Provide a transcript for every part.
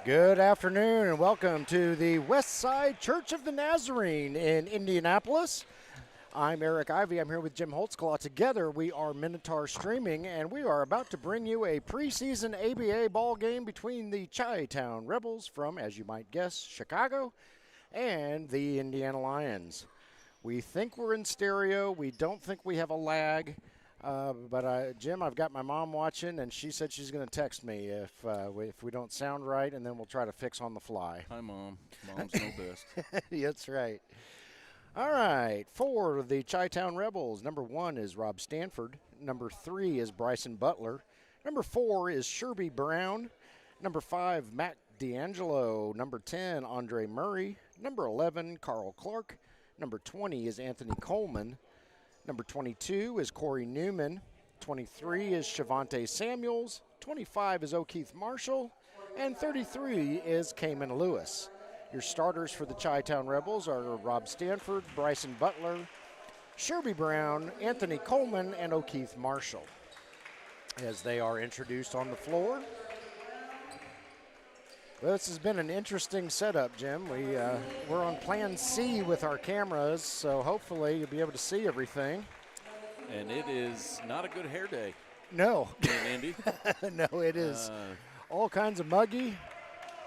Good afternoon and welcome to the Westside Church of the Nazarene in Indianapolis. I'm Eric Ivey. I'm here with Jim Holtzclaw. Together we are Minotaur Streaming, and we are about to bring you a preseason ABA ball game between the Chi-Town Rebels from, as you might guess, Chicago, and the Indiana Lyons. We think we're in stereo. We don't think we have a lag. Jim, I've got my mom watching, and she said she's going to text me if we don't sound right, and then we'll try to fix on the fly. Hi, Mom. Mom's no best. That's right. All right, for the Chi-Town Rebels, number 1 is Rob Stanford. Number 3 is Bryson Butler. Number 4 is Sherby Brown. Number 5, Matt D'Angelo. Number 10, Andre Murray. Number 11, Carl Clark. Number 20 is Anthony Coleman. Number 22 is Corey Newman. 23 is Shavante Samuels. 25 is O'Keith Marshall. And 33 is Cayman Lewis. Your starters for the Chi-Town Rebels are Rob Stanford, Bryson Butler, Sherby Brown, Anthony Coleman, and O'Keith Marshall. As they are introduced on the floor. Well, this has been an interesting setup, Jim. We're on Plan C with our cameras, so hopefully you'll be able to see everything. And it is not a good hair day. No. In Indy. No, it is all kinds of muggy.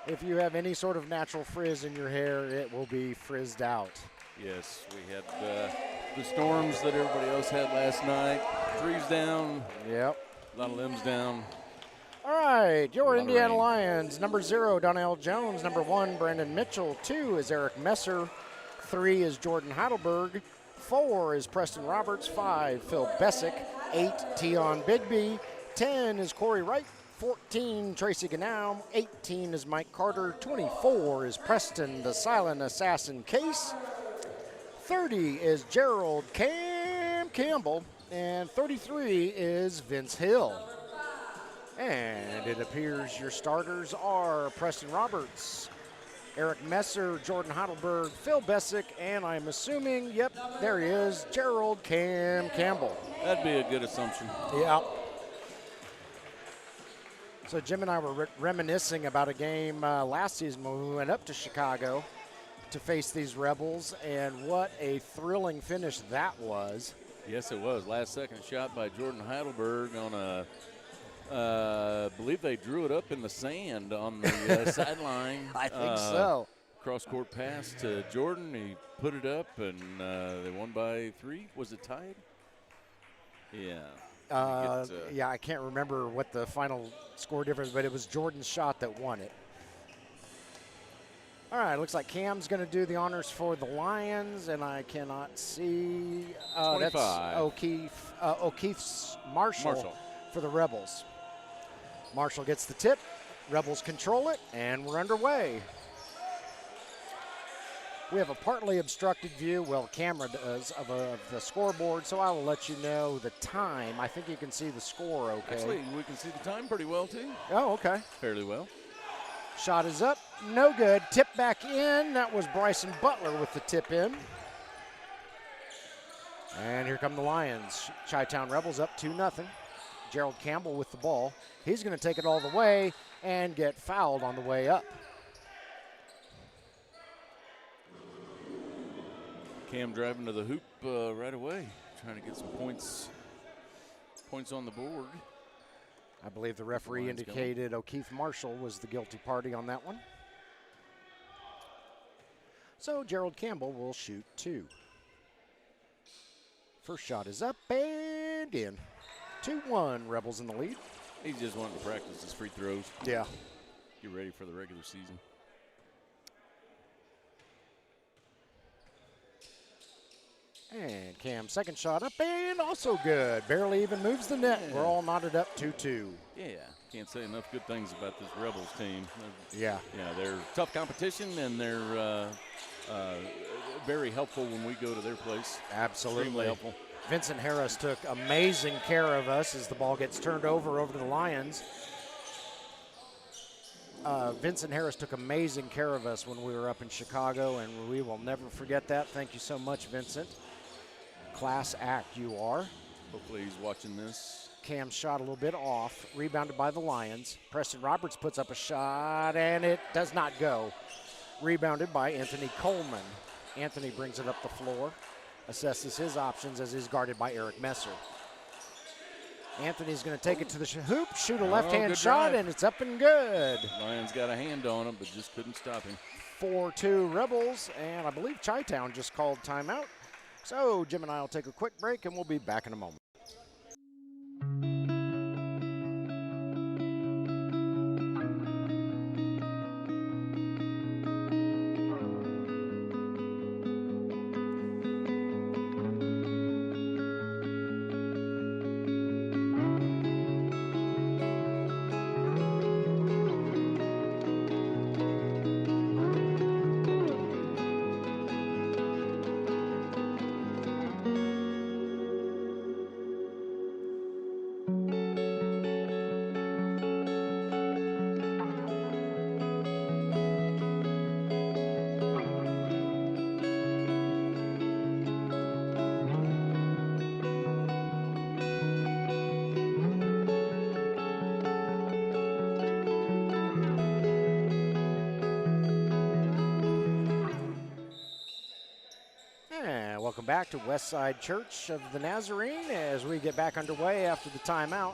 If you have any sort of natural frizz in your hair, it will be frizzed out. Yes, we had the storms that everybody else had last night. Trees down. Yep. A lot of limbs down. All right, your Indiana Lyons. Number 0, Donnell Jones. Number 1, Brandon Mitchell. 2 is Eric Messer. 3 is Jordan Heidelberg. 4 is Preston Roberts. 5, Phil Bessick. 8, Tion Bigby. 10 is Corey Wright. 14, Tracy Ganow. 18 is Mike Carter. 24 is Preston, the silent assassin Case. 30 is Gerald Campbell. And 33 is Vince Hill. And it appears your starters are Preston Roberts, Eric Messer, Jordan Heidelberg, Phil Bessick, and I'm assuming, yep, there he is, Gerald Campbell. That'd be a good assumption. Yeah. So Jim and I were reminiscing about a game last season when we went up to Chicago to face these Rebels, and what a thrilling finish that was. Yes, it was. Last second shot by Jordan Heidelberg on a I believe they drew it up in the sand on the sideline. I think so. Cross-court pass to Jordan. He put it up, and they won by 3. Was it tied? Yeah. Yeah, I can't remember what the final score difference, but it was Jordan's shot that won it. All right, looks like Cam's going to do the honors for the Lions, and I cannot see. That's O'Keith Marshall for the Rebels. Marshall gets the tip. Rebels control it, and we're underway. We have a partly obstructed view, well, camera does, of the scoreboard, so I will let you know the time. I think you can see the score okay. Actually, we can see the time pretty well, too. Oh, okay. Fairly well. Shot is up. No good. Tip back in. That was Bryson Butler with the tip in. And here come the Lions. Chi-Town Rebels up 2-0. Gerald Campbell with the ball. He's going to take it all the way and get fouled on the way up. Cam driving to the hoop right away, trying to get some points on the board. I believe the referee indicated O'Keith Marshall was the guilty party on that one. So Gerald Campbell will shoot 2. First shot is up and in. 2-1, Rebels in the lead. He just wanted to practice his free throws. Yeah. Get ready for the regular season. And Cam's second shot up and also good. Barely even moves the net. Yeah. We're all knotted up 2-2. Yeah, can't say enough good things about this Rebels team. Yeah. Yeah, they're tough competition, and they're very helpful when we go to their place. Absolutely. Extremely helpful. Vincent Harris took amazing care of us as the ball gets turned over to the Lions. Vincent Harris took amazing care of us when we were up in Chicago, and we will never forget that. Thank you so much, Vincent. Class act you are. Hopefully he's watching this. Cam's shot a little bit off, rebounded by the Lions. Preston Roberts puts up a shot, and it does not go. Rebounded by Anthony Coleman. Anthony brings it up the floor, assesses his options as he's guarded by Eric Messer. Anthony's going to take it to the hoop, shoot a left-hand shot, drive. and it's up and good. Lions got a hand on him, but just couldn't stop him. 4-2 Rebels, and I believe Chi-Town just called timeout. So Jim and I will take a quick break, and we'll be back in a moment. Welcome back to Westside Church of the Nazarene as we get back underway after the timeout.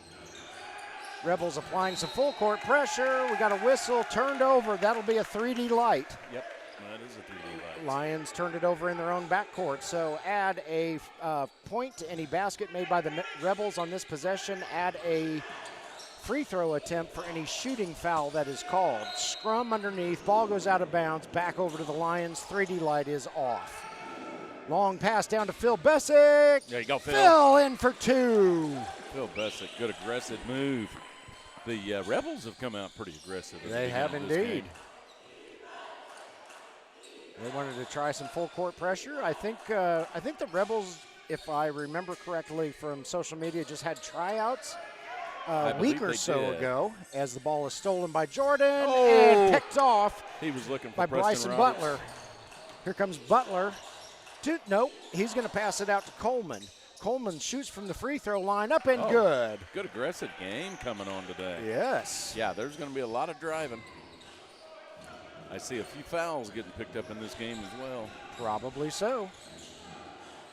Rebels applying some full court pressure. We got a whistle turned over. That'll be a 3D light. Yep, that is a 3D light. Lions turned it over in their own backcourt. So add a point to any basket made by the Rebels on this possession. Add a free throw attempt for any shooting foul that is called. Scrum underneath. Ball goes out of bounds. Back over to the Lions. 3D light is off. Long pass down to Phil Bessick. There you go, Phil. Phil in for two. Phil Bessick, good aggressive move. The Rebels have come out pretty aggressive. They have indeed. They wanted to try some full court pressure. I think the Rebels, if I remember correctly from social media, just had tryouts a week or so ago as the ball is stolen by Jordan and picked off He was looking for by Preston Bryson Roberts. Butler. Here comes Butler. Nope, he's going to pass it out to Coleman. Coleman shoots from the free throw line, up and good. Good aggressive game coming on today. Yes. Yeah, there's going to be a lot of driving. I see a few fouls getting picked up in this game as well. Probably so.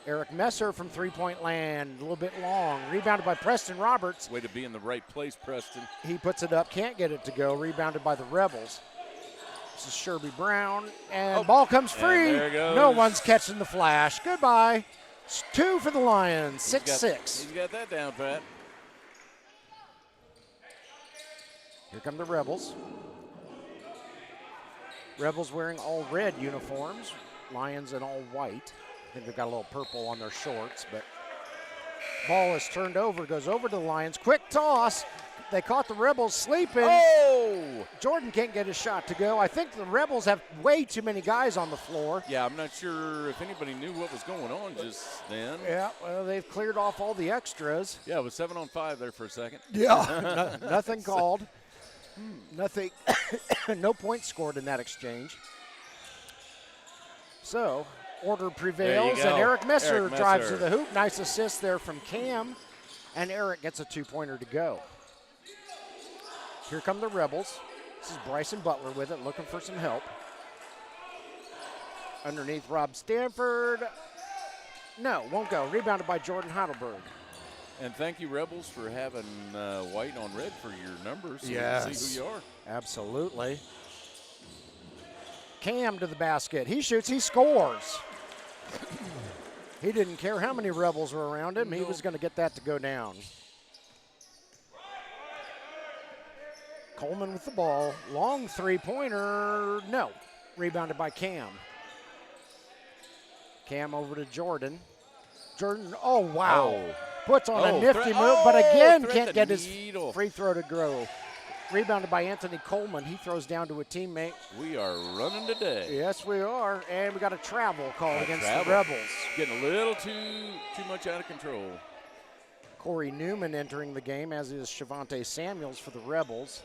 Eric Messer from three-point land, a little bit long. Rebounded by Preston Roberts. Way to be in the right place, Preston. He puts it up, can't get it to go. Rebounded by the Rebels. This is Sherby Brown, and ball comes free. There it goes. No one's catching the flash. Goodbye. It's 2 for the Lions, 6-6. He's got that down, Pat. Here come the Rebels. Rebels wearing all red uniforms. Lions in all white. I think they've got a little purple on their shorts, but ball is turned over, goes over to the Lions. Quick toss. They caught the Rebels sleeping. Oh! Jordan can't get his shot to go. I think the Rebels have way too many guys on the floor. Yeah, I'm not sure if anybody knew what was going on just then. Yeah, well, they've cleared off all the extras. Yeah, it was 7-on-5 there for a second. Yeah, nothing called. Nothing, no points scored in that exchange. So, order prevails, and Eric Messer drives to the hoop. Nice assist there from Cam, and Eric gets a two-pointer to go. Here come the Rebels. This is Bryson Butler with it, looking for some help. Underneath Rob Stanford. No, won't go. Rebounded by Jordan Heidelberg. And thank you, Rebels, for having white on red for your numbers so we Yes. can see who you are. Absolutely. Cam to the basket. He shoots, he scores. He didn't care how many Rebels were around him. He was going to get that to go down. Coleman with the ball. Long three-pointer. No. Rebounded by Cam. Cam over to Jordan. Jordan, oh, wow. Oh. Puts on a nifty move, but again can't get his needle. free throw to grow. Rebounded by Anthony Coleman. He throws down to a teammate. We are running today. Yes, we are. And we got a travel call against the Rebels. Getting a little too much out of control. Corey Newman entering the game, as is Shavonte Samuels for the Rebels.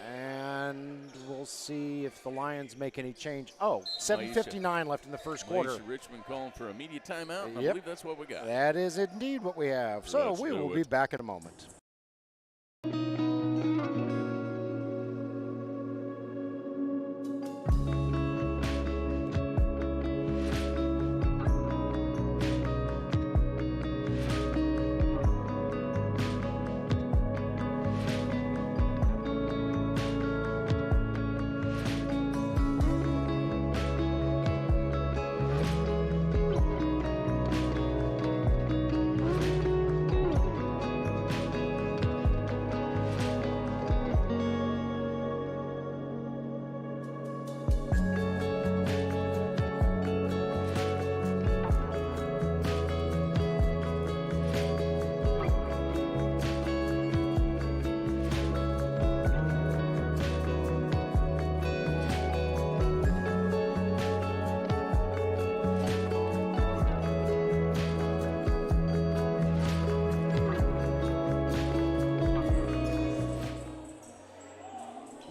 And we'll see if the Lions make any change. Oh, 7:59 left in the first quarter. Richmond calling for immediate timeout. I Yep. believe that's what we got. That is indeed what we have. So Let's we will do be it. back in a moment.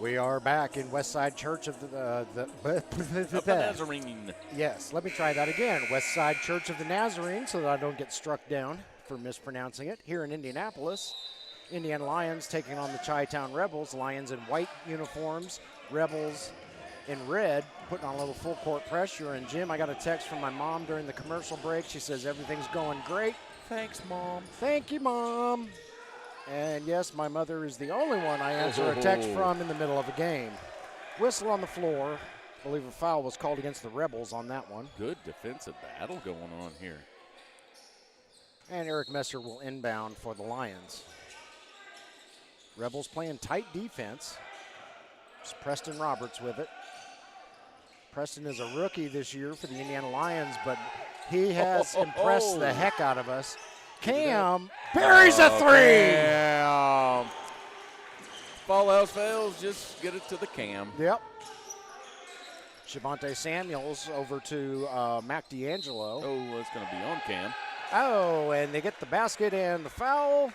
We are back in Westside Church of the Nazarene. Yes, let me try that again. Westside Church of the Nazarene, so that I don't get struck down for mispronouncing it. Here in Indianapolis, Indiana Lyons taking on the Chi-Town Rebels. Lions in white uniforms, Rebels in red, putting on a little full court pressure. And Jim, I got a text from my mom during the commercial break. She says everything's going great. Thanks, Mom. Thank you, Mom. And yes, my mother is the only one I answer a text from in the middle of a game. Whistle on the floor. I believe a foul was called against the Rebels on that one. Good defensive battle going on here. And Eric Messer will inbound for the Lions. Rebels playing tight defense. It's Preston Roberts with it. Preston is a rookie this year for the Indiana Lions, but he has impressed the heck out of us. Cam buries a three. Cam. If all else fails, just get it to the Cam. Yep. Shavonte Samuels over to Mac D'Angelo. Oh, that's going to be on Cam. Oh, and they get the basket and the foul.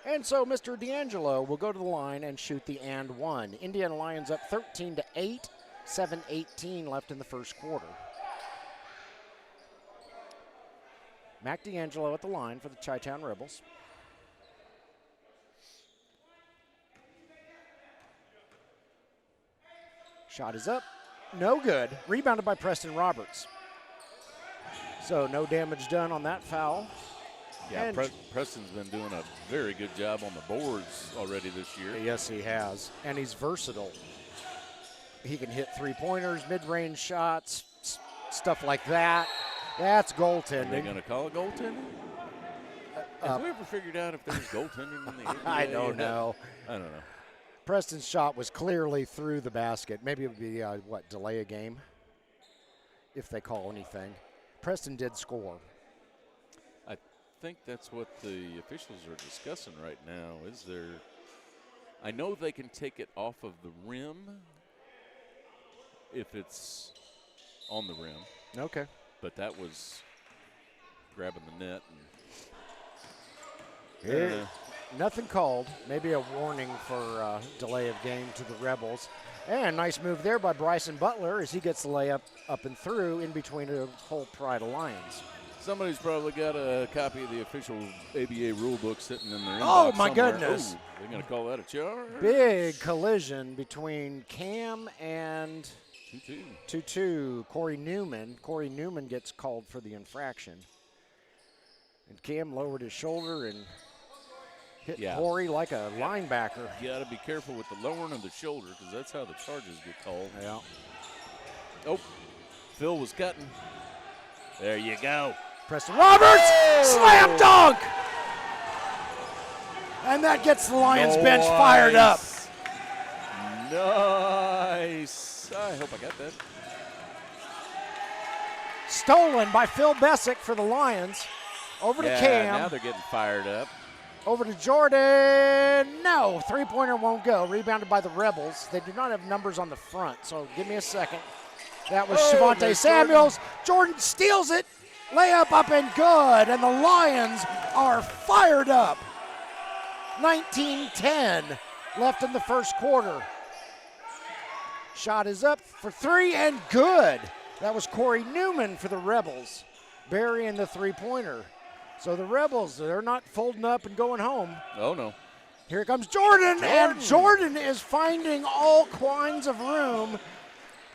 And so Mr. D'Angelo will go to the line and shoot the and one. Indiana Lions up 13-8, 7:18 left in the first quarter. Mac D'Angelo at the line for the Chi-Town Rebels. Shot is up. No good. Rebounded by Preston Roberts. So no damage done on that foul. Yeah, Preston's been doing a very good job on the boards already this year. Yes, he has. And he's versatile. He can hit three-pointers, mid-range shots, stuff like that. That's goaltending. Are they going to call it goaltending? Have we ever figured out if there's goaltending in the NBA? I don't know. I don't know. Preston's shot was clearly through the basket. Maybe it would be, delay a game, if they call anything. Preston did score. I think that's what the officials are discussing right now. I know they can take it off of the rim if it's on the rim. Okay. But that was grabbing the net. Nothing called. Maybe a warning for delay of game to the Rebels. And nice move there by Bryson Butler as he gets the layup up and through in between a whole pride of Lions. Somebody's probably got a copy of the official ABA rule book sitting in their inbox Oh, my somewhere. goodness. Ooh, they're going to call that a charge? Big collision between Cam and 2-2. 2-2, Corey Newman. Corey Newman gets called for the infraction. And Cam lowered his shoulder and hit Corey like a linebacker. You got to be careful with the lowering of the shoulder because that's how the charges get called. Yeah. Oh, Phil was cutting. There you go. Preston Roberts, slam dunk! And that gets the Lions bench fired up. Nice. I hope I got that. Stolen by Phil Bessick for the Lions. Over to Cam. Now they're getting fired up. Over to Jordan. No, three-pointer won't go. Rebounded by the Rebels. They do not have numbers on the front, so give me a second. That was Shavonte Samuels. Jordan steals it. Layup up and good, and the Lions are fired up. 19-10 left in the first quarter. Shot is up for three and good. That was Corey Newman for the Rebels, burying the three-pointer. So the Rebels, they're not folding up and going home. Oh, no. Here comes Jordan, and Jordan is finding all kinds of room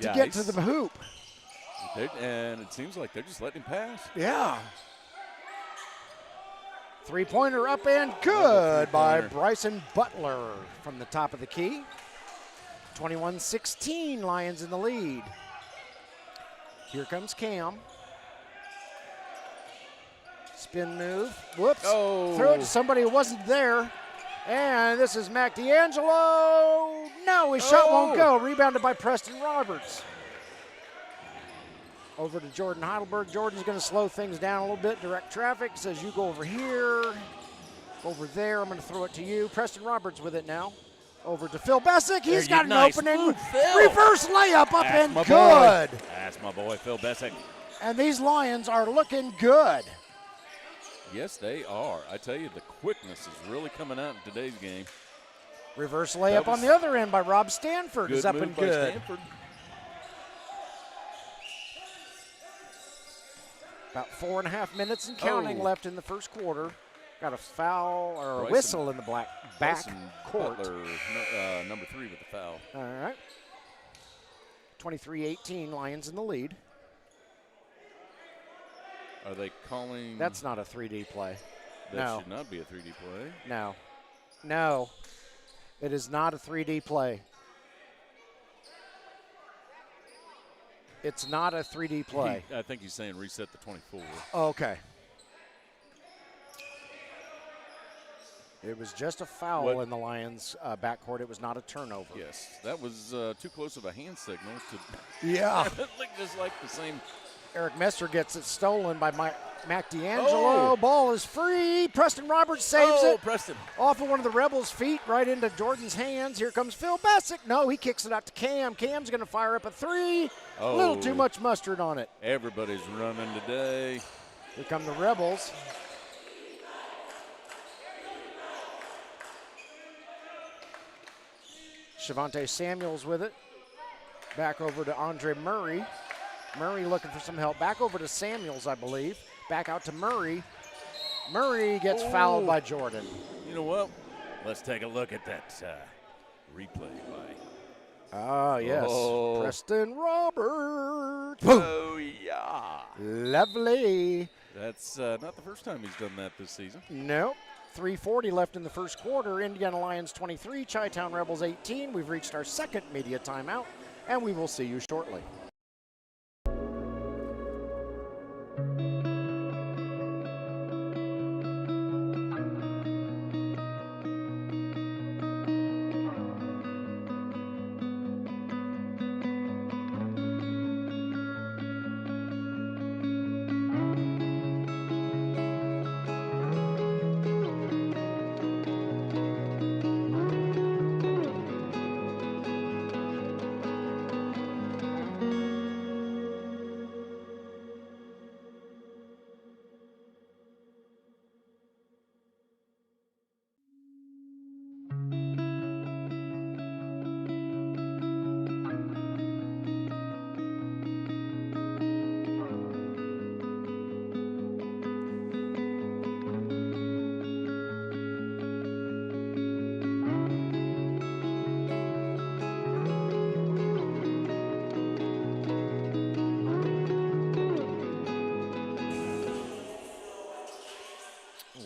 to get to the hoop. And it seems like they're just letting him pass. Yeah. Three-pointer up and good by Bryson Butler from the top of the key. 21-16, Lions in the lead. Here comes Cam. Spin move. Whoops. Oh. Throw it to somebody who wasn't there. And this is Mac D'Angelo. No, his shot won't go. Rebounded by Preston Roberts. Over to Jordan Heidelberg. Jordan's going to slow things down a little bit. Direct traffic. Says you go over here. Over there. I'm going to throw it to you. Preston Roberts with it now. Over to Phil Bessick. He's got an opening. Reverse layup up and good. That's my boy, Phil Bessick. And these Lions are looking good. Yes, they are. I tell you, the quickness is really coming out in today's game. Reverse layup on the other end by Rob Stanford is up and good. Stanford. About 4.5 minutes and counting left in the first quarter. Got a foul or a whistle in the back court. Butler, number 3 with the foul. All right. 23-18, Lions in the lead. Are they calling? That's not a 3D play. That should not be a 3D play. No. No. It is not a 3D play. It's not a 3D play. I think he's saying reset the 24. Okay. It was just a foul in the Lions' backcourt. It was not a turnover. Yes, that was too close of a hand signal to. Yeah. Just like the same. Eric Messer gets it stolen by Mac D'Angelo. Ball is free. Preston Roberts saves it. Preston. Off of one of the Rebels' feet, right into Jordan's hands. Here comes Phil Bessick. No, he kicks it out to Cam. Cam's going to fire up a three. A little too much mustard on it. Everybody's running today. Here come the Rebels. Shavonte Samuels with it. Back over to Andre Murray. Murray looking for some help. Back over to Samuels, I believe. Back out to Murray. Murray gets fouled by Jordan. You know what? Let's take a look at that replay by. Ah, yes. Preston Roberts. Oh, yeah. Lovely. That's not the first time he's done that this season. Nope. 3:40 left in the first quarter. Indiana Lions 23, Chi-Town Rebels 18. We've reached our second media timeout, and we will see you shortly.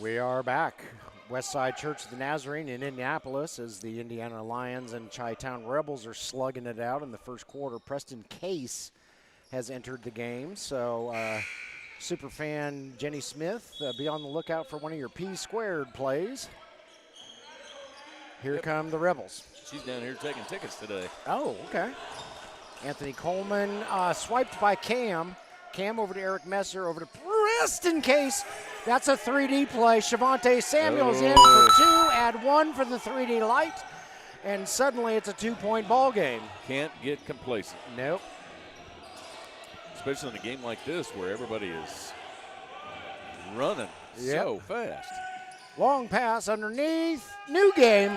We are back. Westside Church of the Nazarene in Indianapolis as the Indiana Lions and Chi-Town Rebels are slugging it out in the first quarter. Preston Case has entered the game, so superfan Jenny Smith, be on the lookout for one of your P-squared plays. Here come the Rebels. She's down here taking tickets today. Oh, okay. Anthony Coleman swiped by Cam. Cam over to Eric Messer, over to Preston Case. That's a 3D play. Shavonte Samuels in for two, add one for the 3D light, and suddenly it's a two-point ball game. Can't get complacent. Nope. Especially in a game like this where everybody is running so fast. Long pass underneath. New game.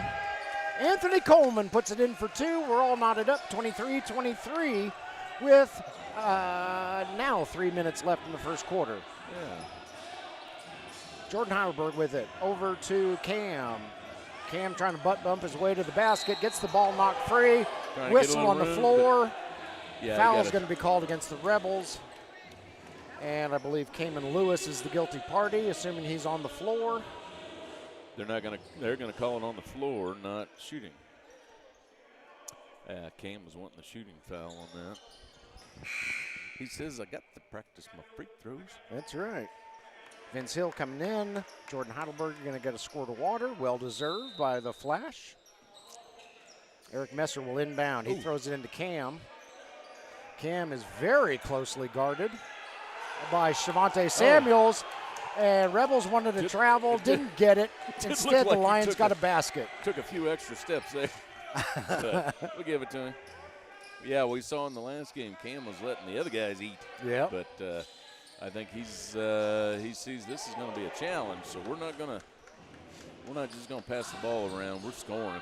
Anthony Coleman puts it in for 2. We're all knotted up, 23-23, with now 3 minutes left in the first quarter. Yeah. Jordan Heidelberg with it. Over to Cam. Cam trying to butt bump his way to the basket. Gets the ball knocked free. Whistle on the floor. Foul's going to be called against the Rebels. And I believe Cayman Lewis is the guilty party, assuming he's on the floor. They're going to call it on the floor, not shooting. Cam was wanting the shooting foul on that. He says, I got to practice my free throws. That's right. Vince Hill coming in. Jordan Heidelberg going to get a squirt of water. Well-deserved by the Flash. Eric Messer will inbound. He throws it into Cam. Cam is very closely guarded by Shavonte Samuels. And Rebels wanted to travel, didn't get it. Instead, the Lions got a basket. Took a few extra steps there. But we'll give it to him. Yeah, we saw in the last game, Cam was letting the other guys eat. Yeah. But I think he sees this is going to be a challenge, so we're not just going to pass the ball around. We're scoring.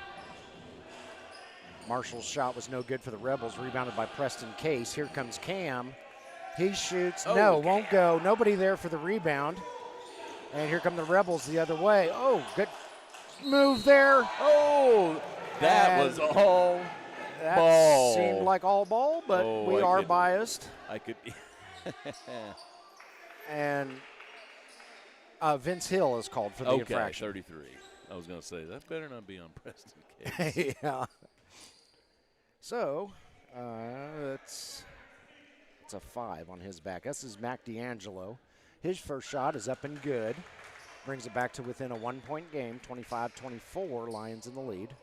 Marshall's shot was no good for the Rebels, rebounded by Preston Case. Here comes Cam. He shoots. No, won't go. Nobody there for the rebound. And here come the Rebels the other way. Oh, good move there. Oh, that was all that ball. Seemed like all ball, but we are biased. I could. And Vince Hill is called for the infraction. 33. I was going to say, that better not be on Preston Case. Yeah. So, it's a 5 on his back. This is Mac D'Angelo. His first shot is up and good. Brings it back to within a 1-point game, 25-24, Lions in the lead.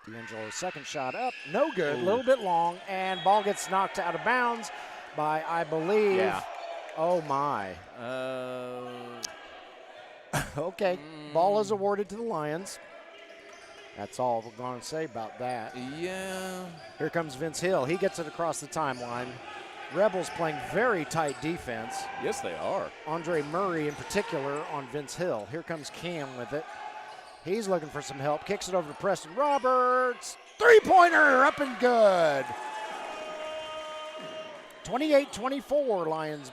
D'Angelo's second shot up, no good, a little bit long, and ball gets knocked out of bounds by, I believe, oh my. Okay, ball is awarded to the Lions. That's all we're going to say about that. Yeah. Here comes Vince Hill. He gets it across the timeline. Rebels playing very tight defense. Yes, they are. Andre Murray in particular on Vince Hill. Here comes Cam with it. He's looking for some help. Kicks it over to Preston Roberts. Three-pointer up and good. 28-24, Lions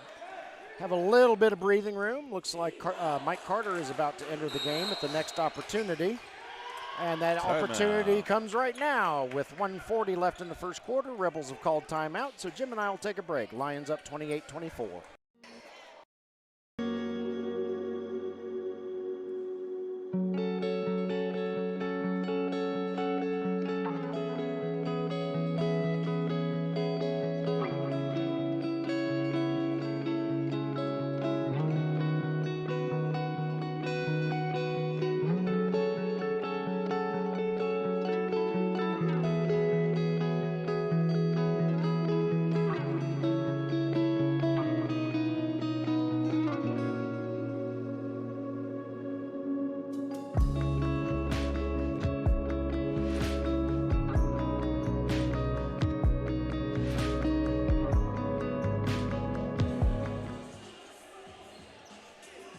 have a little bit of breathing room. Looks like Mike Carter is about to enter the game at the next opportunity. And that opportunity comes right now with 1:40 left in the first quarter. Rebels have called timeout, so Jim and I will take a break. Lions up 28-24.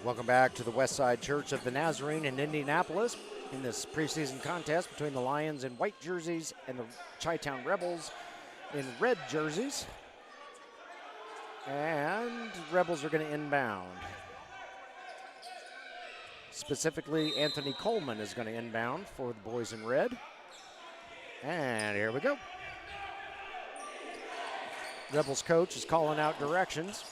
Welcome back to the Westside Church of the Nazarene in Indianapolis in this preseason contest between the Lions in white jerseys and the Chi-Town Rebels in red jerseys. And Rebels are going to inbound. Specifically, Anthony Coleman is going to inbound for the boys in red. And here we go. Rebels coach is calling out directions.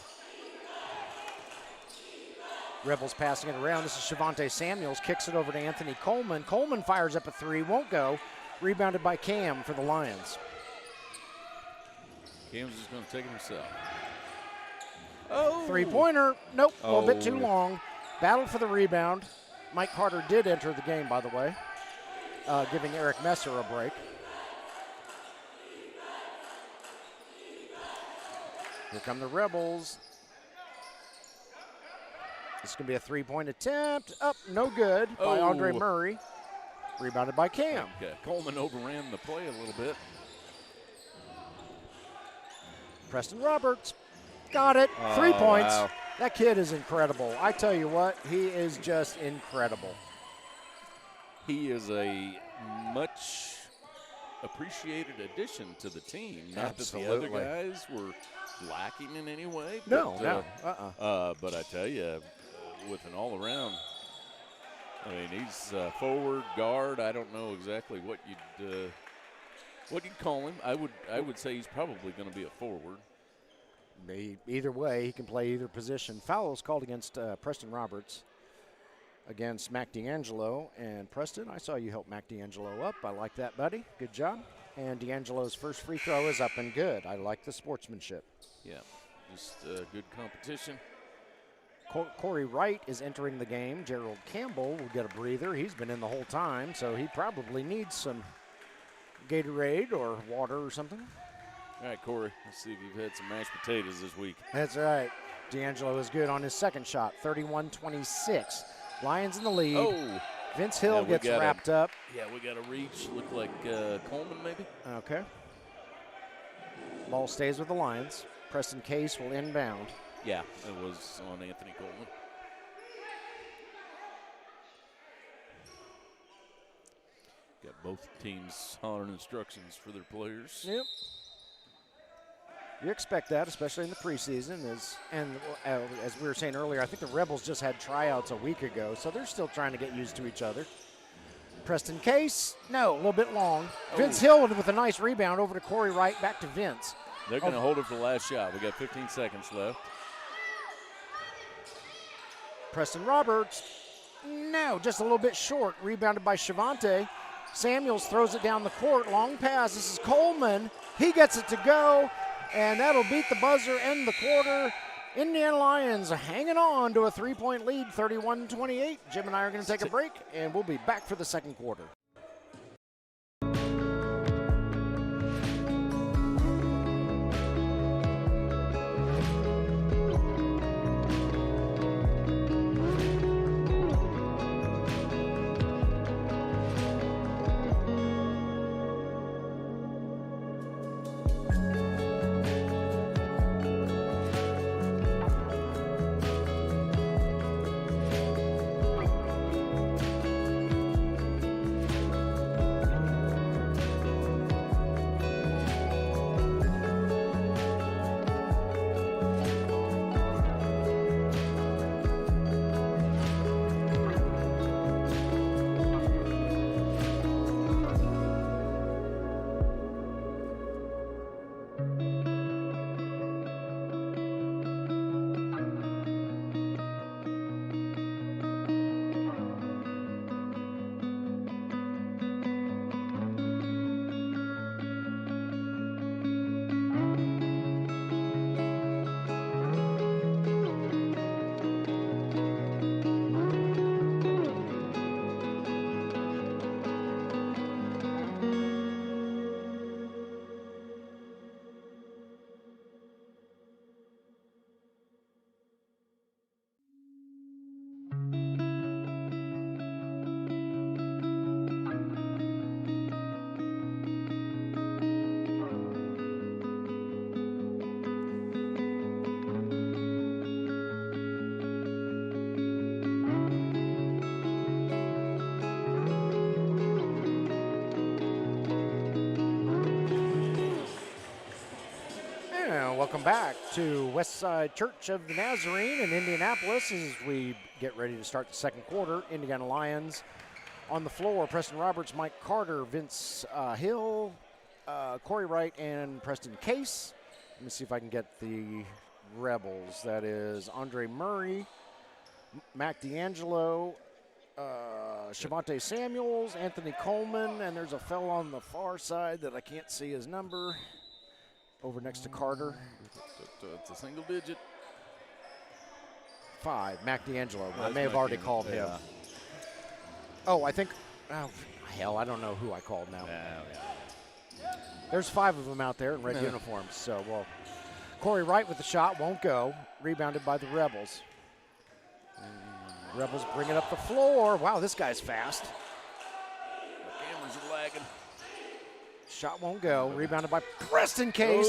Rebels passing it around. This is Shavonte Samuels. Kicks it over to Anthony Coleman. Coleman fires up a three. Won't go. Rebounded by Cam for the Lions. Cam's just going to take it himself. Oh! Three-pointer. Nope. A little bit too long. Battle for the rebound. Mike Carter did enter the game, by the way, giving Eric Messer a break. Here come the Rebels. This is going to be a three-point attempt. Up, no good by Andre Murray. Rebounded by Cam. Okay. Coleman overran the play a little bit. Preston Roberts got it. 3 points. Wow. That kid is incredible. I tell you what, he is just incredible. He is a much appreciated addition to the team. Not Absolutely. that the other guys were lacking in any way. No. But I tell you, with an all-around, I mean, he's forward, guard. I don't know exactly what you'd call him. I would say he's probably going to be a forward. Either way, he can play either position. Foul is called against Preston Roberts against Mac D'Angelo. And Preston, I saw you help Mac D'Angelo up. I like that, buddy. Good job. And D'Angelo's first free throw is up and good. I like the sportsmanship. Yeah, just good competition. Corey Wright is entering the game. Gerald Campbell will get a breather. He's been in the whole time, so he probably needs some Gatorade or water or something. All right, Corey, let's see if you've had some mashed potatoes this week. That's right. D'Angelo is good on his second shot, 31-26. Lions in the lead. Oh. Vince Hill gets wrapped up. Yeah, we got a reach. Look like Coleman maybe. Okay. Ball stays with the Lions. Preston Case will inbound. Yeah, it was on Anthony Coleman. Got both teams hollering instructions for their players. Yep. You expect that, especially in the preseason. As we were saying earlier, I think the Rebels just had tryouts a week ago, so they're still trying to get used to each other. Preston Case, no, a little bit long. Oh. Vince Hill with a nice rebound over to Corey Wright, back to Vince. They're going to hold it for the last shot. We got 15 seconds left. Preston Roberts, no, just a little bit short. Rebounded by Shavante. Samuels throws it down the court. Long pass. This is Coleman. He gets it to go, and that'll beat the buzzer, end the quarter. Indiana Lions hanging on to a 3-point lead, 31-28. Jim and I are going to take a break, and we'll be back for the second quarter. Welcome back to Westside Church of the Nazarene in Indianapolis as we get ready to start the second quarter. Indiana Lions on the floor. Preston Roberts, Mike Carter, Vince Hill, Corey Wright, and Preston Case. Let me see if I can get the Rebels. That is Andre Murray, Mac D'Angelo, Shavante Samuels, Anthony Coleman, and there's a fellow on the far side that I can't see his number. Over next to Carter. It's a single digit. 5, Mac D'Angelo. I may have already called him. Oh, I think, hell, I don't know who I called now. Yeah. There's 5 of them out there in red uniforms. So, well, Corey Wright with the shot, won't go. Rebounded by the Rebels. Rebels bring it up the floor. Wow, this guy's fast. The cameras are lagging. Shot won't go. Rebounded by Preston Case.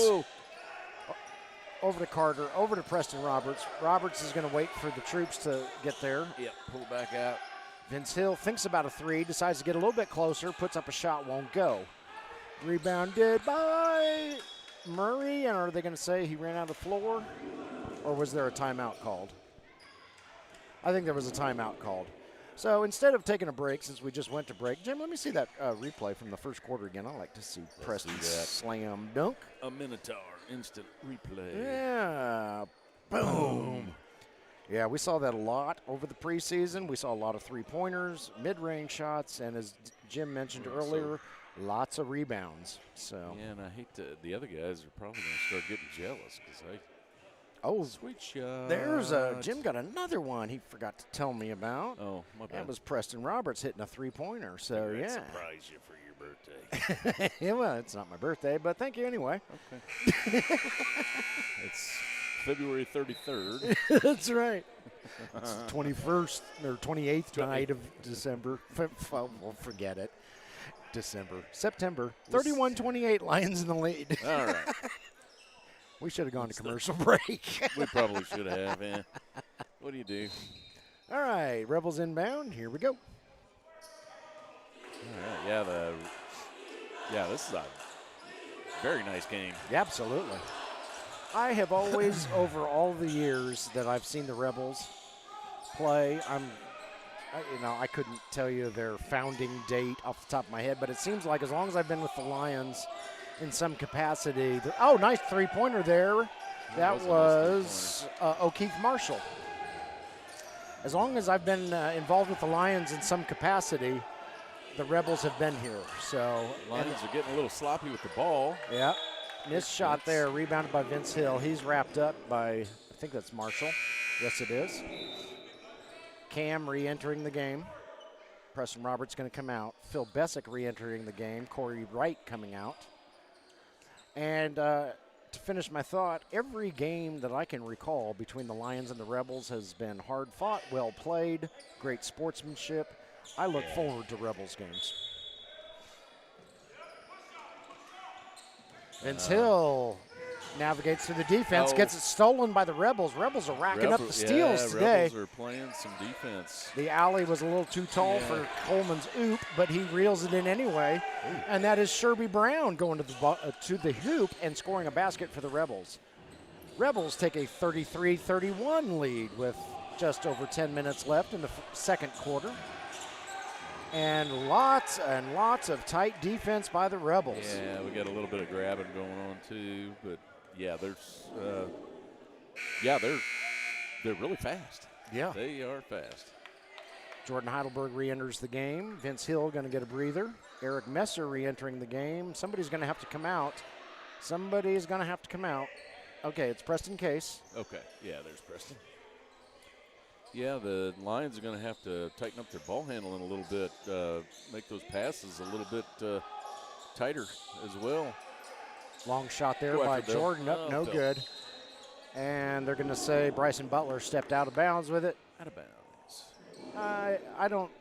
over to Carter, over to Preston Roberts. Roberts is going to wait for the troops to get there. Yep, pull back out. Vince Hill thinks about a three, decides to get a little bit closer, puts up a shot, won't go. Rebounded by Murray, and are they going to say he ran out of the floor? Or was there a timeout called? I think there was a timeout called. So instead of taking a break, since we just went to break, Jim, let me see that replay from the first quarter again. I like to see Preston slam dunk. A Minotaur instant replay. Yeah. Boom. Yeah, we saw that a lot over the preseason. We saw a lot of three-pointers, mid-range shots, and as Jim mentioned earlier, lots of rebounds. So. Yeah, and I hate to. The other guys are probably going to start getting jealous because sweet shot. There's Jim got another one he forgot to tell me about. Oh, my bad. That was Preston Roberts hitting a three-pointer. So yeah. Surprise you for your birthday. Yeah, well, it's not my birthday, but thank you anyway. Okay. It's February 33rd. That's right. It's the 21st or 28th night of December. Well, forget it. September. 31-28, Lions in the lead. All right. We should have gone to commercial break. We probably should have, yeah. What do you do? All right, Rebels inbound. Here we go. All right, yeah, this is a very nice game. Yeah, absolutely. I have always, over all the years that I've seen the Rebels play, I couldn't tell you their founding date off the top of my head, but it seems like as long as I've been with the Lions in some capacity. Nice three-pointer there. That was O'Keefe Marshall. As long as I've been involved with the Lions in some capacity, the Rebels have been here. So Lions are getting a little sloppy with the ball. Yeah. Missed shot there, rebounded by Vince Hill. He's wrapped up by, I think that's Marshall. Yes, it is. Cam re-entering the game. Preston Roberts going to come out. Phil Bessick re-entering the game. Corey Wright coming out. And to finish my thought, every game that I can recall between the Lions and the Rebels has been hard fought, well played, great sportsmanship. I look forward to Rebels games. Vince Hill navigates through the defense, gets it stolen by the Rebels. Rebels are racking up the steals today. Rebels are playing some defense. The alley was a little too tall for Coleman's oop, but he reels it in anyway. And that is Sherby Brown going to the hoop and scoring a basket for the Rebels. Rebels take a 33-31 lead with just over 10 minutes left in the second quarter. And lots of tight defense by the Rebels. Yeah, we got a little bit of grabbing going on too, but yeah, they're really fast. Yeah, they are fast. Jordan Heidelberg re-enters the game. Vince Hill going to get a breather. Eric Messer re-entering the game. Somebody's going to have to come out. Okay, it's Preston Case. Okay, yeah, there's Preston. Yeah, the Lions are going to have to tighten up their ball handling a little bit, make those passes a little bit tighter as well. Long shot there by Jordan. No good. And they're going to say Bryson Butler stepped out of bounds with it. Out of bounds. I don't.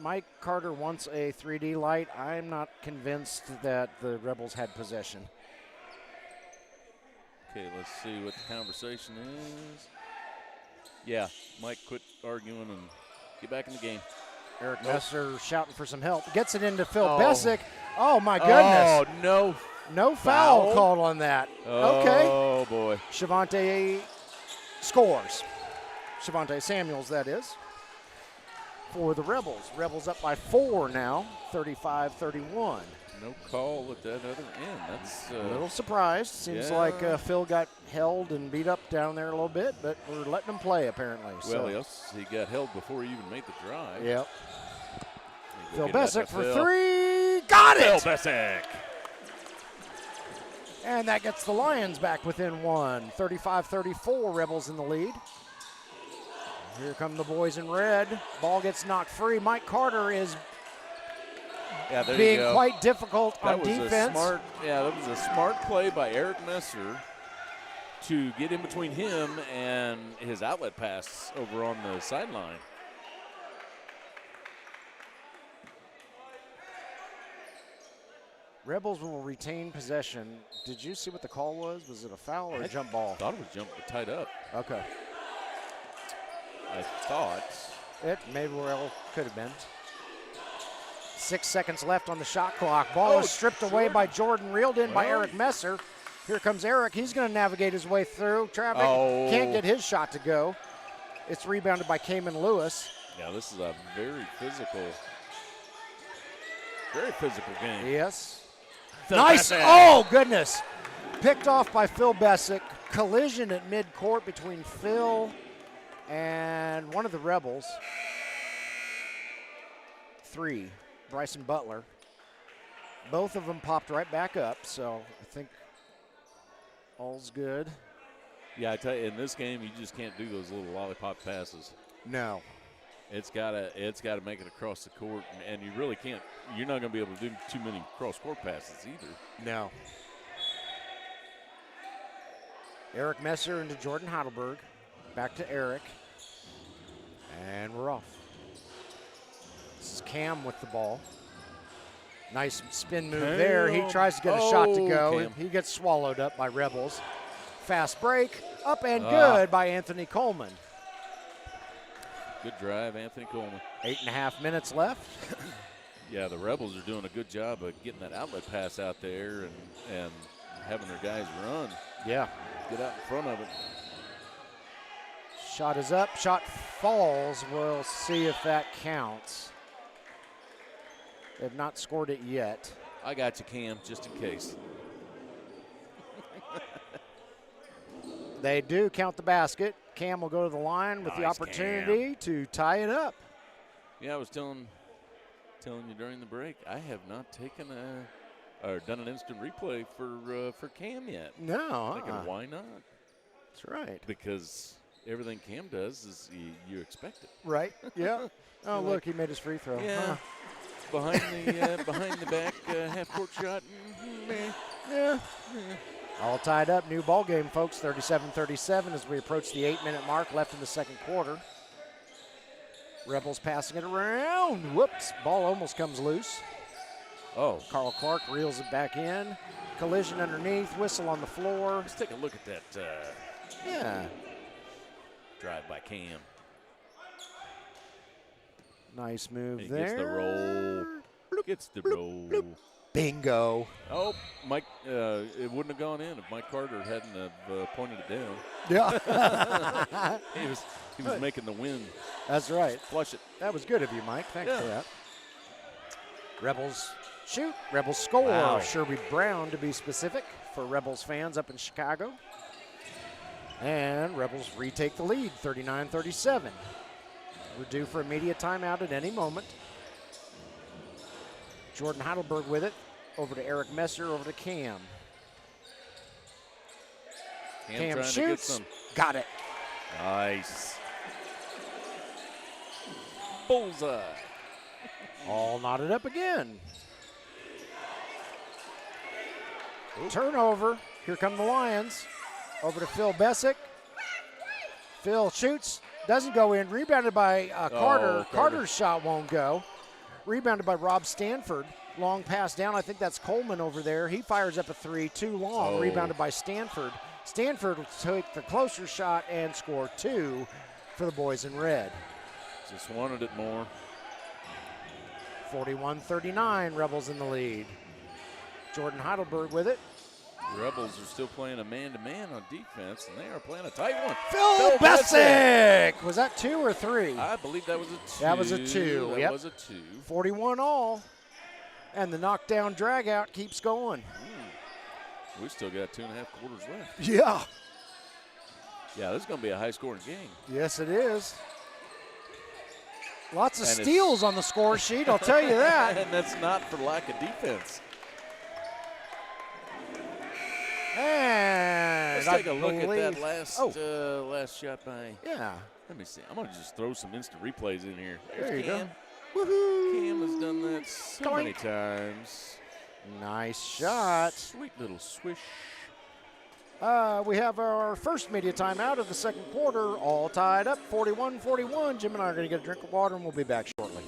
Mike Carter wants a 3D light. I'm not convinced that the Rebels had possession. Okay, let's see what the conversation is. Yeah, Mike, quit arguing and get back in the game. Eric Messer shouting for some help. Gets it into Phil Bessick. Oh, my goodness. Oh, no foul called on that. Okay. Oh, boy. Shavonte scores. Shavonte Samuels, that is, for the Rebels. Rebels up by 4 now, 35-31. No call at that other end. That's a little surprised. Seems like Phil got held and beat up down there a little bit, but we're letting him play apparently. Well, he got held before he even made the drive. Yep. Phil Bessick for 3. Got it! Phil Bessick. And that gets the Lions back within 1. 35-34, Rebels in the lead. Here come the boys in red. Ball gets knocked free. Mike Carter is being quite difficult on defense. That was a smart play by Eric Messer to get in between him and his outlet pass over on the sideline. Rebels will retain possession. Did you see what the call was? Was it a foul or a jump ball? I thought it was jump tied up. Okay. I thought. It maybe well could have been. 6 seconds left on the shot clock. Ball is stripped away by Jordan, reeled in by Eric Messer. Here comes Eric. He's going to navigate his way through traffic. Can't get his shot to go. It's rebounded by Cayman Lewis. Yeah, this is a very physical game. Yes. Nice. Oh, goodness. Picked off by Phil Bessick. Collision at midcourt between Phil and one of the Rebels. 3, Bryson Butler. Both of them popped right back up, so I think all's good. Yeah, I tell you, in this game, you just can't do those little lollipop passes. No. It's gotta make it across the court, and you really can't. You're not going to be able to do too many cross-court passes either. No. Eric Messer into Jordan Heidelberg. Back to Eric. And we're off. This is Cam with the ball. Nice spin move there. He tries to get a shot to go. Cam. He gets swallowed up by Rebels. Fast break. Up and good by Anthony Coleman. Good drive, Anthony Coleman. 8.5 minutes left. Yeah, the Rebels are doing a good job of getting that outlet pass out there and having their guys run. Yeah. Get out in front of it. Shot is up. Shot falls. We'll see if that counts. They've not scored it yet. I got you, Cam, just in case. They do count the basket. Cam will go to the line with the opportunity to tie it up. Yeah, I was telling you during the break, I have not taken or done an instant replay for Cam yet. No. Thinking, why not? That's right. Because everything Cam does is you expect it. Right. Yeah. Oh, look, he made his free throw. Yeah. Behind the back half court shot. Yeah. All tied up. New ball game, folks. 37-37 as we approach the 8-minute mark left in the second quarter. Rebels passing it around. Whoops. Ball almost comes loose. Oh. Carl Clark reels it back in. Collision underneath. Whistle on the floor. Let's take a look at that. Yeah. Drive by Cam. Nice move he there. Gets the roll. Gets the roll. Bingo. Oh, Mike, it wouldn't have gone in if Mike Carter hadn't have pointed it down. Yeah. he was making the wind. That's right. Flush it. That was good of you, Mike. Thanks for that. Rebels shoot. Rebels score. Wow. Sherby Brown, to be specific, for Rebels fans up in Chicago. And Rebels retake the lead, 39-37. We're due for a media timeout at any moment. Jordan Heidelberg with it. Over to Eric Messer, over to Cam. Cam shoots. Got it. Nice. Bullseye. All knotted up again. Turnover. Here come the Lions. Over to Phil Bessick. Phil shoots. Doesn't go in. Rebounded by Carter. Carter's shot won't go. Rebounded by Rob Stanford. Long pass down. I think that's Coleman over there. He fires up a three. Too long. Rebounded by Stanford. Stanford will take the closer shot and score 2 for the boys in red. Just wanted it more. 41-39. Rebels in the lead. Jordan Heidelberg with it. The Rebels are still playing a man-to-man on defense, and they are playing a tight one. Phil Bessick! Was that 2 or 3? I believe that was a 2. That was a 2. That was a 2. 41 all. And the knockdown drag-out keeps going. We still got 2.5 quarters left. Yeah. Yeah, this is going to be a high-scoring game. Yes, it is. Lots of steals on the score sheet, I'll tell you that. And that's not for lack of defense. And let's take a look at that last shot by. Yeah. Let me see. I'm going to just throw some instant replays in here. There you Cam. go. Woohoo. Cam has done that so many times. Nice shot. Sweet little swish. We have our first media timeout of the second quarter, all tied up, 41-41. Jim and I are going to get a drink of water, and we'll be back shortly.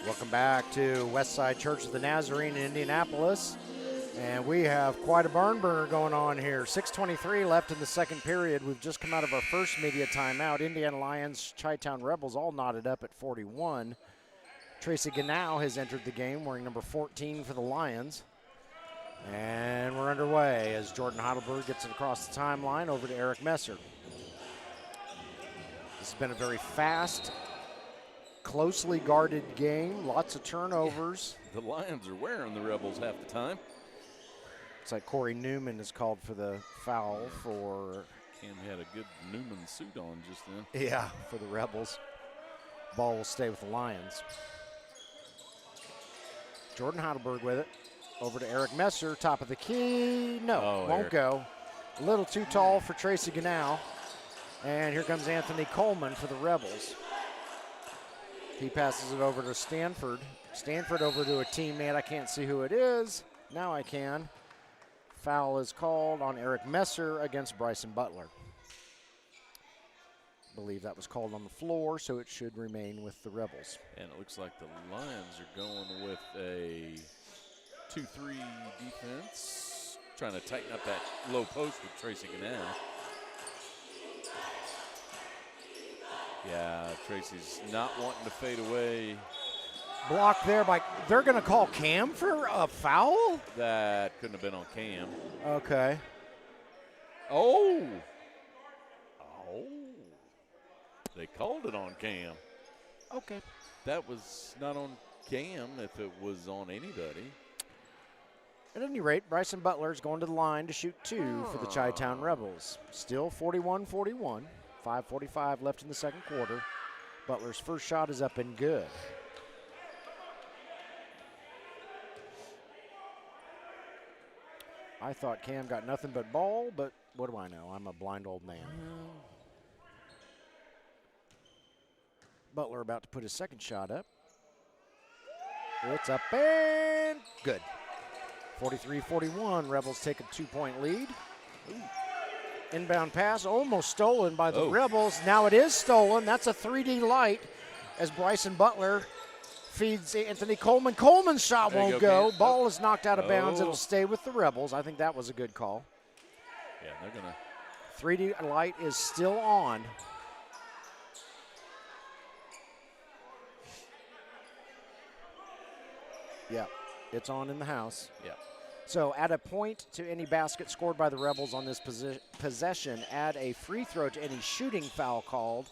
Welcome back to Westside Church of the Nazarene in Indianapolis. And we have quite a barn burner going on here. 6:23 left in the second period. We've just come out of our first media timeout. Indiana Lyons, Chi-Town Rebels all knotted up at 41. Tracy Gannow has entered the game wearing number 14 for the Lions. And we're underway as Jordan Heidelberg gets it across the timeline over to Eric Messer. This has been a very fast, closely guarded game, lots of turnovers. The Lions are wearing the Rebels half the time. It's like Corey Newman is called for the foul for... Cam had a good Newman suit on just then. Yeah, for the Rebels. Ball will stay with the Lions. Jordan Heidelberg with it. Over to Eric Messer, top of the key. No, won't go. A little too tall for Tracy Gannow. And here comes Anthony Coleman for the Rebels. He passes it over to Stanford. Stanford over to a teammate. I can't see who it is. Now I can. Foul is called on Eric Messer against Bryson Butler. I believe that was called on the floor, so it should remain with the Rebels. And it looks like the Lions are going with a 2-3 defense, trying to tighten up that low post with Tracy Gannow. Yeah, Tracy's not wanting to fade away. Blocked there by, they're going to call Cam for a foul? That couldn't have been on Cam. Okay. Oh. They called it on Cam. Okay. That was not on Cam if it was on anybody. At any rate, Bryson Butler is going to the line to shoot two for the Chi-Town Rebels. Still 41-41. 5:45 left in the second quarter. Butler's first shot is up and good. I thought Cam got nothing but ball, but what do I know? I'm a blind old man. Butler about to put his second shot up. It's up and good. 43-41, Rebels take a 2-point lead. Ooh. Inbound pass almost stolen by the Rebels. Now it is stolen. That's a 3D light as Bryson Butler feeds Anthony Coleman. Coleman's shot won't go. Ball is knocked out of bounds. It'll stay with the Rebels. I think that was a good call. Yeah, they're going to. 3D light is still on. Yeah, it's on in the house. Yeah. So add a point to any basket scored by the Rebels on this possession. Add a free throw to any shooting foul called.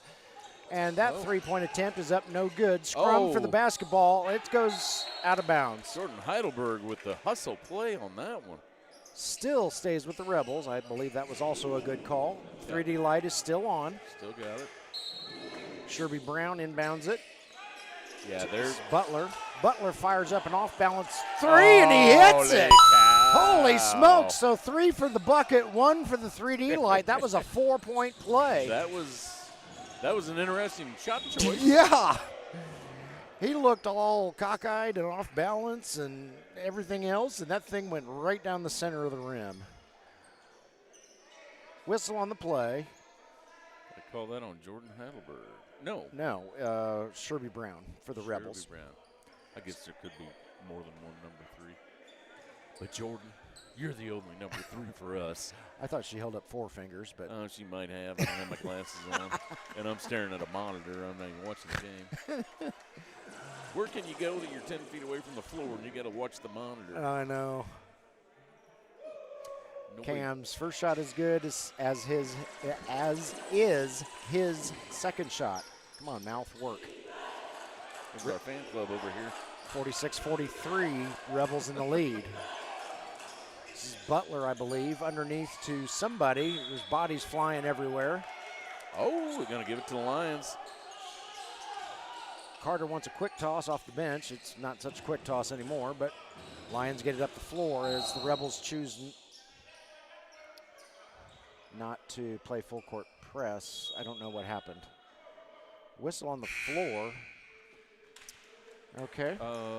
And that three-point attempt is up no good. Scrum for the basketball. It goes out of bounds. Jordan Heidelberg with the hustle play on that one. Still stays with the Rebels. I believe that was also a good call. 3D light is still on. Still got it. Sherby Brown inbounds it. Yeah, there's Butler. Butler fires up an off-balance three, and he hits it. Holy smokes. So 3 for the bucket, 1 for the 3D light. That was a 4-point play. That was an interesting shot choice. Yeah. He looked all cockeyed and off balance and everything else, and that thing went right down the center of the rim. Whistle on the play. I call that on Jordan Heidelberg. No, Sherby Brown for the Rebels. Brown. I guess there could be more than one number 3. But Jordan, you're the only number 3 for us. I thought she held up 4 fingers, but. Oh, she might have. I don't have my glasses on. And I'm staring at a monitor. I'm not even watching the game. Where can you go that you're 10 feet away from the floor and you got to watch the monitor? I know. Cam's first shot is good as is his second shot. Come on, mouth work. There's our fan club over here. 46-43, Rebels in the lead. This is Butler, I believe, underneath to somebody. There's bodies flying everywhere. Oh, we're going to give it to the Lions. Carter wants a quick toss off the bench. It's not such a quick toss anymore, but Lions get it up the floor as the Rebels choose not to play full court press. I don't know what happened. Whistle on the floor. Okay.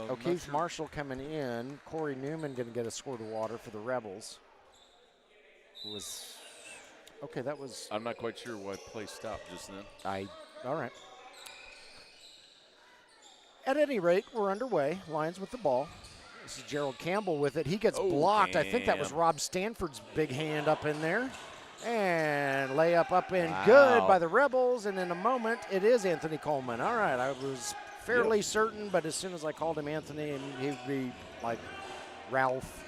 O'Keefe Marshall coming in. Corey Newman going to get a squirt of water for the Rebels. Okay, that was. I'm not quite sure why play stopped just then. All right. At any rate, we're underway. Lions with the ball. This is Gerald Campbell with it. He gets blocked. I think that was Rob Stanford's big hand up in there. And layup up in good by the Rebels. And in a moment, it is Anthony Coleman. All right, I was fairly certain, but as soon as I called him Anthony, and he'd be like Ralph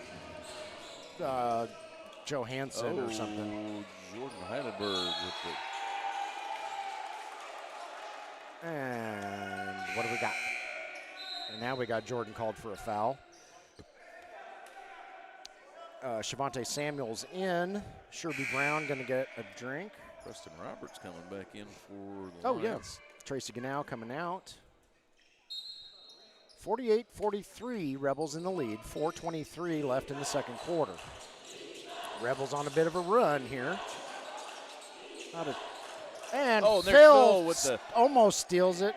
Johansson or something. Jordan Heidelberg with it. And what do we got? And now we got Jordan called for a foul. Shavonte Samuels in. Sherby Brown going to get a drink. Preston Roberts coming back in for the Lions. Yeah. Tracy Ganau coming out. 48-43, Rebels in the lead. 4:23 left in the second quarter. Rebels on a bit of a run here. Phil with the almost steals it.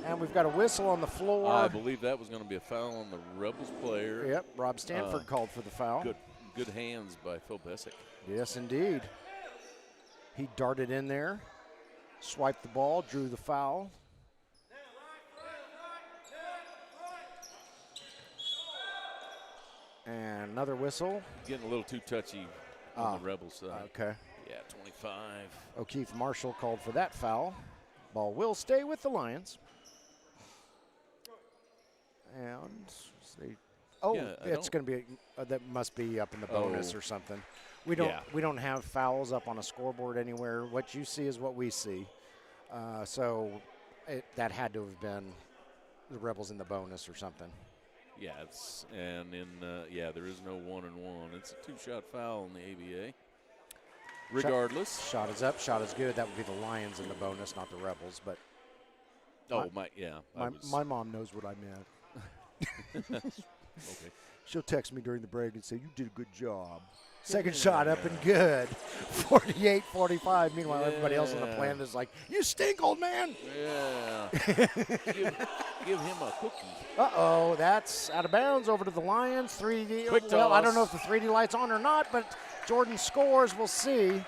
And we've got a whistle on the floor. I believe that was going to be a foul on the Rebels player. Yep, Rob Stanford called for the foul. Good hands by Phil Bessick. Yes, indeed. He darted in there, swiped the ball, drew the foul. And another whistle. Getting a little too touchy on the Rebels side. Okay. Yeah, 25. O'Keefe Marshall called for that foul. Ball will stay with the Lions. And it's going to be that must be up in the bonus or something. We don't have fouls up on a scoreboard anywhere. What you see is what we see. So that had to have been the Rebels in the bonus or something. Yeah, there is no 1-and-1. It's a two-shot foul in the ABA. Regardless, shot is up, shot is good. That would be the Lions in the bonus, not the Rebels. But my mom knows what I meant. Okay. She'll text me during the break and say, "You did a good job." Second shot up and good. 48-45. Meanwhile, everybody else on the planet is like, "You stink, old man." Yeah. give him a cookie. Uh-oh, that's out of bounds over to the Lions. 3D. Quick Well, I toss. don't know if the 3D light's on or not, but Jordan scores. We'll see.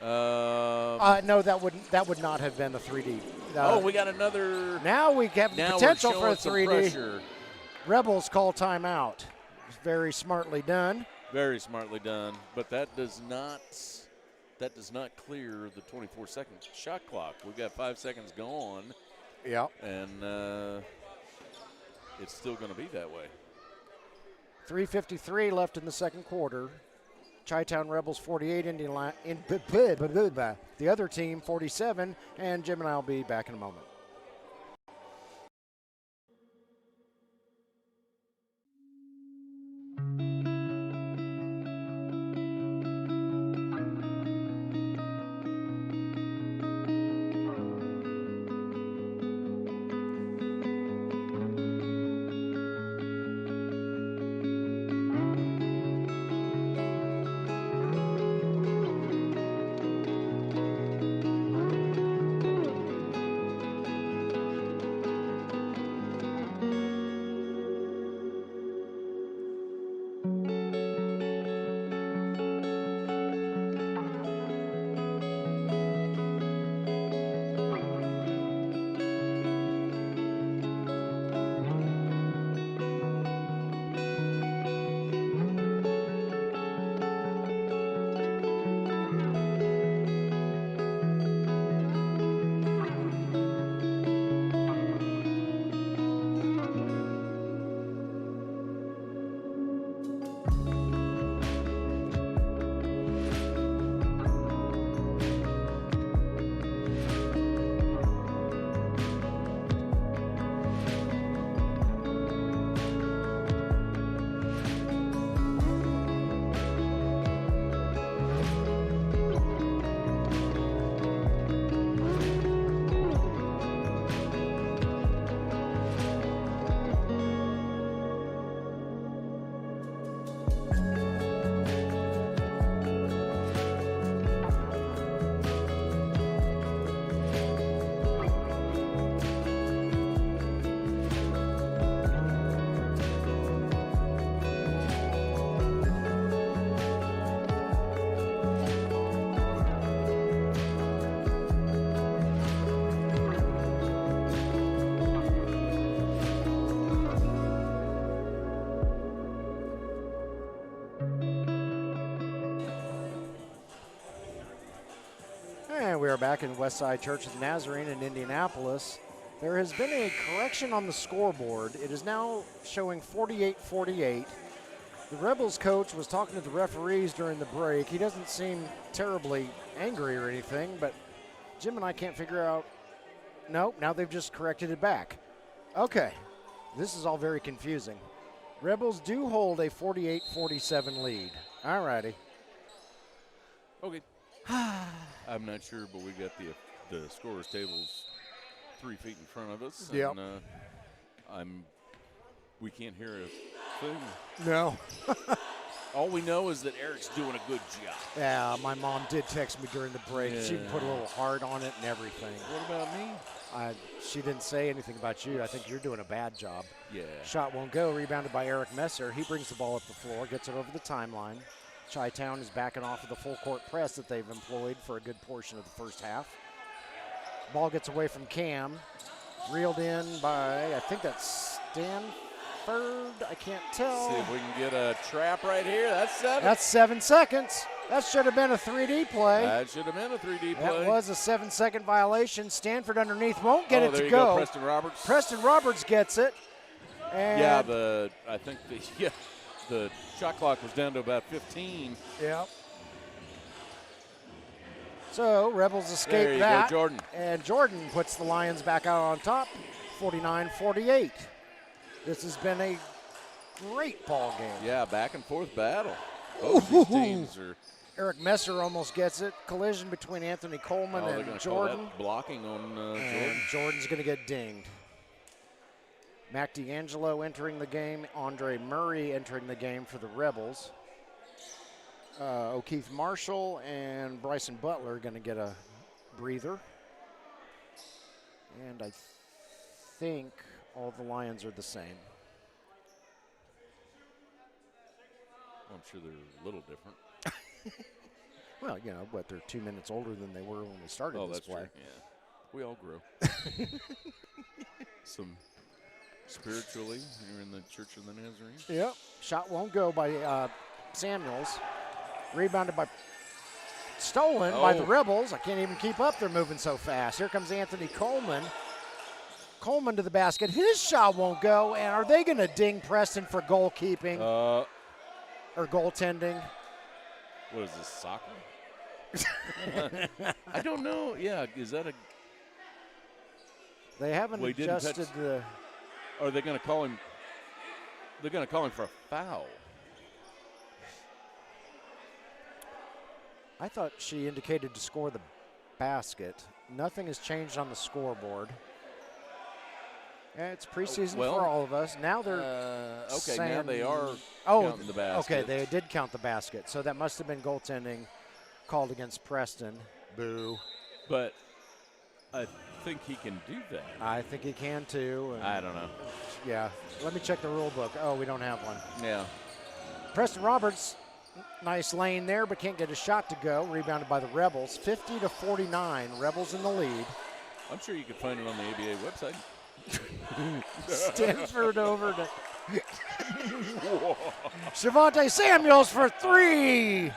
No, that would not have been the 3D. We got another. Now we have the potential for a 3D. Pressure. Rebels call timeout. Very smartly done. Very smartly done, but that does not clear the 24-second shot clock. We've got 5 seconds gone. Yeah. And it's still going to be that way. 3:53 left in the second quarter. Chi-Town Rebels 48, the other team 47, and Jim and I will be back in a moment. we are back in Westside Church of the Nazarene in Indianapolis. There has been a correction on the scoreboard. It is now showing 48-48. The Rebels coach was talking to the referees during the break. He doesn't seem terribly angry or anything, but Jim and I can't figure out. Nope, now they've just corrected it back. Okay, this is all very confusing. Rebels do hold a 48-47 lead. All righty. Okay. I'm not sure, but we got the scorers tables 3 feet in front of us. Yep. And we can't hear a thing. No. All we know is that Eric's doing a good job. Yeah, my mom did text me during the break. Yeah. She put a little heart on it and everything. What about me? She didn't say anything about you. I think you're doing a bad job. Yeah. Shot won't go. Rebounded by Eric Messer. He brings the ball up the floor, gets it over the timeline. Chi-Town is backing off of the full court press that they've employed for a good portion of the first half. Ball gets away from Cam. Reeled in by, I think that's Stanford. I can't tell. See if we can get a trap right here. That's 7. That's 7 seconds. That should have been a 3D play. That should have been a 3D play. That was a 7-second violation. Stanford underneath won't get it there to you go. Preston Roberts. Preston Roberts gets it. And Yeah, I think the shot clock was down to about 15. Yep. So Rebels escape There you that. go, Jordan. And Jordan puts the Lions back out on top, 49-48. This has been a great ball game. Yeah, back and forth battle. Both these teams are. Eric Messer almost gets it. Collision between Anthony Coleman They're and going to call Jordan. that blocking on And Jordan. Jordan's going to get dinged. Mac D'Angelo entering the game. Andre Murray entering the game for the Rebels. O'Keefe Marshall and Bryson Butler are going to get a breather. And I think all the Lions are the same. I'm sure they're a little different. Well, you know, but they're 2 minutes older than they were when we started this that's play. true. Yeah, we all grow. Some spiritually, you're in the Church of the Nazarene. Yep. Shot won't go by Samuels. Rebounded by, stolen by the Rebels. I can't even keep up. They're moving so fast. Here comes Anthony Coleman. Coleman to the basket. His shot won't go. And are they going to ding Preston for goalkeeping or goaltending? What is this, soccer? I don't know. Yeah, is that a? They haven't Well, he didn't adjusted touch- the. Are they going to call him? They're going to call him for a foul. I thought she indicated to score the basket. Nothing has changed on the scoreboard. It's preseason Well, for all of us. Now they're okay. saying, Now they are counting the basket. Okay, they did count the basket. So that must have been goaltending called against Preston. Boo. But I think he can do that. I think he can too. And I don't know. yeah. Let me check the rule book. Oh, we don't have one. Yeah. Preston Roberts, nice lane there, but can't get a shot to go. Rebounded by the Rebels. 50-49. Rebels in the lead. I'm sure you could find it on the ABA website. Stanford over to Shavonte Samuels for 3.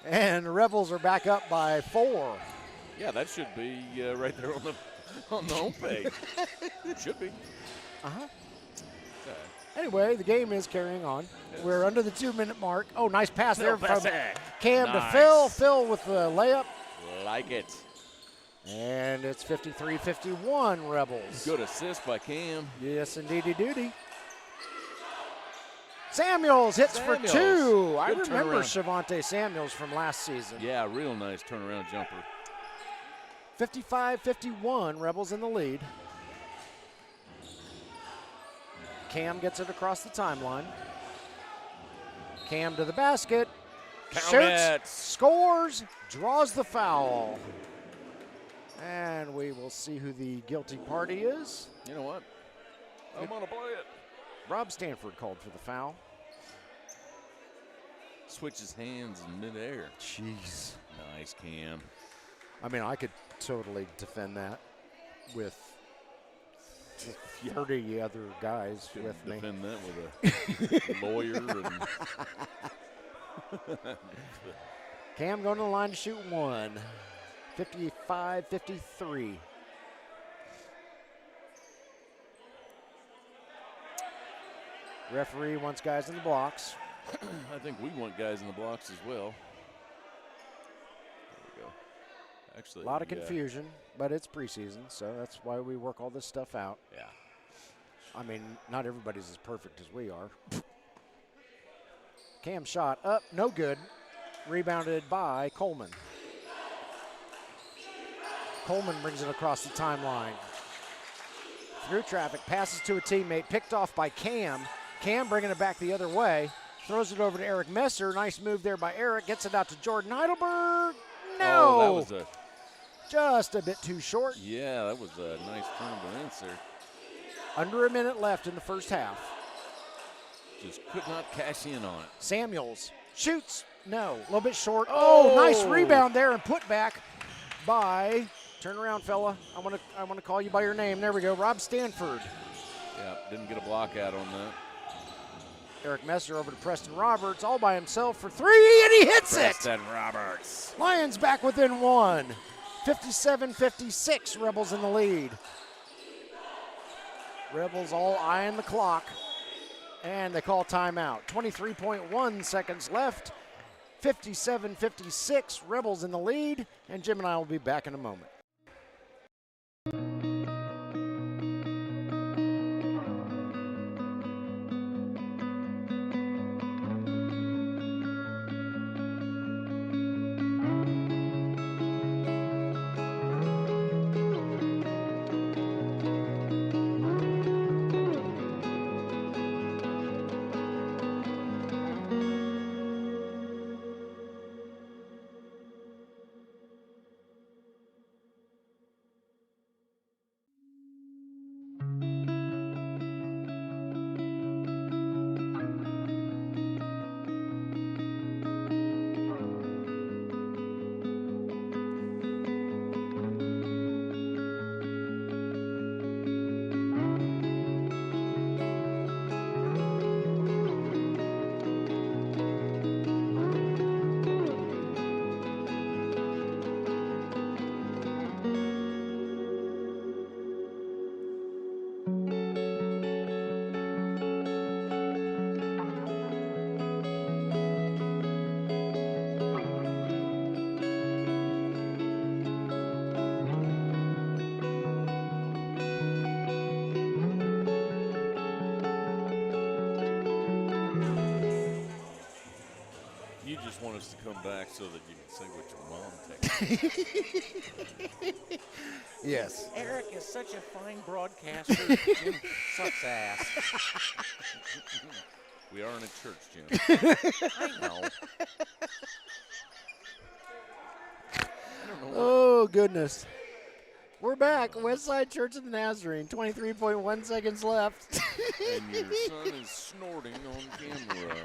And the Rebels are back up by 4. Yeah, that should be right there on the homepage. Should be. Uh-huh. Anyway, the game is carrying on. We're under the 2-minute mark. Oh, nice pass there from Cam to Phil. Phil with the layup. Like it. And it's 53-51 Rebels. Good assist by Cam. Yes, indeedy doody. Samuels hits for 2. Good I remember turnaround. Shavonte Samuels from last season. Yeah, real nice turnaround jumper. 55-51, Rebels in the lead. Cam gets it across the timeline. Cam to the basket. Count Shoots, it. scores, draws the foul. And we will see who the guilty party is. You know what? I'm going to play it. Rob Stanford called for the foul. Switches hands in midair. Jeez. Nice, Cam. I mean, I could totally defend that with 30 other guys with me. Defend that with a lawyer. And Cam going to the line to shoot 1. 55-53. Referee wants guys in the blocks. I think we want guys in the blocks as well. There we go. Actually, a lot of confusion, but it's preseason, so that's why we work all this stuff out. Yeah. I mean, not everybody's as perfect as we are. Cam shot up, no good. Rebounded by Coleman. Coleman brings it across the timeline. Through traffic, passes to a teammate, picked off by Cam. Cam bringing it back the other way. Throws it over to Eric Messer. Nice move there by Eric. Gets it out to Jordan Heidelberg. No. Oh, that was just a bit too short. Yeah, that was a nice turn of events there. Under a minute left in the first half. Just could not cash in on it. Samuels shoots. No, a little bit short. Oh, nice rebound there and put back by, turn around, fella. I want to call you by your name. There we go, Rob Stanford. Yeah, didn't get a block out on that. Eric Messer over to Preston Roberts, all by himself for three, and he hits Preston Roberts. Lions back within one. 57-56, Rebels in the lead. Rebels all eyeing the clock, and they call timeout. 23.1 seconds left. 57-56, Rebels in the lead, and Jim and I will be back in a moment. Want us to come back so that you can say what your mom texted. Yes. Eric is such a fine broadcaster. Jim sucks ass. We are in a church, Jim. I know. Oh, goodness. We're back. Westside Church of the Nazarene. 23.1 seconds left. And your son is snorting on camera.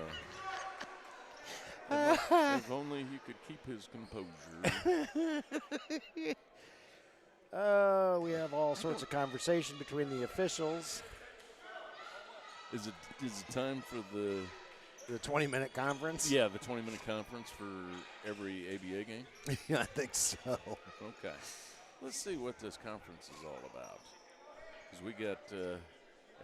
If only he could keep his composure. We have all sorts of conversation between the officials. Is it time for the 20-minute conference? Yeah, the 20-minute conference for every ABA game? Yeah, I think so. Okay. Let's see what this conference is all about. Because we got,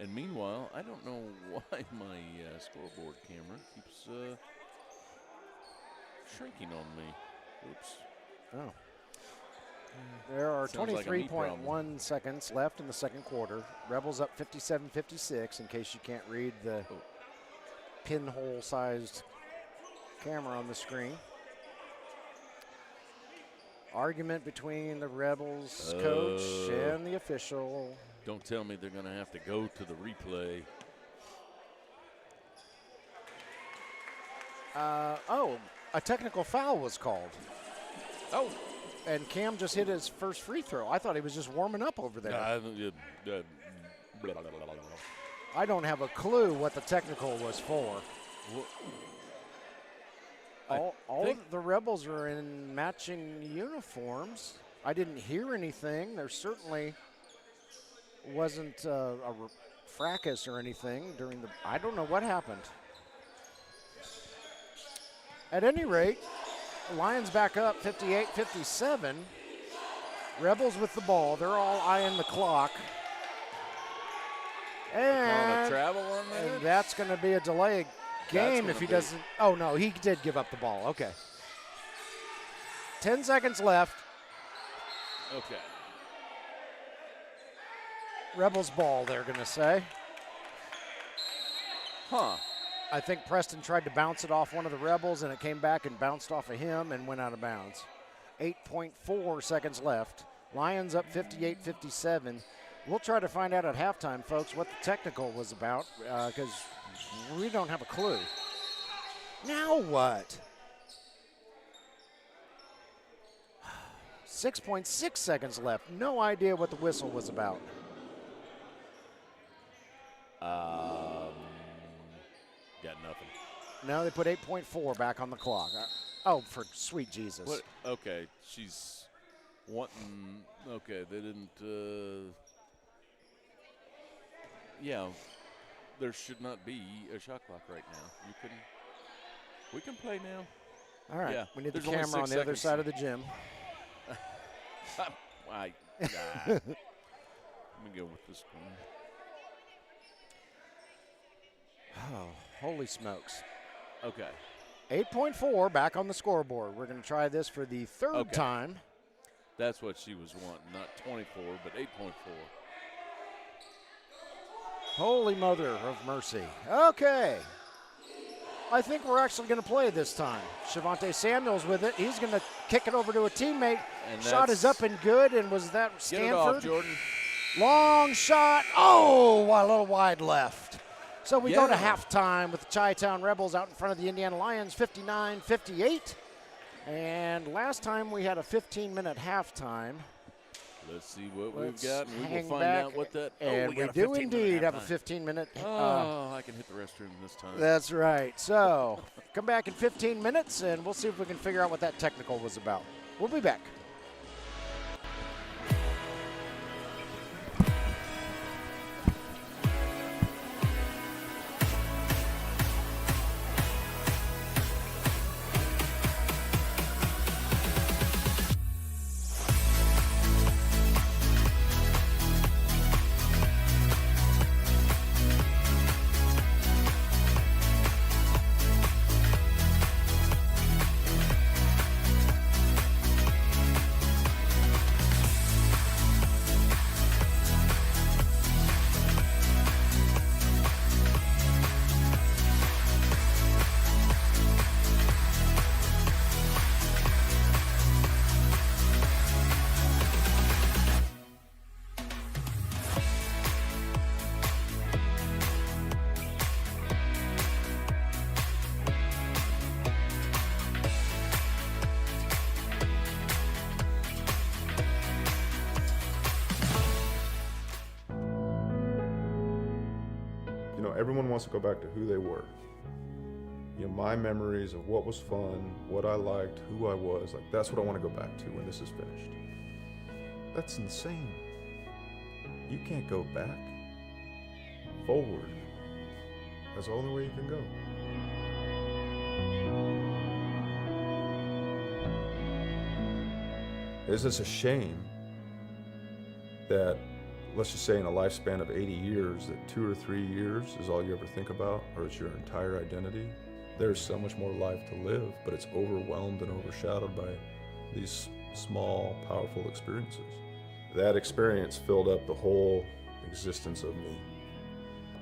and meanwhile, I don't know why my scoreboard camera keeps shrinking on me. Oops. Oh. There are 23.1 seconds left in the second quarter. Rebels up 57-56, in case you can't read the pinhole-sized camera on the screen. Argument between the Rebels coach and the official. Don't tell me they're going to have to go to the replay. A technical foul was called. Oh. And Cam just hit his first free throw. I thought he was just warming up over there. I don't have a clue what the technical was for. All of the Rebels are in matching uniforms. I didn't hear anything. There certainly wasn't a fracas or anything during the. I don't know what happened. At any rate, the Lions back up 58-57. Rebels with the ball. They're all eyeing the clock. On a travel on that? And that's going to be a delay game if he doesn't. Oh, no, he did give up the ball. Okay. 10 seconds left. Okay. Rebels ball, they're going to say. Huh. I think Preston tried to bounce it off one of the Rebels, and it came back and bounced off of him and went out of bounds. 8.4 seconds left. Lions up 58-57. We'll try to find out at halftime, folks, what the technical was about, because we don't have a clue. Now what? 6.6 seconds left. No idea what the whistle was about. Got nothing. No, they put 8.4 back on the clock. Oh, for sweet Jesus. What? Okay, she's wanting. Okay, they didn't. Yeah, there should not be a shot clock right now. We can play now. All right. Yeah, We need the there's only camera on 6 the other seconds. side of the gym. Let me go with this one. Oh, holy smokes. Okay. 8.4 back on the scoreboard. We're going to try this for the third Okay. time. That's what she was wanting, not 24, but 8.4. Holy Mother of Mercy. Okay. I think we're actually going to play this time. Shavonte Samuels with it. He's going to kick it over to a teammate. And Shot is up and good, and was that Get it off, Stanford? Jordan. Long shot. Oh, a little wide left. So we go to Yeah. halftime with the Chi-Town Rebels out in front of the Indiana Lions, 59-58. And last time we had a 15-minute halftime. Let's see what Let's we've got, and we hang will find back, out what that. And we we got a do 15-minute indeed have a halftime. 15-minute. I can hit the restroom this time. That's right. So come back in 15 minutes, and we'll see if we can figure out what that technical was about. We'll be back. Everyone wants to go back to who they were. My memories of what was fun, what I liked, who I was, that's what I want to go back to when this is finished. That's insane. You can't go back. Forward. That's the only way you can go. It's just a shame that, let's just say in a lifespan of 80 years, that 2 or 3 years is all you ever think about, or it's your entire identity. There's so much more life to live, but it's overwhelmed and overshadowed by these small, powerful experiences. That experience filled up the whole existence of me.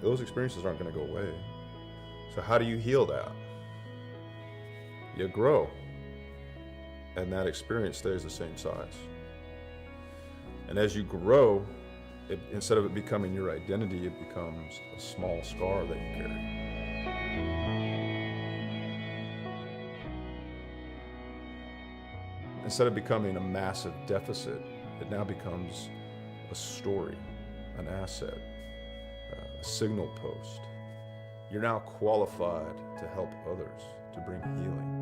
Those experiences aren't going to go away. So how do you heal that? You grow, and that experience stays the same size. And as you grow, instead of it becoming your identity, it becomes a small scar that you carry. Instead of becoming a massive deficit, it now becomes a story, an asset, a signal post. You're now qualified to help others, to bring healing.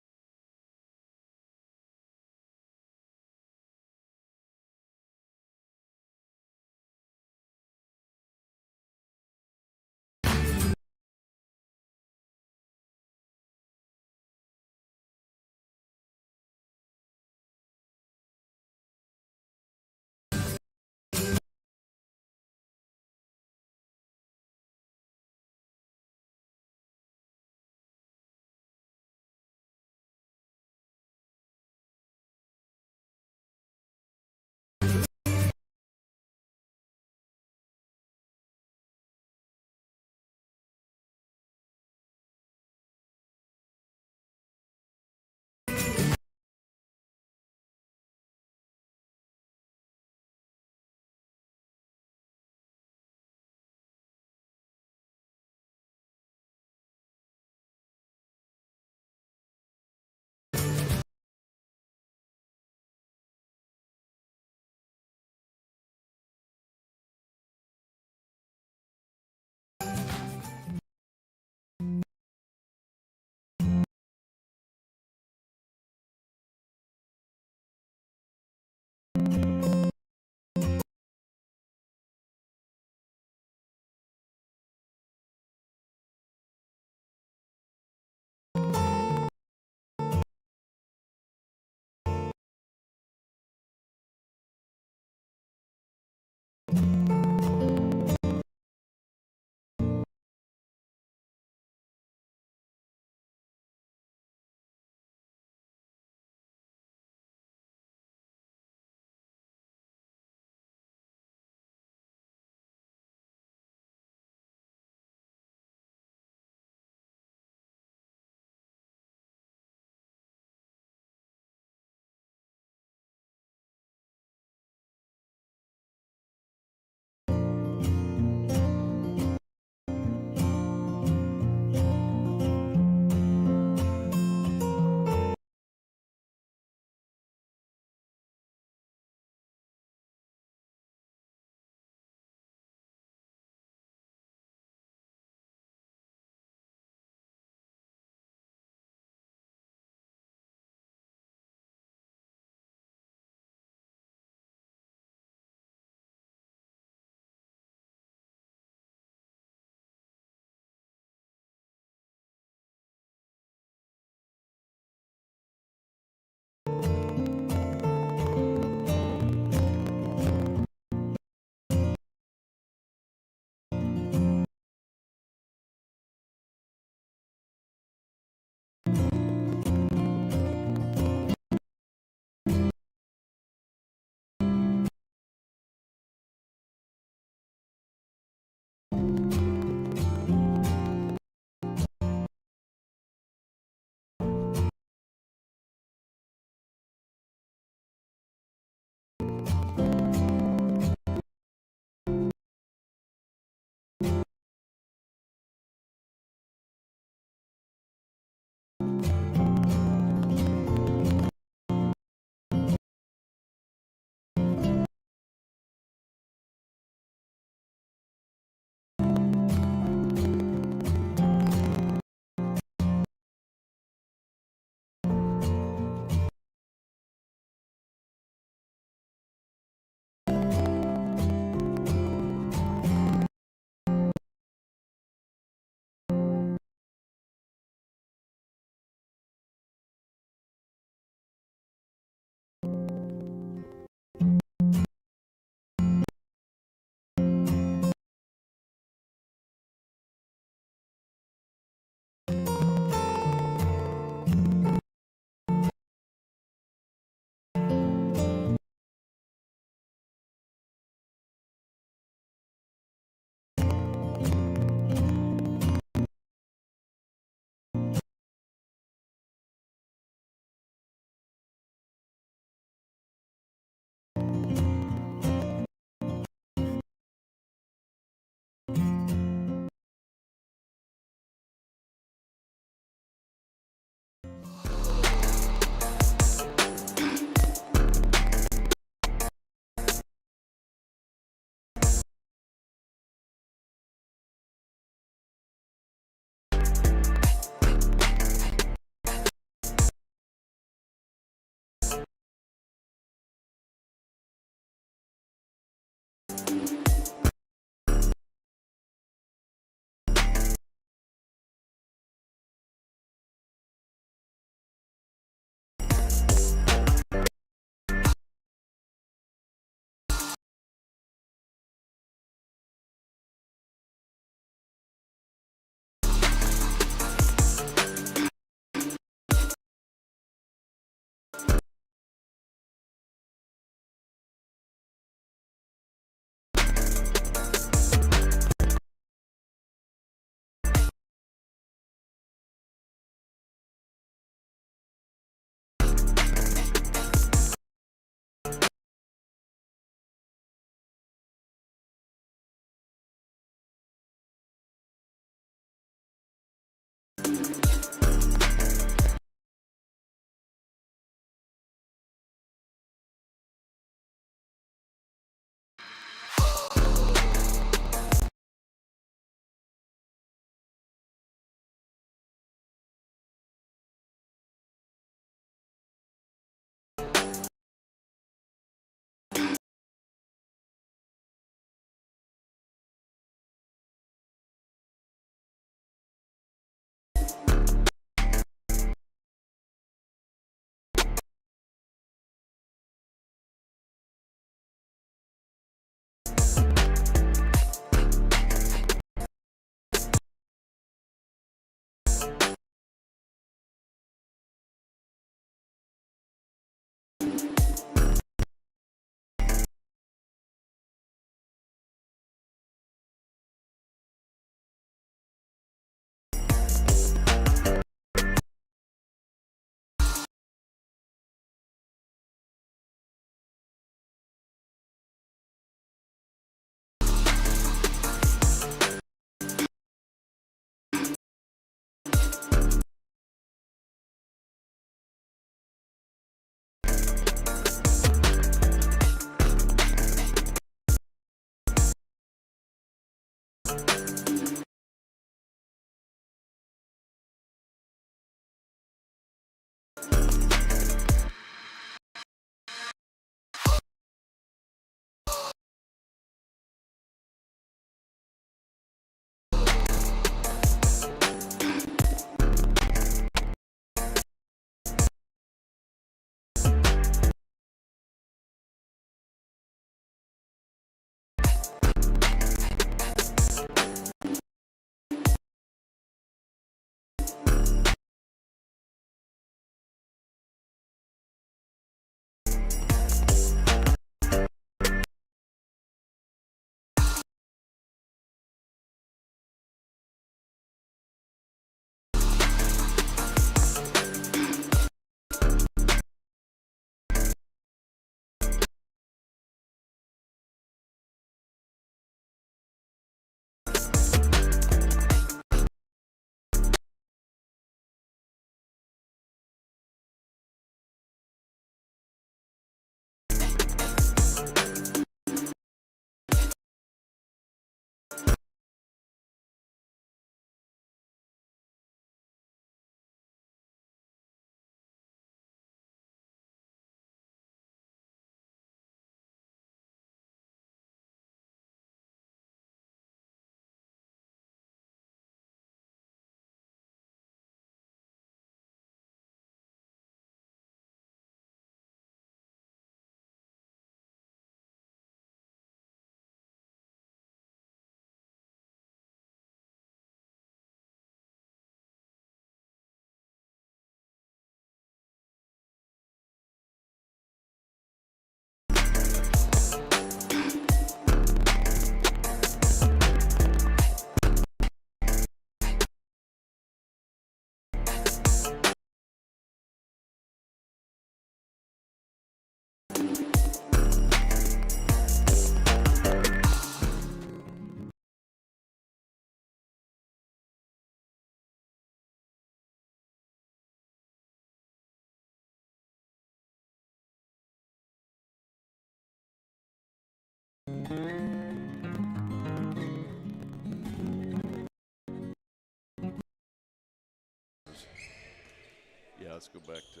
Yeah, let's go back to.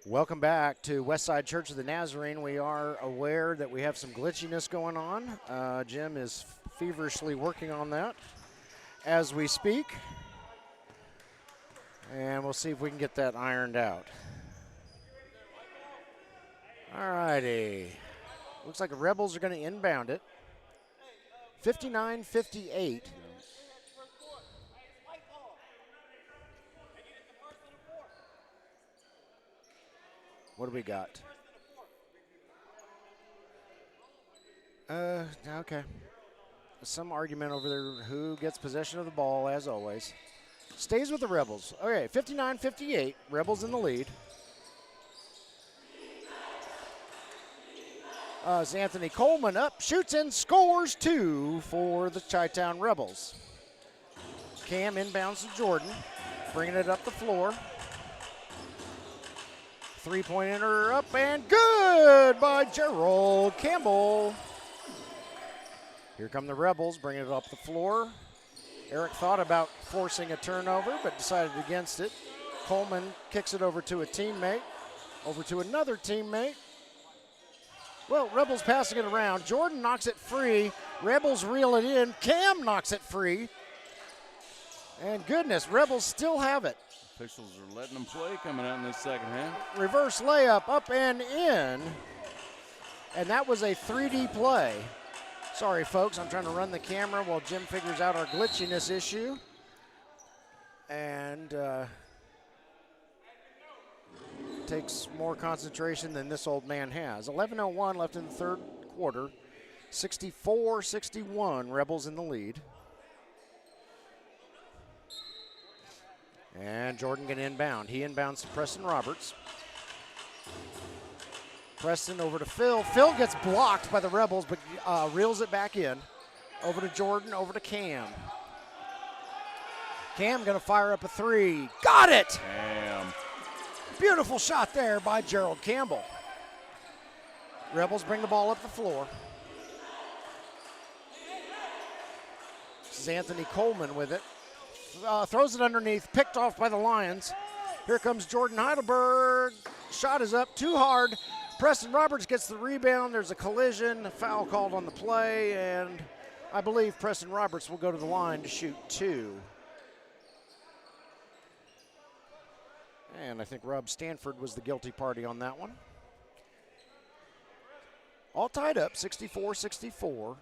Welcome back to Westside Church of the Nazarene. We are aware that we have some glitchiness going on. Jim is feverishly working on that as we speak. And we'll see if we can get that ironed out. All righty. Looks like the Rebels are going to inbound it. 59-58. What do we got? Okay. Some argument over there who gets possession of the ball, as always. Stays with the Rebels. Okay, 59-58. Rebels in the lead. It's Anthony Coleman up, shoots and scores 2 for the Chi-Town Rebels. Cam inbounds to Jordan, bringing it up the floor. Three-pointer up and good by Gerald Campbell. Here come the Rebels, bringing it up the floor. Eric thought about forcing a turnover, but decided against it. Coleman kicks it over to a teammate, over to another teammate. Well, Rebels passing it around. Jordan knocks it free. Rebels reel it in. Cam knocks it free. And goodness, Rebels still have it. Officials are letting them play coming out in this second half. Reverse layup up and in. And that was a 3D play. Sorry, folks, I'm trying to run the camera while Jim figures out our glitchiness issue. And takes more concentration than this old man has. 11:01 left in the third quarter. 64-61, Rebels in the lead. And Jordan can inbound. He inbounds to Preston Roberts. Preston over to Phil. Phil gets blocked by the Rebels, but reels it back in. Over to Jordan, over to Cam. Cam gonna fire up a three. Got it! Damn. Beautiful shot there by Gerald Campbell. Rebels bring the ball up the floor. This is Anthony Coleman with it. Throws it underneath, picked off by the Lions. Here comes Jordan Heidelberg. Shot is up too hard. Preston Roberts gets the rebound. There's a collision, a foul called on the play, and I believe Preston Roberts will go to the line to shoot 2. And I think Rob Stanford was the guilty party on that one. All tied up, 64-64.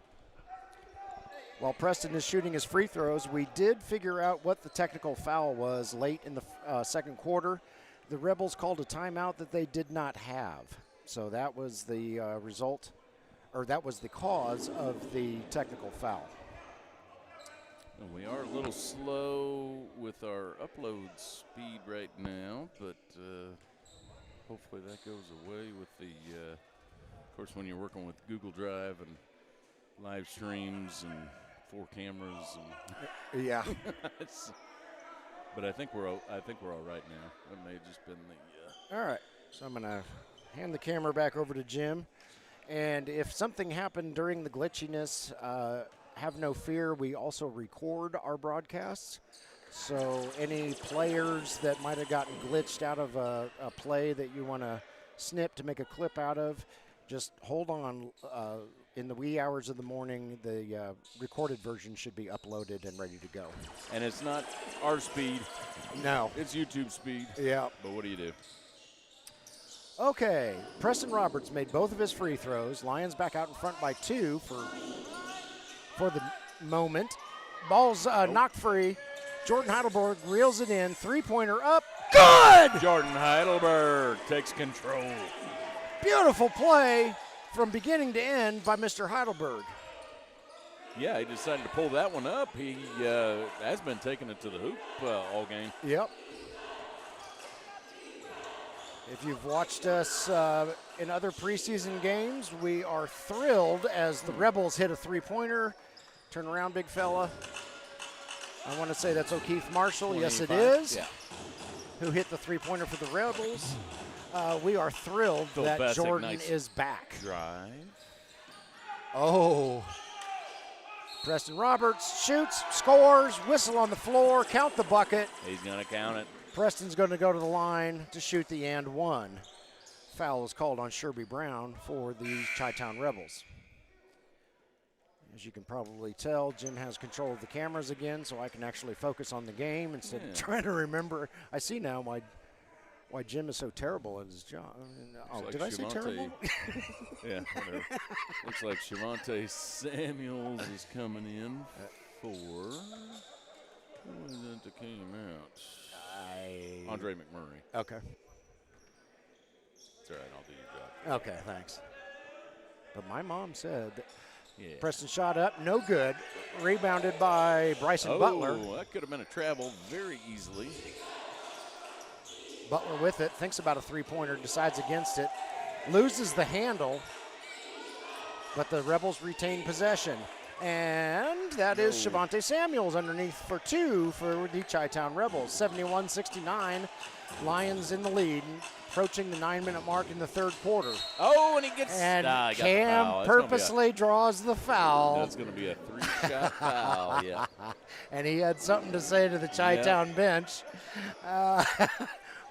While Preston is shooting his free throws, we did figure out what the technical foul was late in the second quarter. The Rebels called a timeout that they did not have. So that was the result, or that was the cause of the technical foul. And we are a little slow with our upload speed right now, but hopefully that goes away with the, of course, when you're working with Google Drive and live streams and 4 cameras. And yeah. But I think we're all right now. It may have just been the. All right. So I'm gonna hand the camera back over to Jim, and if something happened during the glitchiness, have no fear. We also record our broadcasts, so any players that might have gotten glitched out of a play that you want to snip to make a clip out of, just hold on. In the wee hours of the morning, the recorded version should be uploaded and ready to go. And it's not our speed. No. It's YouTube speed. Yeah. But what do you do? Okay. Preston Roberts made both of his free throws. Lions back out in front by 2 for the moment. Ball's knocked free. Jordan Heidelberg reels it in. Three-pointer up. Good! Jordan Heidelberg takes control. Beautiful play from beginning to end by Mr. Heidelberg. Yeah, he decided to pull that one up. He has been taking it to the hoop all game. Yep. If you've watched us in other preseason games, we are thrilled as the Rebels hit a three-pointer. Turn around, big fella. I want to say that's O'Keefe Marshall. 25. Yes, it is. Yeah. Who hit the three-pointer for the Rebels. We are thrilled Phil that Bassick, Jordan nice is back. Drive. Oh. Preston Roberts shoots, scores, whistle on the floor, count the bucket. He's going to count it. Preston's going to go to the line to shoot the and one. Foul is called on Sherby Brown for the Chi-Town Rebels. As you can probably tell, Jim has control of the cameras again, so I can actually focus on the game instead of trying to remember. I see now why Jim is so terrible at his job. Oh, like did I say terrible? Yeah, whatever. Looks like Shavonte Samuels is coming in for. Who was it that came out? Andre McMurray. Okay. It's all right, I'll do your job. Okay, thanks. But my mom said that Yeah. Preston shot up, no good. Rebounded by Bryson Butler. Oh, that could have been a travel very easily. Butler with it, thinks about a three-pointer, decides against it, loses the handle, but the Rebels retain possession. And that is Shavonte Samuels underneath for two for the Chi-Town Rebels. 71-69, Lions in the lead, approaching the 9-minute mark in the third quarter. Oh, and he gets And he got the Cam foul. purposely draws the foul. That's going to be a three-shot foul, yeah. And he had something to say to the Chi-Town bench.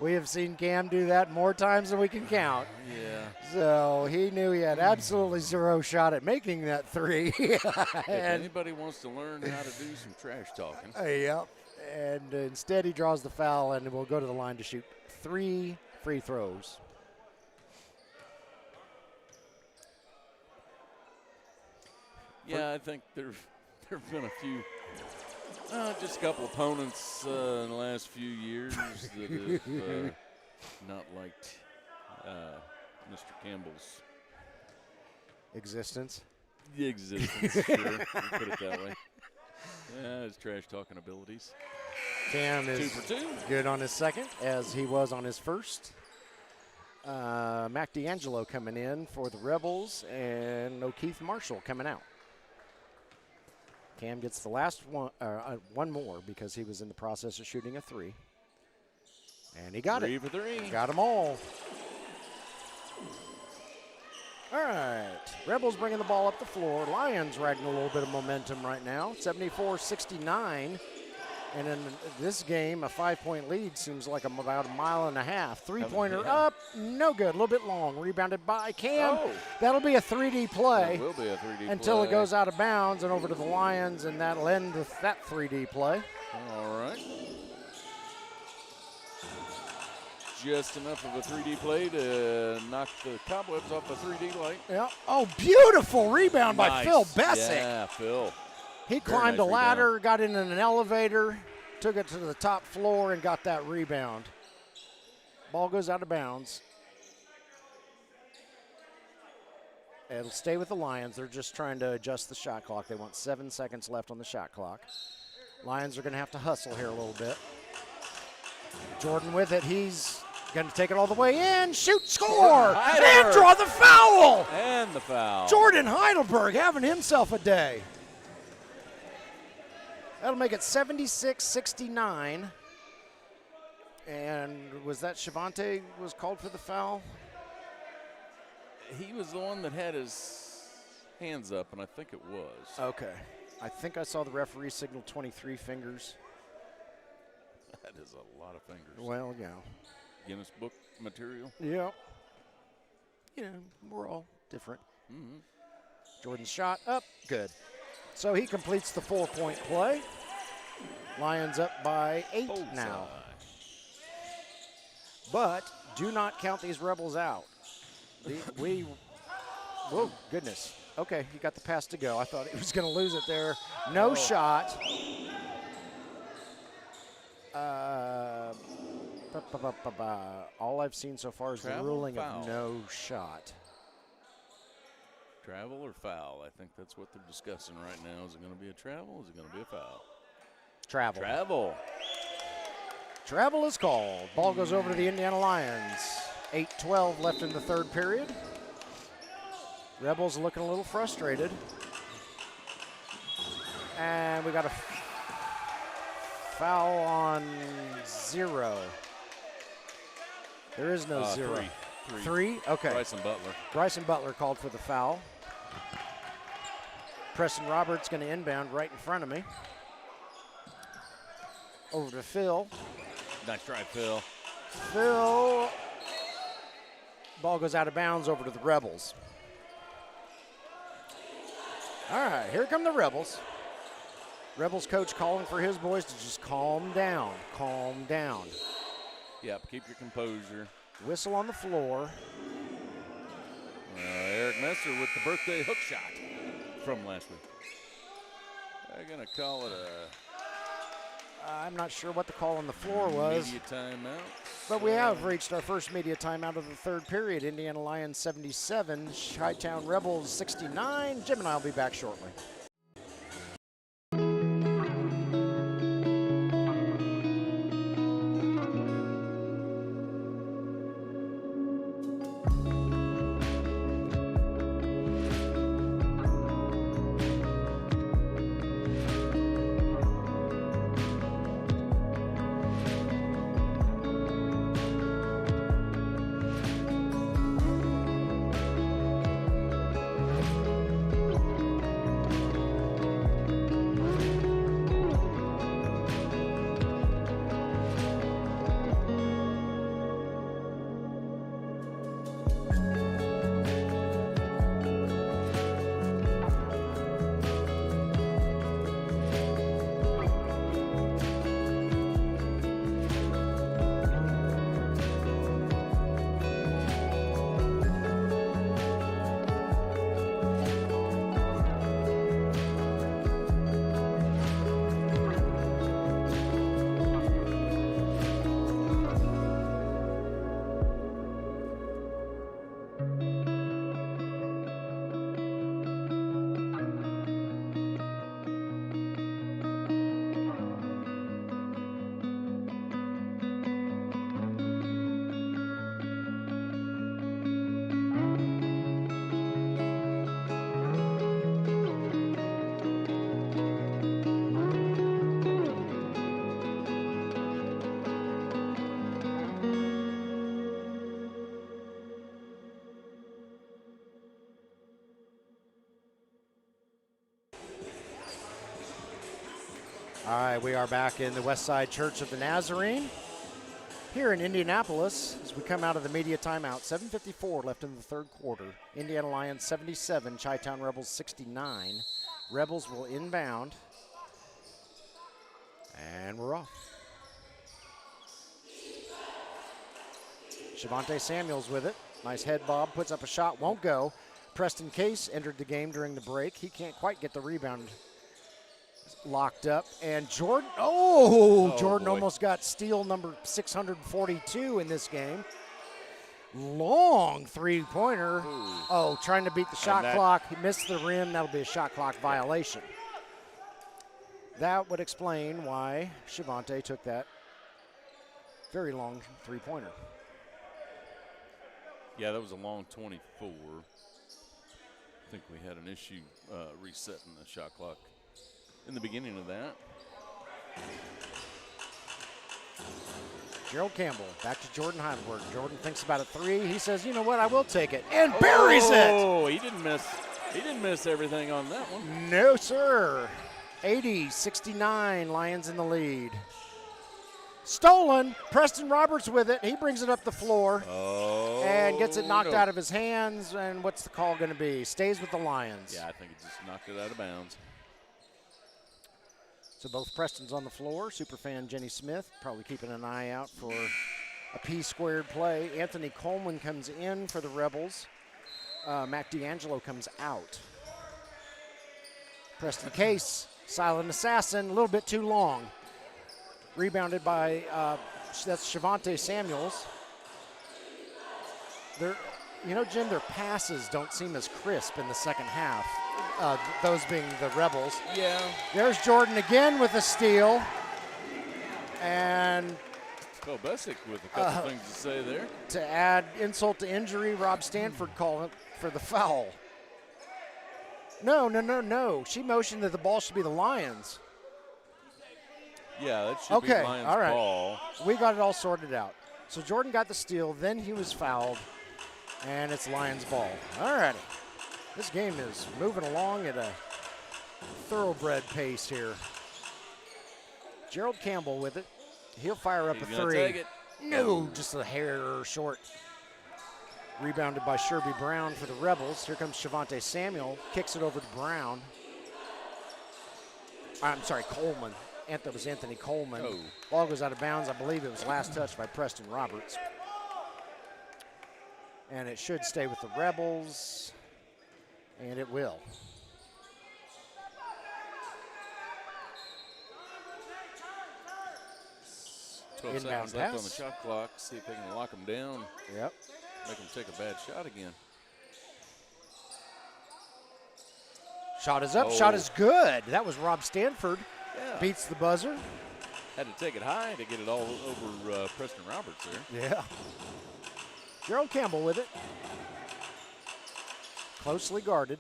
We have seen Cam do that more times than we can count. Yeah. So he knew he had absolutely zero shot at making that three. If anybody wants to learn how to do some trash talking. Yep. And instead he draws the foul and will go to the line to shoot 3 free throws. Yeah, I think there have been a few, just a couple opponents in the last few years that have not liked Mr. Campbell's Existence. existence. Sure, we'll put it that way. Yeah, his trash talking abilities. Cam 2 is for 2. good on his second, as he was on his first. Mac D'Angelo coming in for the Rebels, and O'Keefe Marshall coming out. Cam gets the last one more because he was in the process of shooting a 3. And he got 3 it. for 3. Got them all. All right, Rebels bringing the ball up the floor. Lions riding a little bit of momentum right now, 74-69. And in this game, a 5-point lead seems like about a mile and a half. Three-pointer Yeah. up, no good, a little bit long. Rebounded by Cam. Oh. That'll be a 3D play. That will be a 3D until play. it goes out of bounds and over to the Lions, and that'll end with that 3D play. All right. Just enough of a 3D play to knock the cobwebs off the 3D light. Yeah. Oh, beautiful rebound by Nice. Phil Bessick. Yeah, Phil. He Very climbed nice a ladder, got in an elevator, took it to the top floor, and got that rebound. Ball goes out of bounds. It'll stay with the Lions. They're just trying to adjust the shot clock. They want 7 seconds left on the shot clock. Lions are going to have to hustle here a little bit. Jordan with it. He's going to take it all the way in. Shoot, score, and draw the foul. And the foul. Jordan Heidelberg having himself a day. That'll make it 76-69. And was that Shavante was called for the foul? He was the one that had his hands up, and I think it was. Okay. I think I saw the referee signal 23 fingers. That is a lot of fingers. Well, yeah. Guinness Book material. Yeah. You know, we're all different. Mm-hmm. Jordan's shot up, good. So he completes the 4-point play. Lions up by 8 now. But do not count these Rebels out. Whoa, goodness. Okay, he got the pass to go. I thought he was going to lose it there. No shot. All I've seen so far is the ruling of no shot. Travel or foul? I think that's what they're discussing right now. Is it going to be a travel? Is it going to be a foul? Travel. Travel. Travel is called. Ball goes over to the Indiana Lions. 8:12 left in the third period. Rebels looking a little frustrated. And we got a foul on 0. There is no 0. 3? Okay. Bryson Butler called for the foul. Preston Roberts going to inbound right in front of me. Over to Phil. Nice try, Phil. Phil. Ball goes out of bounds over to the Rebels. All right, here come the Rebels. Rebels coach calling for his boys to just calm down, calm down. Yep, keep your composure. Whistle on the floor. Eric Messer with the birthday hook shot from last week. They're going to call it a... I'm not sure what the call on the floor was. Media timeout. But we have reached our first media timeout of the third period. Indiana Lions 77, Chi-Town Rebels 69. Jim and I will be back shortly. All right, we are back in the Westside Church of the Nazarene here in Indianapolis as we come out of the media timeout. 7:54 left in the third quarter. Indiana Lyons 77, Chi-Town Rebels 69. Rebels will inbound. And we're off. Shavonte Samuels with it. Nice head bob, puts up a shot, won't go. Preston Case entered the game during the break. He can't quite get the rebound locked up. And Jordan, Jordan boy. almost got steal number 642 in this game. Long three-pointer. Ooh. Trying to beat the shot clock. He missed the rim. That'll be a shot clock violation. That would explain why Shavonte took that very long three-pointer. Yeah, that was a long 24. I think we had an issue resetting the shot clock in the beginning of that. Gerald Campbell back to Jordan Heidelberg. Jordan thinks about a three. He says, you know what, I will take it. And buries it. Oh, he didn't miss. He didn't miss everything on that one. No, sir. 80-69, Lions in the lead. Stolen. Preston Roberts with it. He brings it up the floor and gets it knocked out of his hands. And what's the call going to be? Stays with the Lions. Yeah, I think he just knocked it out of bounds. So both Prestons on the floor. Superfan Jenny Smith probably keeping an eye out for a P-squared play. Anthony Coleman comes in for the Rebels. Mac D'Angelo comes out. Preston Case, silent assassin, a little bit too long. Rebounded by, that's Shavonte Samuels. Jim, their passes don't seem as crisp in the second half. Those being the Rebels. Yeah. There's Jordan again with a steal. And Besic with a couple things to say there. to add insult to injury, Rob Stanford called it for the foul. No. She motioned that the ball should be the Lions. Yeah, that should be Lions all right. ball. We got it all sorted out. So Jordan got the steal, then he was fouled, and it's Lions ball. All righty. This game is moving along at a thoroughbred pace here. Gerald Campbell with it. He'll fire up He's a gonna three. take it. No, just a hair short. Rebounded by Sherby Brown for the Rebels. Here comes Shavonte Samuel. Kicks it over to Brown. I'm sorry, Coleman. That was Anthony Coleman. Oh. Ball goes out of bounds. I believe it was last touched by Preston Roberts. And it should stay with the Rebels. And it will. Inbound Inbound seconds left on the pass. shot clock. See if they can lock them down. Yep. Make them take a bad shot again. Shot is up. Shot is good. That was Rob Stanford. Yeah. Beats the buzzer. Had to take it high to get it all over Preston Roberts there. Yeah. Gerald Campbell with it. Closely guarded.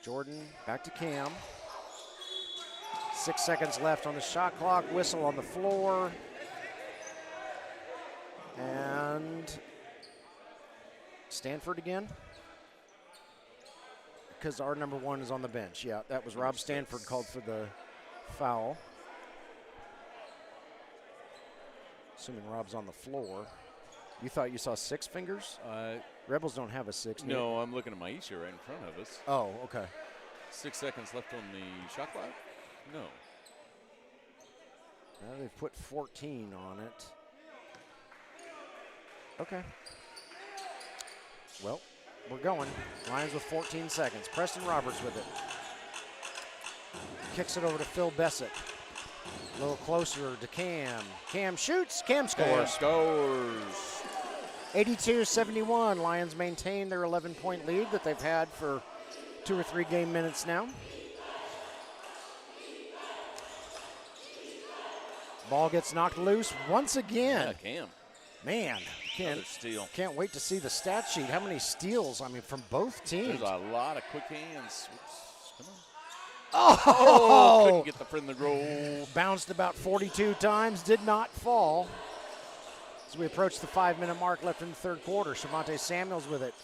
Jordan back to Cam. 6 seconds left on the shot clock. Whistle on the floor. And Stanford again. Because our number one is on the bench. Yeah, that was Rob Stanford called for the foul. Assuming Rob's on the floor. You thought you saw 6 fingers? Rebels don't have a 6. No, I'm looking at my issue right in front of us. Oh, okay. 6 seconds left on the shot clock? No. Now they've put 14 on it. Okay. Well, we're going. Lions with 14 seconds. Preston Roberts with it. Kicks it over to Phil Besic. A little closer to Cam. Cam shoots. Cam scores. Scores. 82-71. Lions maintain their 11-point lead that they've had for 2 or 3 game minutes now. Ball gets knocked loose once again. Yeah, Cam. Man, Another steal. can't wait to see the stat sheet. How many steals? I mean, from both teams. There's a lot of quick hands. Come on. Oh! Couldn't get the friendly roll. Bounced about 42 times, did not fall. As we approach the 5-minute mark left in the third quarter, Shavonte Samuels with it.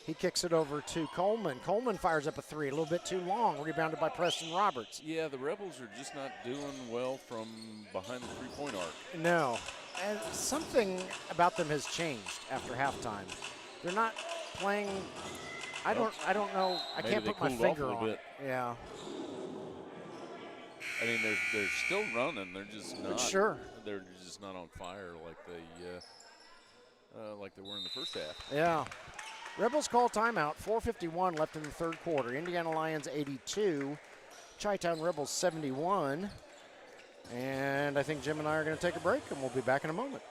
He kicks it over to Coleman. Coleman fires up a three, a little bit too long, rebounded by Preston Roberts. Yeah, the Rebels are just not doing well from behind the three-point arc. No, and something about them has changed after halftime. They're not playing. I don't know. I can't put my finger on it. Yeah. I mean, they're still running. They're just not. Sure. They're just not on fire like they were in the first half. Yeah. Rebels call timeout. 4:51 left in the third quarter. Indiana Lions 82, Chi-Town Rebels 71. And I think Jim and I are going to take a break, and we'll be back in a moment.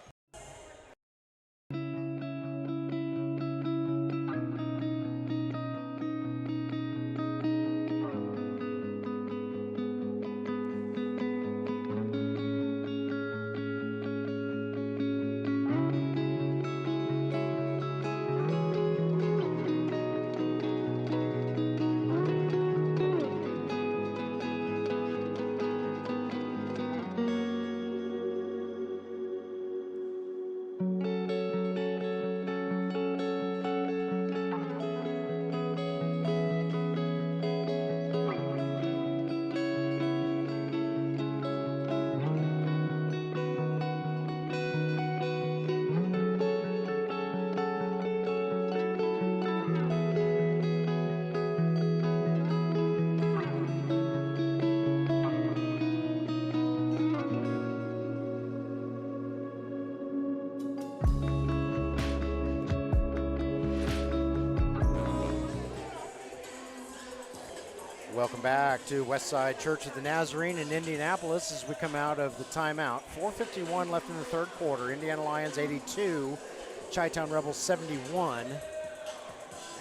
Welcome back to Westside Church of the Nazarene in Indianapolis as we come out of the timeout. 4:51 left in the third quarter. Indiana Lions 82, Chi-Town Rebels 71.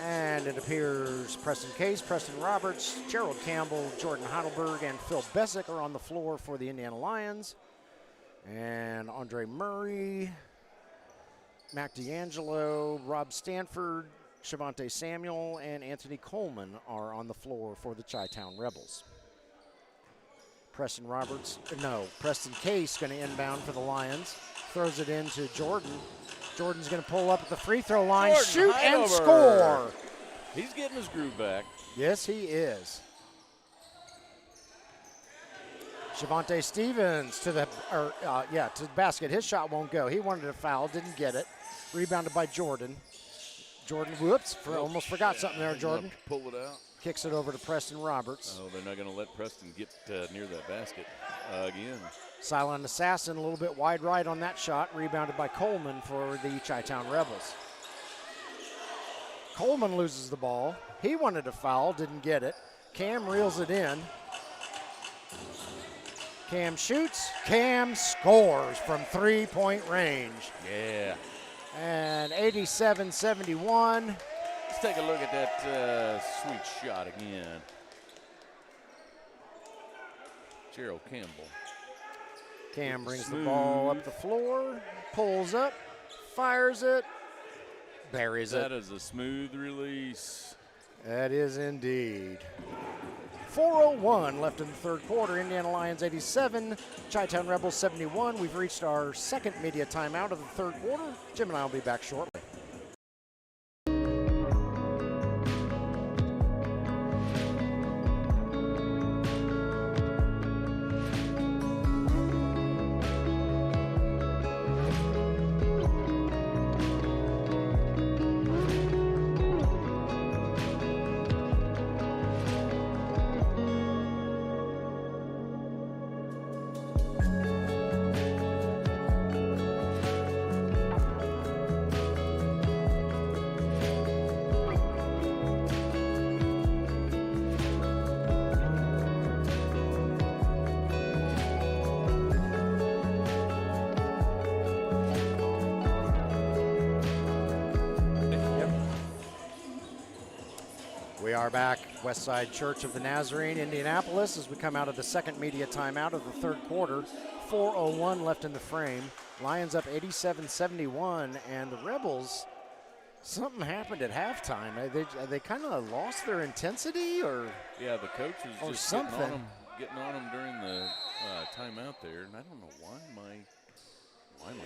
And it appears Preston Case, Preston Roberts, Gerald Campbell, Jordan Heidelberg, and Phil Bessick are on the floor for the Indiana Lions. And Andre Murray, Mac D'Angelo, Rob Stanford, Shavonte Samuel, and Coleman are on the floor for the Chi-Town Rebels. Preston Case going to inbound for the Lions. Throws it into Jordan. Jordan's going to pull up at the free throw line, shoot and score. He's getting his groove back. Yes, he is. Shavonte Stevens to the basket. His shot won't go. He wanted a foul, didn't get it. Rebounded by Jordan. Jordan, whoops, almost forgot something there, Jordan. Pull it out. Kicks it over to Preston Roberts. Oh, they're not going to let Preston get near that basket again. Silent Assassin a little bit wide right on that shot. Rebounded by Coleman for the Chi-Town Rebels. Coleman loses the ball. He wanted a foul, didn't get it. Cam reels it in. Cam shoots. Cam scores from three-point range. Yeah. And 87-71. Let's take a look at that sweet shot again. Gerald Campbell. Cam brings the ball up the floor, pulls up, fires it, buries it. That is a smooth release. That is indeed. 4:01 left in the third quarter. Indiana Lions 87, Chi-Town Rebels 71. We've reached our second media timeout of the third quarter. Jim and I will be back shortly. We are back, Westside Church of the Nazarene, Indianapolis, as we come out of the second media timeout of the third quarter. 4:01 left in the frame. Lions up 87-71, and the Rebels, something happened at halftime. They kind of lost their intensity, or yeah, the coach was just something. getting on them during the timeout there, and I don't know why my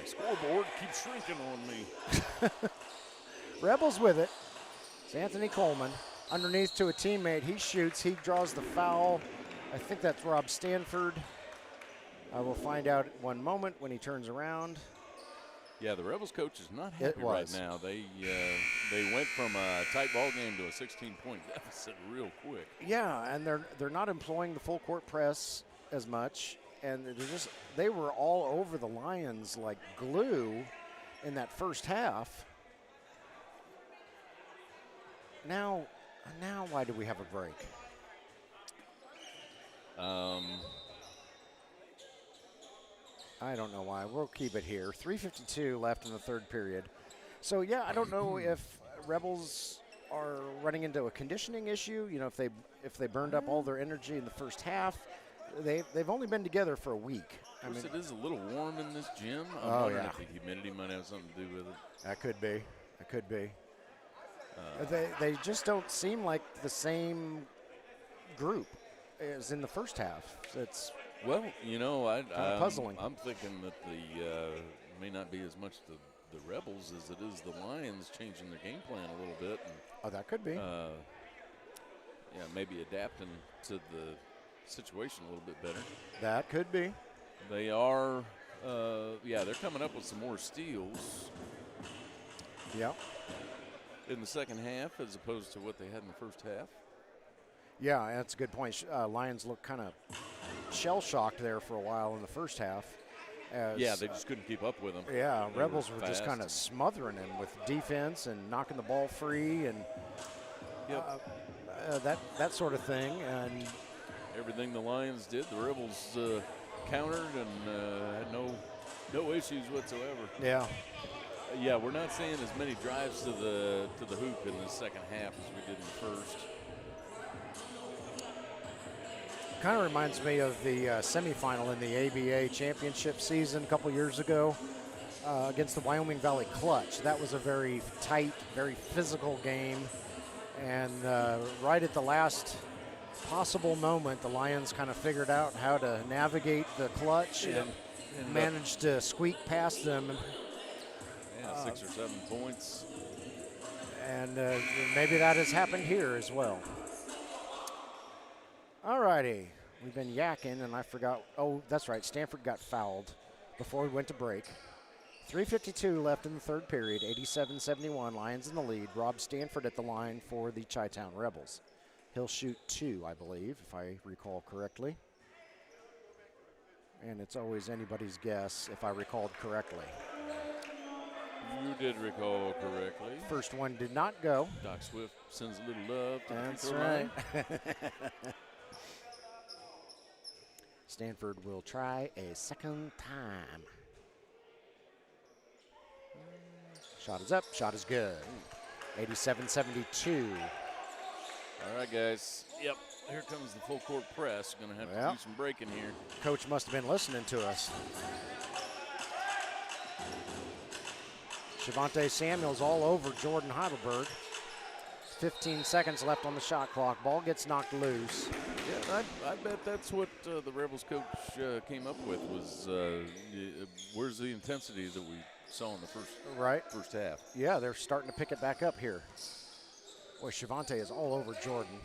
scoreboard keeps shrinking on me. Rebels with it. It's Anthony Coleman underneath to a teammate. He shoots. He draws the foul. I think that's Rob Stanford. We'll find out in one moment when he turns around. Yeah, the Rebels coach is not happy right now. They went from a tight ball game to a 16-point deficit real quick. Yeah, and they're not employing the full court press as much, and they were all over the Lions like glue in that first half. Now why do we have a break? I don't know why. We'll keep it here. 3:52 left in the third period. So, yeah, I don't know if Rebels are running into a conditioning issue. You know, if they burned up all their energy in the first half. They've only been together for a week. I mean, it is a little warm in this gym. I'm wondering if the humidity might have something to do with it. That could be. That could be. They just don't seem like the same group as in the first half. It's well, you know, puzzling. I'm thinking that may not be as much the Rebels as it is the Lions changing their game plan a little bit. And, that could be. Maybe adapting to the situation a little bit better. That could be. They are, they're coming up with some more steals. Yeah. In the second half as opposed to what they had in the first half. Yeah, that's a good point. Lions looked kind of shell-shocked there for a while in the first half. They just couldn't keep up with them. Yeah, Rebels were just kind of smothering them with defense and knocking the ball free and that sort of thing. And everything the Lions did, the Rebels countered and had no issues whatsoever. Yeah. Yeah, we're not seeing as many drives to the hoop in the second half as we did in the first. Kind of reminds me of the semifinal in the ABA championship season a couple years ago against the Wyoming Valley Clutch. That was a very tight, very physical game. And right at the last possible moment, the Lions kind of figured out how to navigate the Clutch and managed to squeak past them. 6 or 7 points. And maybe that has happened here as well. All righty. We've been yakking, and I forgot. Oh, that's right. Stanford got fouled before we went to break. 3:52 left in the third period. 87-71. Lions in the lead. Rob Stanford at the line for the Chi-Town Rebels. He'll shoot 2, I believe, if I recall correctly. And it's always anybody's guess if I recalled correctly. You did recall correctly. First one did not go. Doc Swift sends a little love to That's the right. line. Stanford will try a second time. Shot is up. Shot is good. 87-72. All right, guys. Yep. Here comes the full court press. Going to have to do some breaking here. Coach must have been listening to us. Shavonte Samuels all over Jordan Heidelberg. 15 seconds left on the shot clock. Ball gets knocked loose. Yeah, I bet that's what the Rebels coach came up with was where's the intensity that we saw in the first half. Yeah, they're starting to pick it back up here. Boy, Shavonte is all over Jordan.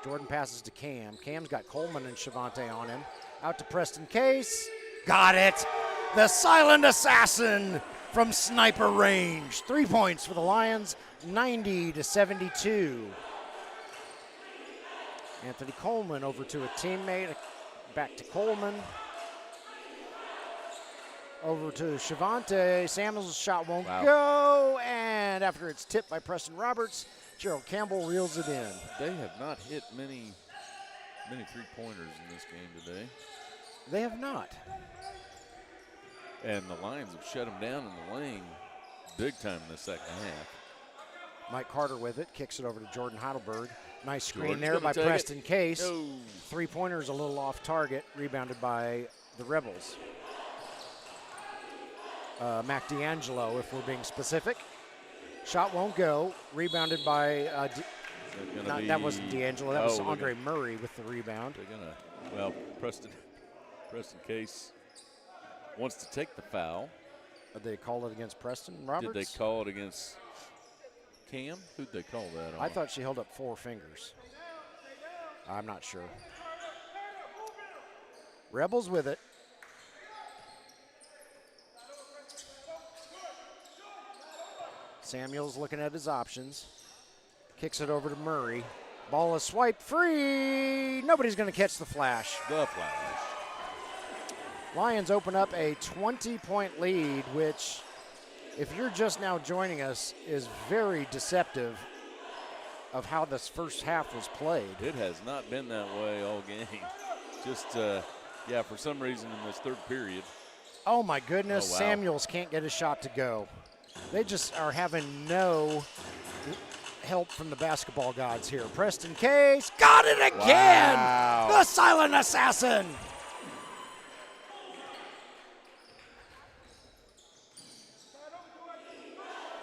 Jordan passes to Cam. Cam's got Coleman and Shavonte on him. Out to Preston Case. Got it. The silent assassin from sniper range. 3 points for the Lions, 90-72. Anthony Coleman over to a teammate. Back to Coleman. Over to Shavonte. Samuels' shot won't go. And after it's tipped by Preston Roberts, Gerald Campbell reels it in. They have not hit many three-pointers in this game today. They have not. And the Lions have shut them down in the lane big time in the second half. Mike Carter with it, kicks it over to Jordan Heidelberg. Nice screen there by Preston Case. No. Three-pointers a little off target, rebounded by the Rebels. Mac D'Angelo, if we're being specific. Shot won't go. Rebounded by, that wasn't D'Angelo, that was Andre Murray with the rebound. Preston Case wants to take the foul. Did they call it against Preston Roberts? Did they call it against Cam? Who'd they call that on? I thought she held up 4 fingers. I'm not sure. Rebels with it. Samuels looking at his options. Kicks it over to Murray. Ball is swiped free. Nobody's going to catch the flash. The flash. Lions open up a 20-point lead, which, if you're just now joining us, is very deceptive of how this first half was played. It has not been that way all game. Just, yeah, for some reason in this third period. Oh, my goodness. Oh, wow. Samuels can't get a shot to go. They just are having no help from the basketball gods here. Preston Case got it again. Wow. The silent assassin.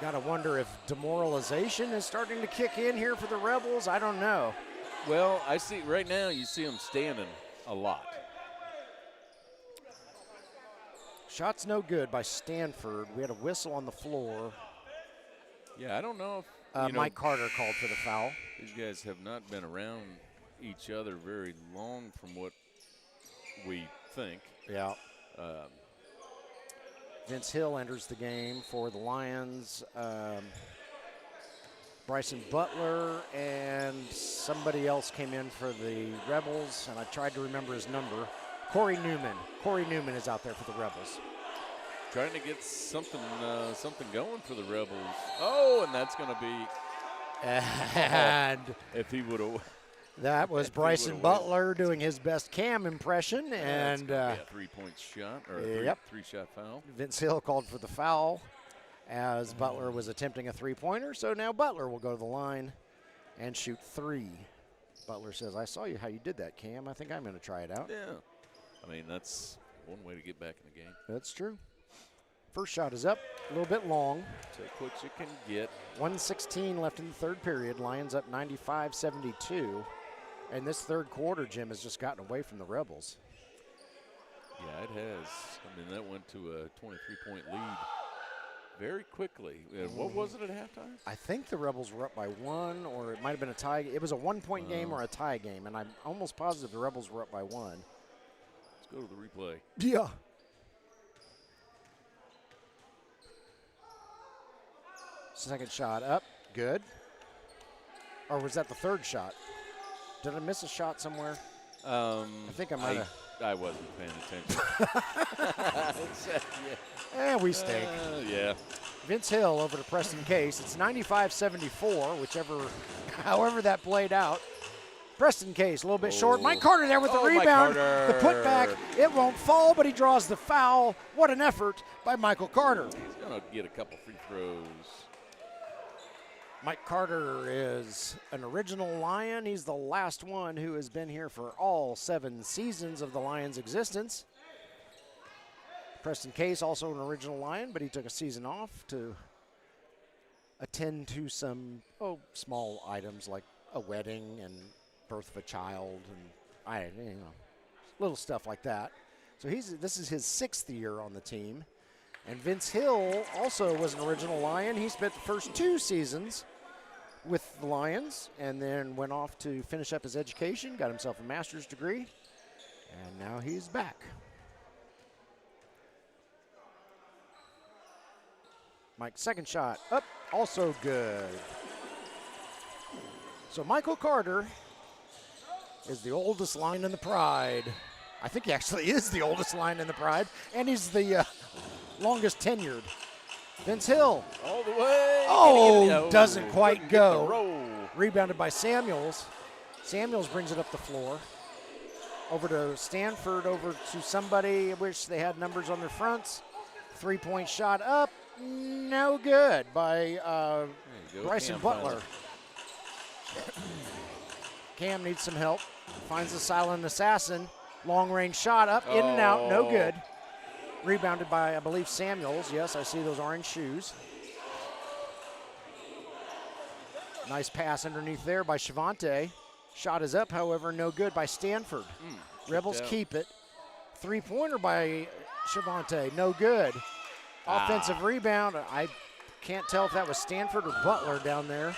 Gotta wonder if demoralization is starting to kick in here for the Rebels. I don't know. Well, I see right now you see them standing a lot. Shot's no good by Stanford. We had a whistle on the floor. Yeah, I don't know if Mike Carter called for the foul. These guys have not been around each other very long from what we think. Yeah. Vince Hill enters the game for the Lions. Bryson Butler and somebody else came in for the Rebels, and I tried to remember his number. Corey Newman. Corey Newman is out there for the Rebels. Trying to get something going for the Rebels. Oh, and that's going to be. And if he would have. That was Bryson Butler doing his best Cam impression, and a 3-point shot or a three-shot foul. Vince Hill called for the foul as Butler was attempting a three-pointer. So now Butler will go to the line and shoot 3. Butler says, "I saw you how you did that, Cam. I think I'm going to try it out." Yeah, I mean that's one way to get back in the game. That's true. First shot is up, a little bit long. Take what you can get. 1:16 left in the third period. Lions up 95-72. And this third quarter, Jim, has just gotten away from the Rebels. Yeah, it has. I mean, that went to a 23-point lead very quickly. What was it at halftime? I think the Rebels were up by 1, or it might have been a tie. It was a 1-point game or a tie game, and I'm almost positive the Rebels were up by 1. Let's go to the replay. Yeah. Second shot up, good. Or was that the third shot? Did I miss a shot somewhere? I think I might have. I wasn't paying attention. We stink. Yeah. Vince Hill over to Preston Case. It's 95-74, however that played out. Preston Case a little bit short. Mike Carter there with the rebound. The putback, it won't fall, but he draws the foul. What an effort by Michael Carter. He's going to get a couple free throws. Mike Carter is an original Lion. He's the last one who has been here for all 7 seasons of the Lions' existence. Preston Case, also an original Lion, but he took a season off to attend to some small items like a wedding and birth of a child and little stuff like that. So this is his 6th year on the team. And Vince Hill also was an original Lion. He spent the first 2 seasons with the Lions and then went off to finish up his education, got himself a master's degree, and now he's back. Mike's second shot up, also good. So Michael Carter is the oldest Lion in the Pride. I think he actually is the oldest Lion in the Pride, and he's the longest tenured. Vince Hill. All the way. Doesn't quite go. Rebounded by Samuels. Samuels brings it up the floor. Over to Stanford, over to somebody. I wish they had numbers on their fronts. 3-point shot up. No good by Bryson Butler. Cam needs some help. Finds the silent assassin. Long-range shot up, in and out, no good. Rebounded by, I believe, Samuels. Yes, I see those orange shoes. Nice pass underneath there by Shavante. Shot is up, however, no good by Stanford. Rebels keep it. 3-pointer by Shavante, no good. Offensive rebound. I can't tell if that was Stanford or Butler down there.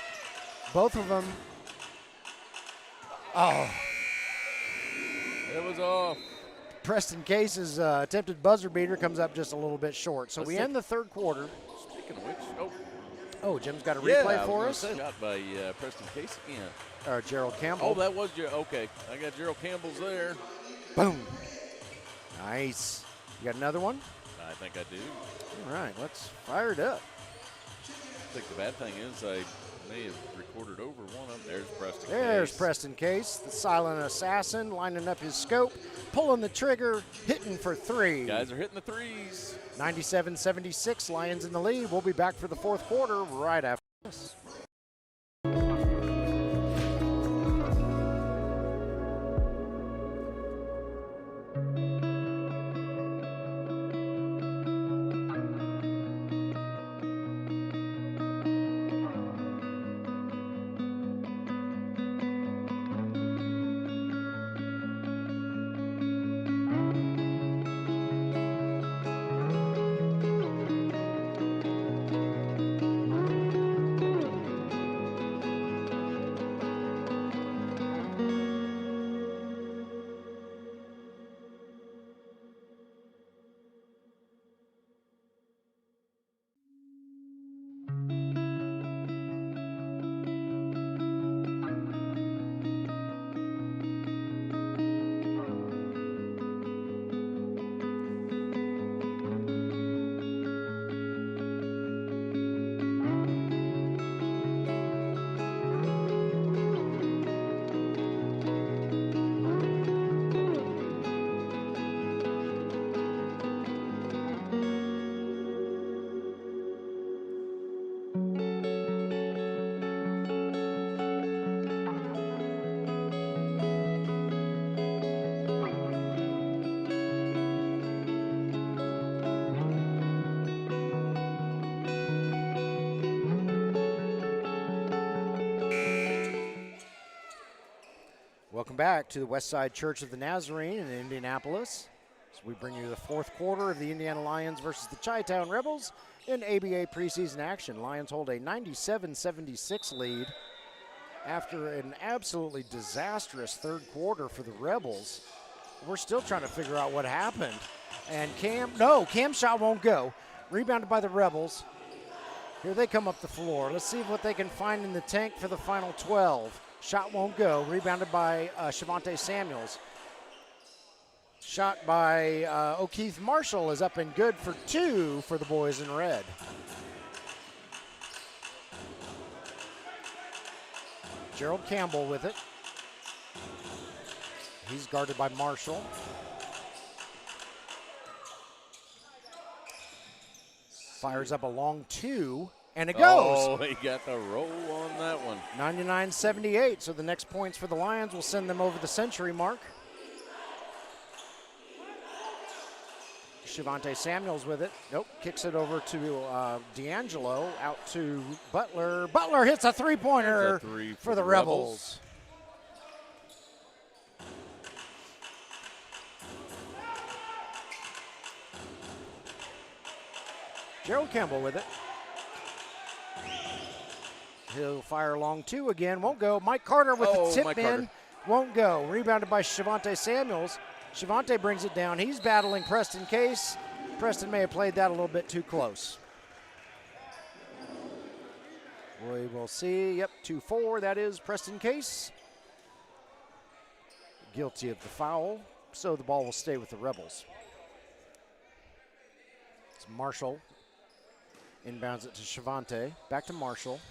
Both of them. Oh. It was off. Preston Case's attempted buzzer beater comes up just a little bit short. So we end the third quarter. Speaking of which, oh, Jim's got a replay for us. Shot by Preston Case again. Or Gerald Campbell. Oh, that was okay. I got Gerald Campbell's there. Boom. Nice. You got another one? I think I do. All right, let's fire it up. I think the bad thing is I may have recorded over one of them. There's Preston There's Case. Preston Case, the silent assassin, lining up his scope, pulling the trigger, hitting for three. Guys are hitting the threes. 97-76, Lions in the lead. We'll be back for the fourth quarter right after this. Welcome back to the Westside Church of the Nazarene in Indianapolis. So we bring you the fourth quarter of the Indiana Lions versus the Chi-Town Rebels in ABA preseason action. Lions hold a 97-76 lead after an absolutely disastrous third quarter for the Rebels. We're still trying to figure out what happened. And Cam's shot won't go. Rebounded by the Rebels. Here they come up the floor. Let's see what they can find in the tank for the final 12. Shot won't go. Rebounded by Shavonte Samuels. Shot by O'Keith Marshall is up and good for two for the boys in red. Gerald Campbell with it. He's guarded by Marshall. Fires up a long two. And it goes. Oh, he got the roll on that one. 99-78, so the next points for the Lions will send them over the century mark. Shavonte Samuels with it. Nope, kicks it over to D'Angelo, out to Butler. Butler hits a three-pointer for the Rebels. Gerald Campbell with it. He'll fire long two again, won't go. Mike Carter with the tip in, won't go. Rebounded by Shavonte Samuels. Shavonte brings it down. He's battling Preston Case. Preston may have played that a little bit too close. We will see. Yep, 2-4. That is Preston Case. Guilty of the foul, so the ball will stay with the Rebels. It's Marshall. Inbounds it to Shavonte. Back to Marshall.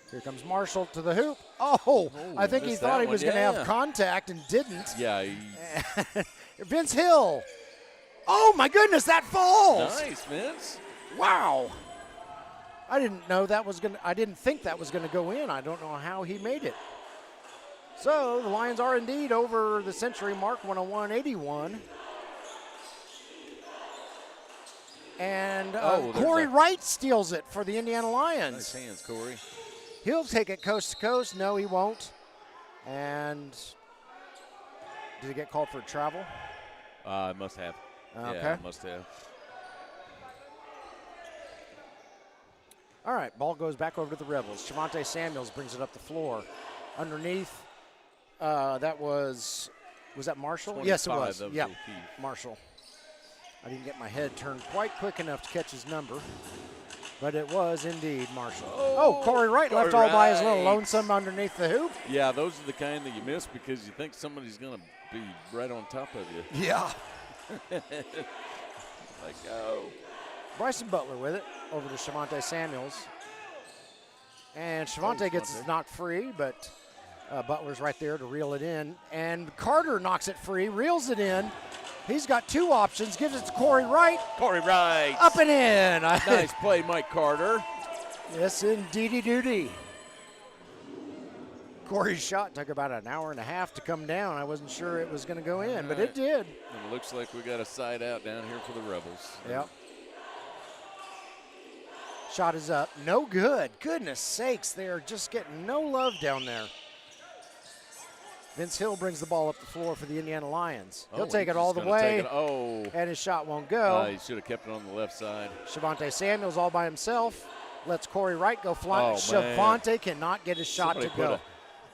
Here comes Marshall to the hoop. Oh, I think he thought he was going to have contact and didn't. Yeah. Vince Hill. Oh, my goodness, that falls. Nice, Vince. Wow. I didn't think that was going to go in. I don't know how he made it. So the Lions are indeed over the century mark, 101-81. And Corey Wright steals it for the Indiana Lions. Nice hands, Corey. He'll take it coast to coast. No, he won't. And did he get called for travel? Must have. Okay. Yeah, must have. All right, ball goes back over to the Rebels. Shavonte Samuels brings it up the floor. Underneath, that was that Marshall? Yes, it was. Yeah, Marshall. I didn't get my head turned quite quick enough to catch his number, but it was indeed Marshall. Oh, Corey Wright left all by his little lonesome underneath the hoop. Yeah, those are the kind that you miss because you think somebody's going to be right on top of you. Yeah. Like, oh. Bryson Butler with it over to Shavonte Samuels. And Shavonte gets his knock free, but Butler's right there to reel it in. And Carter knocks it free, reels it in. He's got two options, gives it to Corey Wright. Corey Wright. Up and in. Nice play, Mike Carter. Yes, indeedy doody. Corey's shot took about an hour and a half to come down. I wasn't sure it was going to go in, but it did. And it looks like we got a side out down here for the Rebels. Yep. Shot is up. No good. Goodness sakes, they're just getting no love down there. Vince Hill brings the ball up the floor for the Indiana Lions. He'll take it all the way, and his shot won't go. He should have kept it on the left side. Shavonte Samuels all by himself. Lets Corey Wright go flying. Shavonte cannot get his shot to go.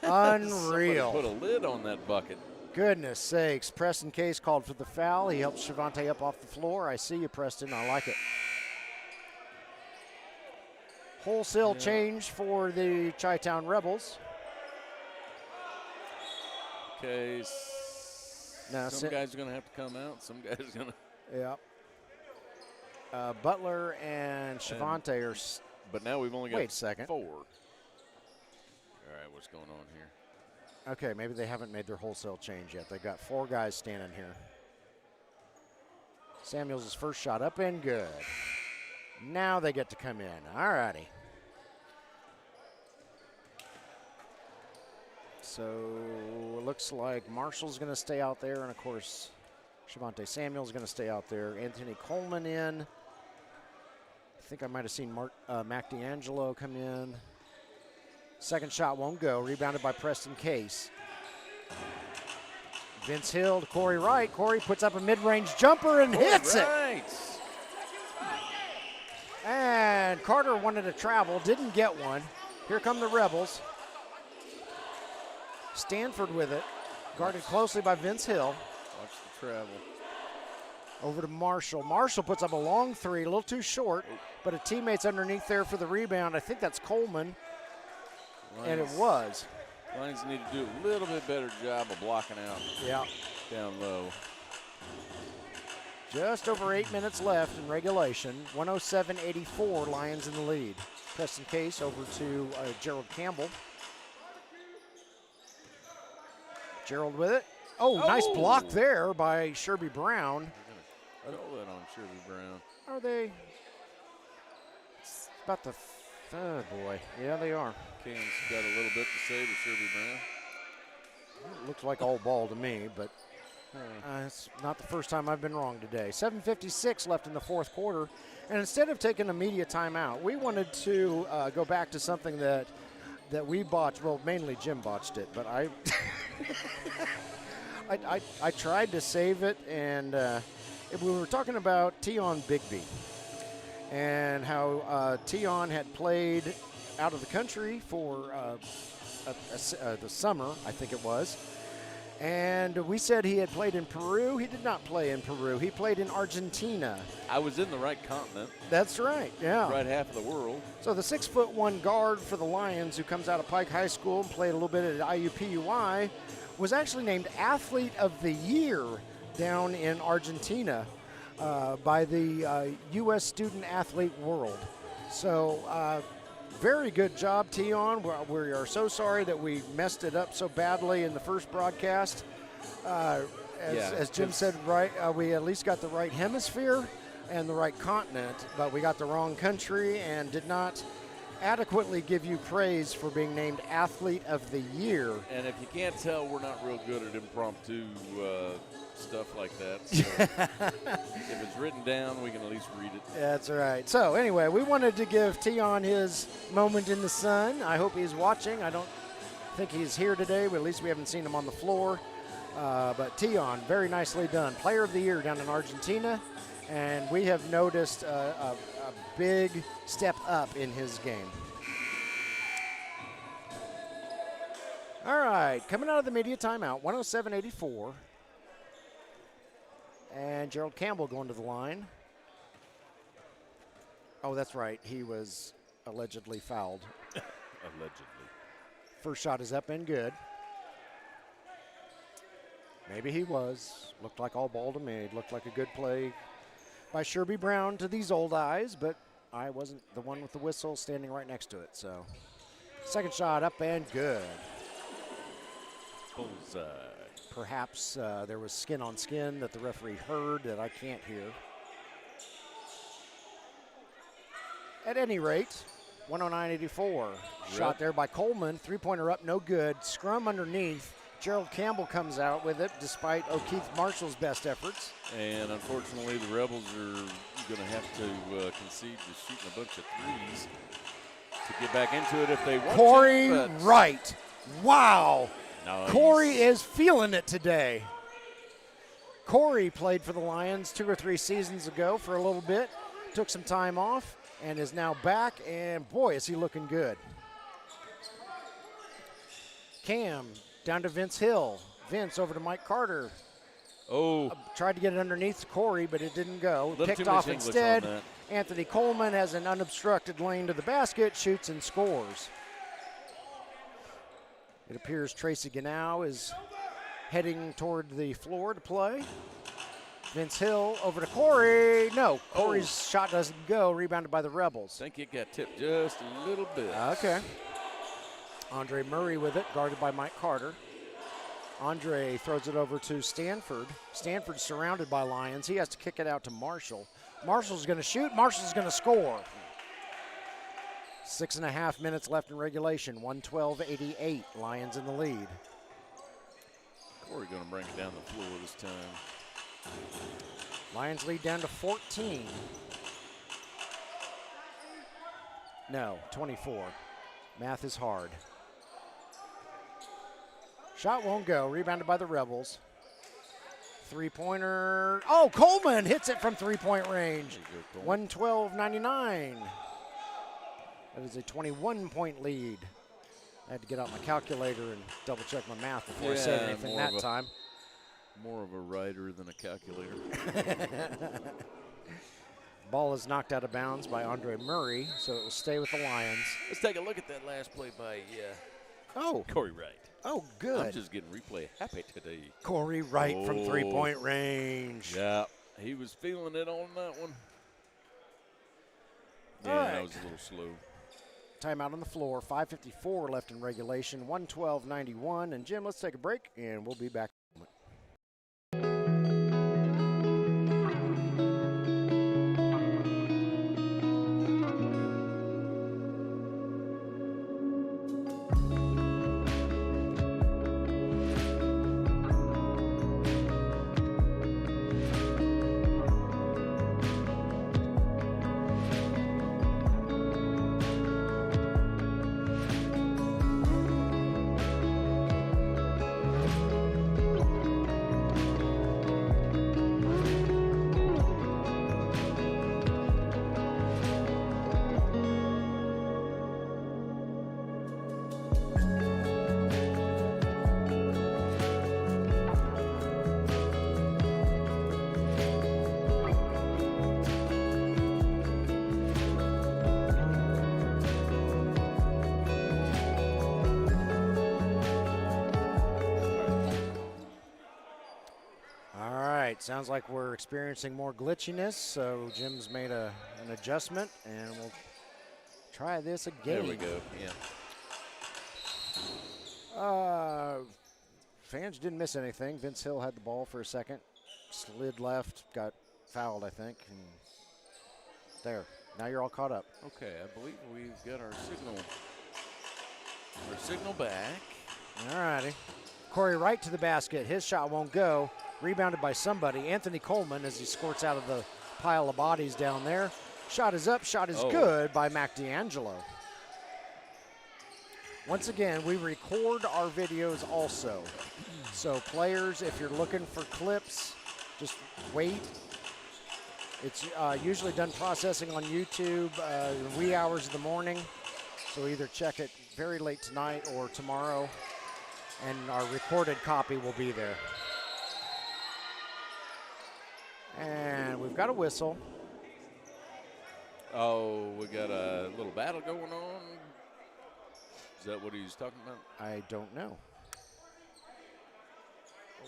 Unreal. Put a lid on that bucket. Goodness sakes. Preston Case called for the foul. He helps Shavonte up off the floor. I see you, Preston. I like it. Wholesale change for the Chi-Town Rebels. Okay. Now, some guys are going to have to come out. Some guys are going to. Yeah. Butler and Shavonte are. But now we've only got wait a second. 4. All right, what's going on here? Okay, maybe they haven't made their wholesale change yet. They've got 4 guys standing here. Samuels' first shot up and good. Now they get to come in. All righty. So it looks like Marshall's going to stay out there, and of course, Shavonte Samuel's going to stay out there. Anthony Coleman in. I think I might have seen Mac D'Angelo come in. Second shot won't go. Rebounded by Preston Case. Vince Hill to Corey Wright. Corey puts up a mid-range jumper and hits it. And Carter wanted to travel, didn't get one. Here come the Rebels. Stanford with it, guarded closely by Vince Hill. Watch the travel. Over to Marshall. Marshall puts up a long three, a little too short, but a teammate's underneath there for the rebound. I think that's Coleman, and it was. Lions need to do a little bit better job of blocking out down low. Just over 8 minutes left in regulation. 107-84, Lions in the lead. Preston Case over to Gerald Campbell. Gerald with it. Oh, nice block there by Sherby Brown. Throw that on Sherby Brown. Are they? It's about the boy. Yeah, they are. Cam's got a little bit to say to Sherby Brown. It looks like all ball to me, but it's not the first time I've been wrong today. 7:56 left in the fourth quarter, and instead of taking a media timeout, we wanted to go back to something that we botched. Well, mainly Jim botched it, but I tried to save it, and we were talking about Tion Bigby and how Tion had played out of the country for the summer, I think it was. And we said he had played in Peru. He did not play in Peru. He played in Argentina. I was in the right continent. That's right, yeah. Right half of the world. So the 6'1" guard for the Lions, who comes out of Pike High School and played a little bit at IUPUI, was actually named Athlete of the Year down in Argentina by the U.S. Student Athlete World. So very good job, Tion. We are so sorry that we messed it up so badly in the first broadcast. As Jim said, right, we at least got the right hemisphere and the right continent, but we got the wrong country and did not adequately give you praise for being named Athlete of the Year. And if you can't tell, we're not real good at impromptu stuff like that. So if it's written down, we can at least read it. That's right. So anyway, we wanted to give Tion his moment in the sun. I hope he's watching. I don't think he's here today, but at least we haven't seen him on the floor. But Tion, very nicely done. Player of the Year down in Argentina, and we have noticed a big step up in his game. All right, coming out of the media timeout, 107-84. And Gerald Campbell going to the line. Oh, that's right. He was allegedly fouled. Allegedly. First shot is up and good. Maybe he was. Looked like all ball to me. Looked like a good play by Sherby Brown to these old eyes, but I wasn't the one with the whistle standing right next to it. So, second shot up and good. Bullseye. Perhaps there was skin on skin that the referee heard that I can't hear. At any rate, 109-84. Shot there by Coleman. Three-pointer up, no good. Scrum underneath. Gerald Campbell comes out with it despite O'Keefe Marshall's best efforts. And unfortunately, the Rebels are going to have to concede to shooting a bunch of threes to get back into it if they want Corey to. Wright. Wow. Nice. Corey is feeling it today. Corey played for the Lions 2 or 3 seasons ago for a little bit. Took some time off and is now back, and boy, is he looking good. Cam down to Vince Hill. Vince over to Mike Carter. Oh. Tried to get it underneath Corey, but it didn't go. Picked Too off much English instead. on that. Anthony Coleman has an unobstructed lane to the basket, shoots and scores. It appears Tracy Ganow is heading toward the floor to play. Vince Hill over to Corey. No, Corey's shot doesn't go. Rebounded by the Rebels. I think it got tipped just a little bit. Okay. Andre Murray with it, guarded by Mike Carter. Andre throws it over to Stanford. Stanford's surrounded by Lions. He has to kick it out to Marshall. Marshall's going to shoot. Marshall's going to score. 6.5 minutes left in regulation. 112-88. Lions in the lead. Corey going to bring it down the floor this time. Lions lead down to 14. No, 24. Math is hard. Shot won't go. Rebounded by the Rebels. Three-pointer. Oh, Coleman hits it from three-point range. 112-99. That is a 21-point lead. I had to get out my calculator and double-check my math before I said anything that time. More of a writer than a calculator. Ball is knocked out of bounds by Andre Murray, so it will stay with the Lions. Let's take a look at that last play by Corey Wright. Oh, good. I'm just getting replay happy today. Corey Wright from three-point range. Yeah, he was feeling it on that one. Yeah, All right. that was a little slow. Timeout on the floor. 5:54 left in regulation. 112-91. And Jim, let's take a break, and we'll be back. Sounds like we're experiencing more glitchiness, so Jim's made an adjustment, and we'll try this again. There we go, yeah. Fans didn't miss anything. Vince Hill had the ball for a second, slid left, got fouled, I think. And there, now you're all caught up. Okay, I believe we've got our signal back. All righty. Corey Wright to the basket. His shot won't go. Rebounded by somebody. Anthony Coleman as he squirts out of the pile of bodies down there. Shot is up. Shot is good by Mac D'Angelo. Once again, we record our videos also. So players, if you're looking for clips, just wait. It's usually done processing on YouTube wee hours of the morning. So either check it very late tonight or tomorrow, and our recorded copy will be there. And we've got a whistle. Oh, we got a little battle going on. Is that what he's talking about? I don't know.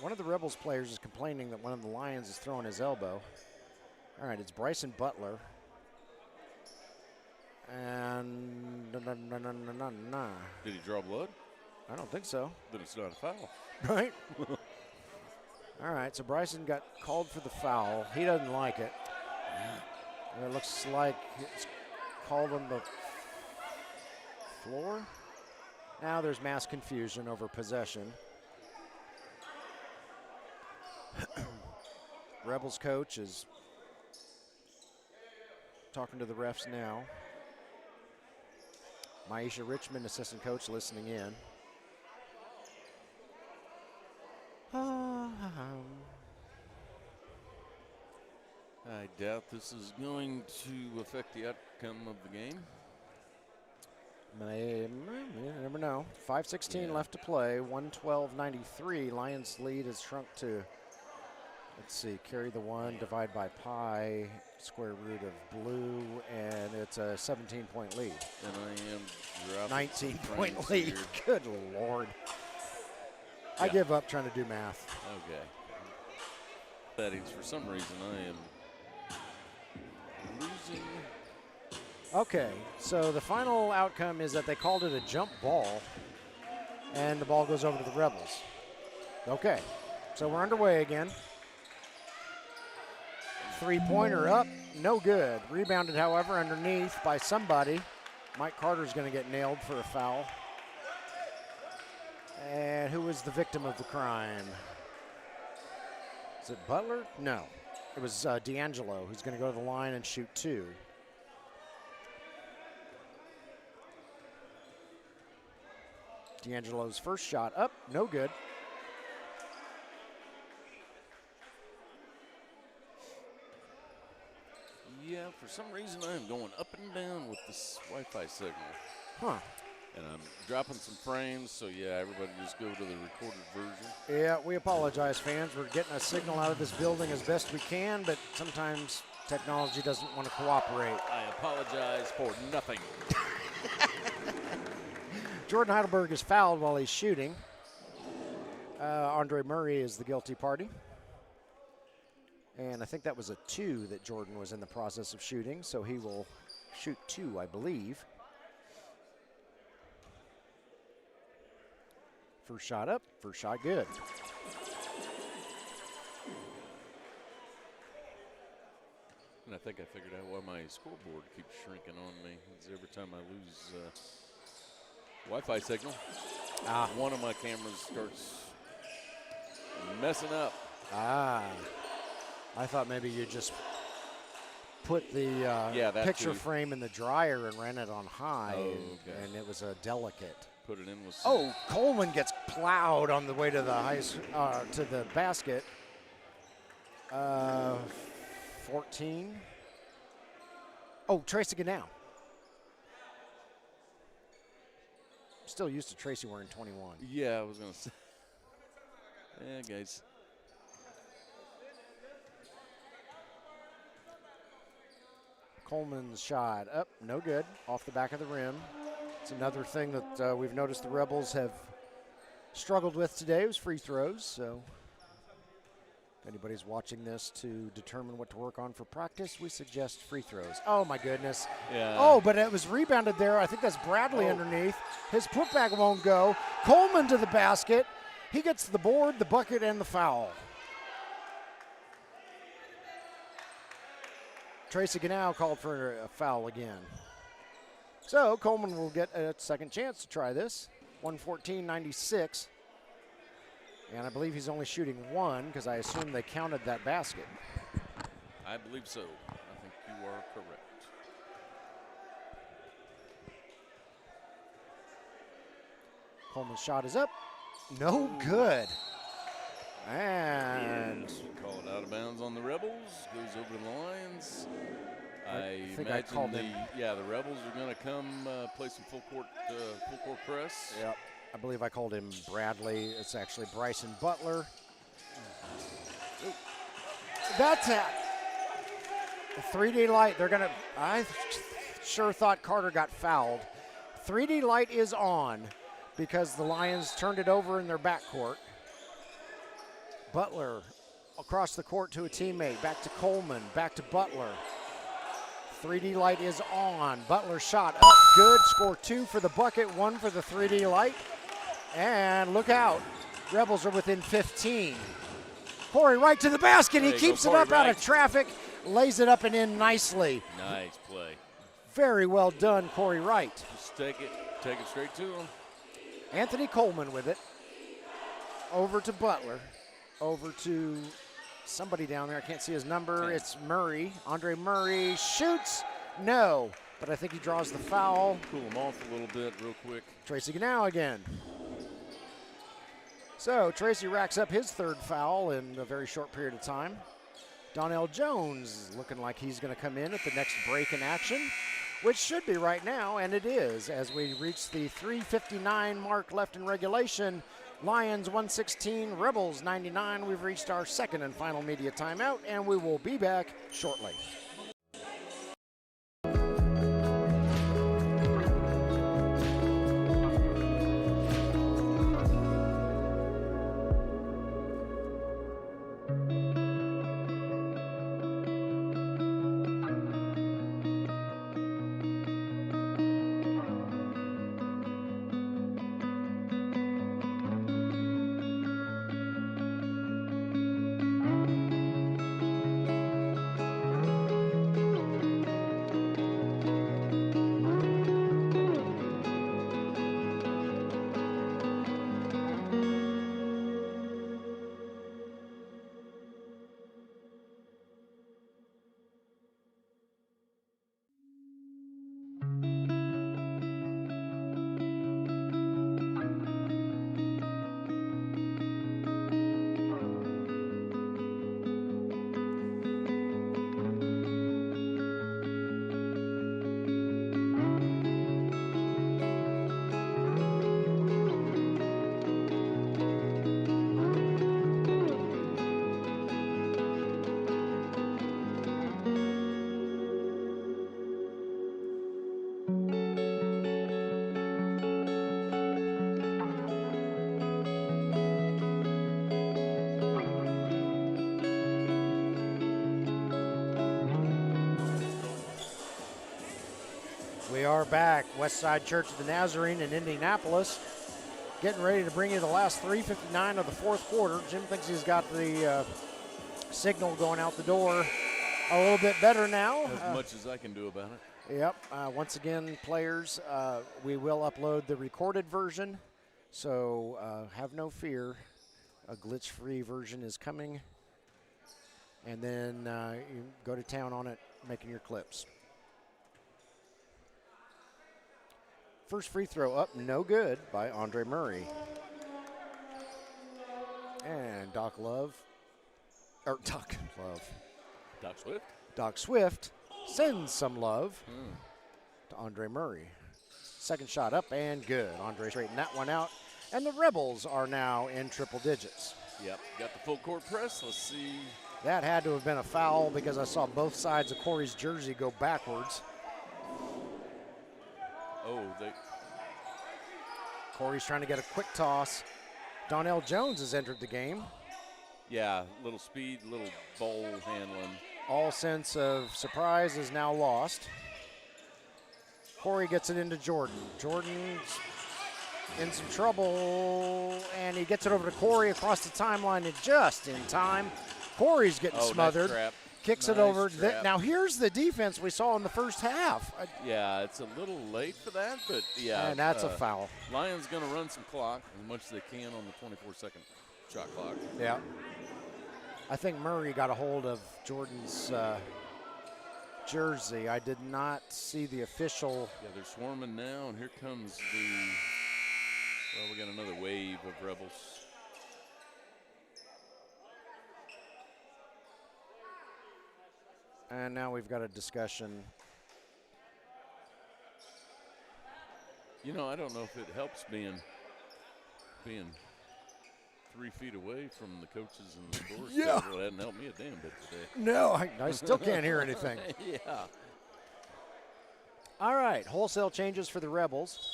One of the Rebels players is complaining that one of the Lions is throwing his elbow. All right, it's Bryson Butler. And Did he draw blood? I don't think so. Then it's not a foul. Right? All right, so Bryson got called for the foul. He doesn't like it. It looks like it's called on the floor. Now there's mass confusion over possession. Rebels coach is talking to the refs now. Maisha Richmond, assistant coach, listening in. I doubt this is going to affect the outcome of the game. You never know. 5:16 left to play. 112.93. Lions lead has shrunk to, let's see, carry the one, divide by pi, square root of blue, and it's a 17-point lead. And I am dropping 19-point lead. Here. Good Lord. I give up trying to do math. Okay. Settings, for some reason, I am losing. Okay, so the final outcome is that they called it a jump ball, and the ball goes over to the Rebels. Okay, so we're underway again. Three-pointer up, no good. Rebounded, however, underneath by somebody. Mike Carter's going to get nailed for a foul. And who was the victim of the crime? Is it Butler? No, it was D'Angelo, who's going to go to the line and shoot two. D'Angelo's first shot up, no good. Yeah, for some reason I am going up and down with this Wi-Fi signal. Huh. And I'm dropping some frames, so yeah, everybody just go to the recorded version. Yeah, we apologize, fans. We're getting a signal out of this building as best we can, but sometimes technology doesn't want to cooperate. I apologize for nothing. Jordan Heidelberg is fouled while he's shooting. Andre Murray is the guilty party. And I think that was a 2 that Jordan was in the process of shooting, so he will shoot 2, I believe. First shot up, first shot good. And I think I figured out why my scoreboard keeps shrinking on me. It's every time I lose Wi-Fi signal, one of my cameras starts messing up. I thought maybe you just put the picture frame in the dryer and ran it on high, and it was a delicate. Put it in with. Coleman gets plowed on the way to the to the basket. 14. Oh, Tracy Gannow. Still used to Tracy wearing 21. Yeah, I was gonna say. Yeah, guys. Coleman's shot up, no good, off the back of the rim. It's another thing that we've noticed the Rebels have struggled with today was free throws. So if anybody's watching this to determine what to work on for practice, we suggest free throws. Oh, my goodness. Yeah. Oh, but it was rebounded there. I think that's Bradley underneath. His putback won't go. Coleman to the basket. He gets the board, the bucket, and the foul. Tracy Gannow called for a foul again. So Coleman will get a second chance to try this. 114.96. And I believe he's only shooting one because I assume they counted that basket. I believe so. I think you are correct. Coleman's shot is up. No good. And call it out of bounds on the Rebels. Goes over to the Lions. I think imagine I called him. the Rebels are going to come play some full court press. Yep. I believe I called him Bradley. It's actually Bryson Butler. That's it. 3D light. They're going to. I sure thought Carter got fouled. 3D light is on because the Lions turned it over in their backcourt. Butler across the court to a teammate. Back to Coleman. Back to Butler. 3D light is on. Butler shot up good. Score 2 for the bucket, 1 for the 3D light. And look out. Rebels are within 15. Corey Wright to the basket. He keeps it up out of traffic. Lays it up and in nicely. Nice play. Very well done, Corey Wright. Just take it straight to him. Anthony Coleman with it. Over to Butler. Over to somebody down there. I can't see his number. It's Murray. Andre Murray shoots. No. But I think he draws the foul. Cool him off a little bit real quick. Tracy Ganau again. So Tracy racks up his 3rd foul in a very short period of time. Donnell Jones looking like he's going to come in at the next break in action, which should be right now, and it is, as we reach the 3:59 mark left in regulation. Lions 116, Rebels 99. We've reached our 2nd and final media timeout, and we will be back shortly. We are back. Westside Church of the Nazarene in Indianapolis. Getting ready to bring you the last 3:59 of the 4th quarter. Jim thinks he's got the signal going out the door a little bit better now. As much as I can do about it. Yep. Once again, players, we will upload the recorded version, so have no fear. A glitch-free version is coming, and then you go to town on it, making your clips. First free throw up, no good by Andre Murray. And Doc Swift sends some love to Andre Murray. Second shot up and good. Andre straightened that one out. And the Rebels are now in triple digits. Yep, got the full court press. Let's see. That had to have been a foul because I saw both sides of Corey's jersey go backwards. Corey's trying to get a quick toss. Donnell Jones has entered the game. Yeah, little speed, little ball handling. All sense of surprise is now lost. Corey gets it into Jordan. Jordan's in some trouble, and he gets it over to Corey across the timeline and just in time. Corey's getting smothered. Nice trap. Kicks Nice it over. trap. Now here's the defense we saw in the first half. Yeah, it's a little late for that, but yeah. And that's a foul. Lions going to run some clock as much as they can on the 24-second shot clock. Yeah. I think Murray got a hold of Jordan's jersey. I did not see the official. Yeah, they're swarming now, and here comes we got another wave of Rebels. And now we've got a discussion. You know, I don't know if it helps being 3 feet away from the coaches and the score. Yeah. It hasn't helped me a damn bit today. No, I still can't hear anything. Yeah. All right, wholesale changes for the Rebels.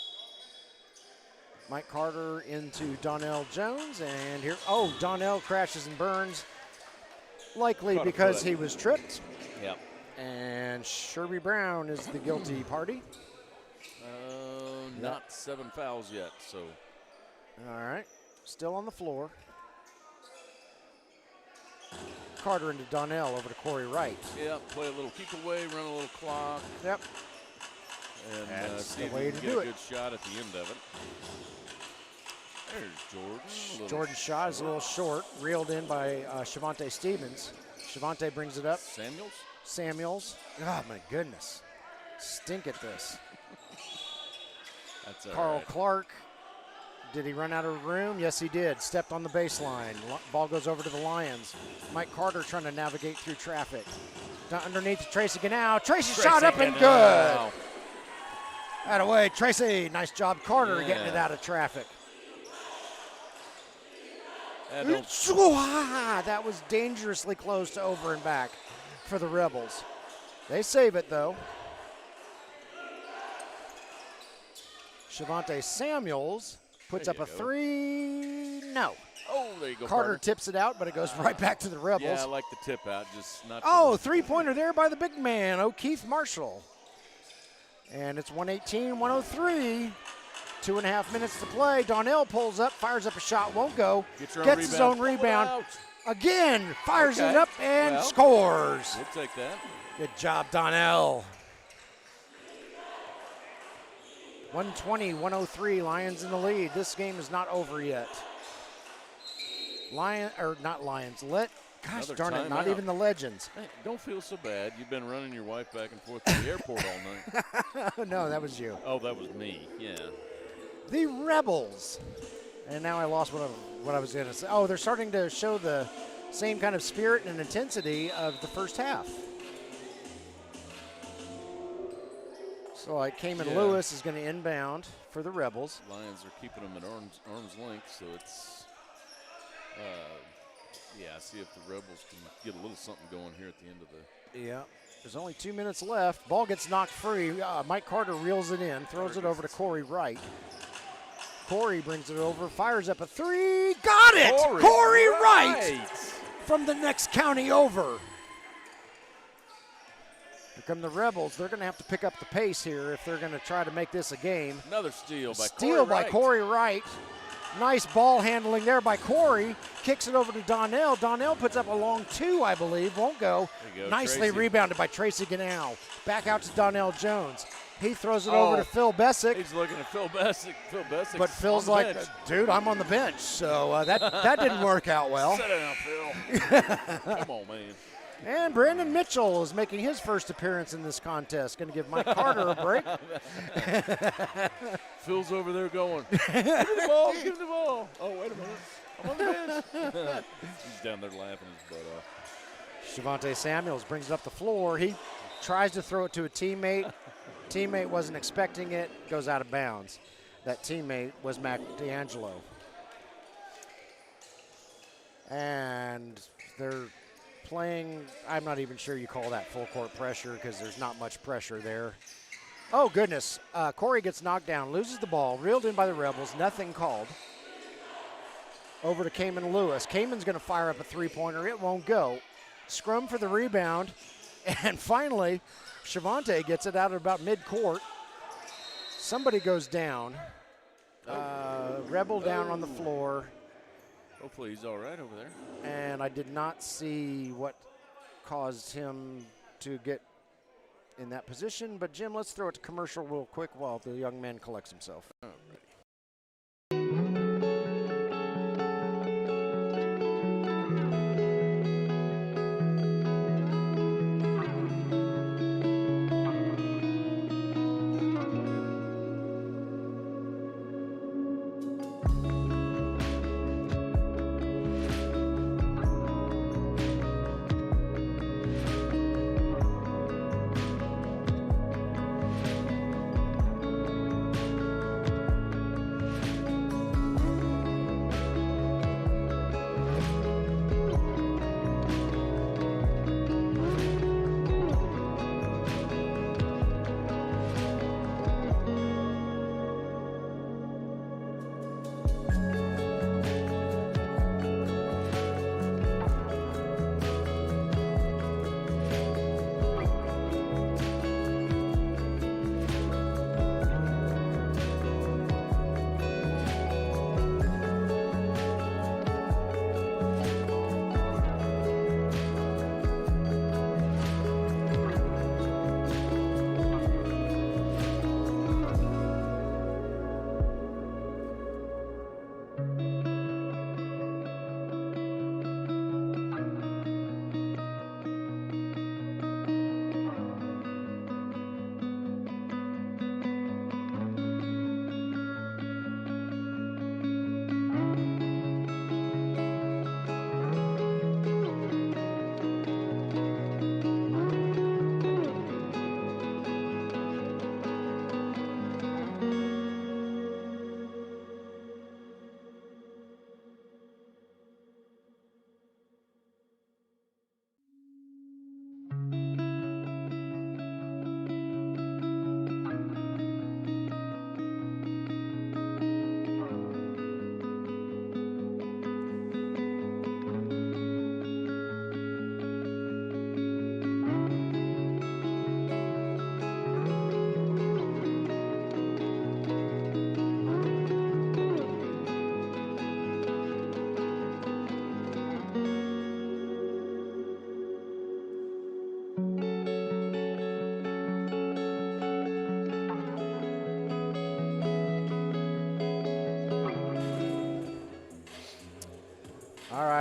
Mike Carter into Donnell Jones, and here, Donnell crashes and burns, likely Caught a because foot. he was tripped. Yep. And Sherby Brown is the guilty party. Not 7 fouls yet, so. All right, still on the floor. Carter into Donnell, over to Corey Wright. Yep, play a little keep away, run a little clock. Yep. And That's see the if way we can to get do a it. good shot at the end of it. There's Jordan. Jordan's shot is a little short, reeled in by Shavonte Stevens. Shavonte brings it up. Samuels. Oh, my goodness. Stink at this. That's all Carl right. Clark. Did he run out of room? Yes, he did. Stepped on the baseline. Ball goes over to the Lions. Mike Carter trying to navigate through traffic. Down underneath to Tracy Gannow. Tracy shot up and good. Out of way, Tracy. Nice job, Carter, getting it out of traffic. That was dangerously close to over and back for the Rebels. They save it, though. Shavonte Samuels puts up a three. No. Oh, there you go, Carter tips it out, but it goes right back to the Rebels. Yeah, I like the tip out, just not. Three-pointer there by the big man, O'Keith Marshall. And it's 118-103. 2.5 minutes to play. Donnell pulls up, fires up a shot, won't go. Gets his own rebound. Again, fires it up and scores. We'll take that. Good job, Donnell. 120-103, Lions in the lead. This game is not over yet. Gosh darn it, not even the Legends. Hey, don't feel so bad. You've been running your wife back and forth to the airport all night. No, that was you. Oh, that was me, yeah. The Rebels. And now I lost what I was going to say. Oh, they're starting to show the same kind of spirit and intensity of the first half. So like Cayman Lewis is going to inbound for the Rebels. Lions are keeping them at arm's length, so it's, see if the Rebels can get a little something going here at the end of the. Yeah, there's only 2 minutes left. Ball gets knocked free. Mike Carter reels it in, throws it over to Corey Wright. Corey brings it over, fires up a three. Got it! Corey Wright from the next county over. Here come the Rebels. They're going to have to pick up the pace here if they're going to try to make this a game. Another steal by Corey Wright. Steal by Corey Wright. Nice ball handling there by Corey. Kicks it over to Donnell. Donnell puts up a long two, I believe. Won't go. Nicely Tracy. Rebounded by Tracy Gannow. Back out to Donnell Jones. He throws it over to Phil Bessick. He's looking at Phil Bessick. But Phil's like, dude, I'm on the bench. So that didn't work out well. Sit down, Phil. Come on, man. And Brandon Mitchell is making his first appearance in this contest. Going to give Mike Carter a break. Phil's over there going, give him the ball, give him the ball. Oh, wait a minute. I'm on the bench. He's down there laughing his butt off. Shavonte Samuels brings it up the floor. He tries to throw it to a teammate. Teammate wasn't expecting it. Goes out of bounds. That teammate was Mac D'Angelo. And they're playing, I'm not even sure you call that full court pressure because there's not much pressure there. Oh, goodness. Corey gets knocked down, loses the ball, reeled in by the Rebels, nothing called. Over to Cayman Lewis. Cayman's going to fire up a three-pointer. It won't go. Scrum for the rebound. And finally, Shavonte gets it out at about mid-court. Somebody goes down. Rebel down on the floor. Hopefully he's all right over there. And I did not see what caused him to get in that position. But, Jim, let's throw it to commercial real quick while the young man collects himself. All right.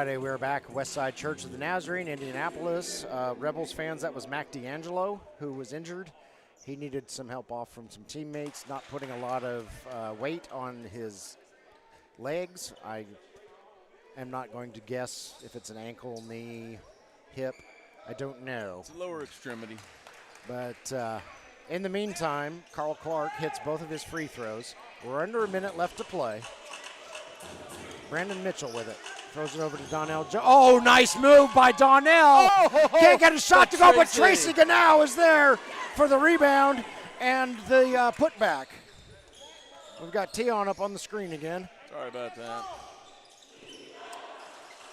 righty, we're back. Westside Church of the Nazarene, Indianapolis. Rebels fans, that was Mac D'Angelo, who was injured. He needed some help off from some teammates, not putting a lot of weight on his legs. I am not going to guess if it's an ankle, knee, hip. I don't know. It's a lower extremity. But in the meantime, Carl Clark hits both of his free throws. We're under a minute left to play. Brandon Mitchell with it. Throws it over to Donnell. Oh, nice move by Donnell. Oh, can't get a shot to go, but Tracy. Tracy Ganau is there for the rebound and the putback. We've got Tion up on the screen again. Sorry about that.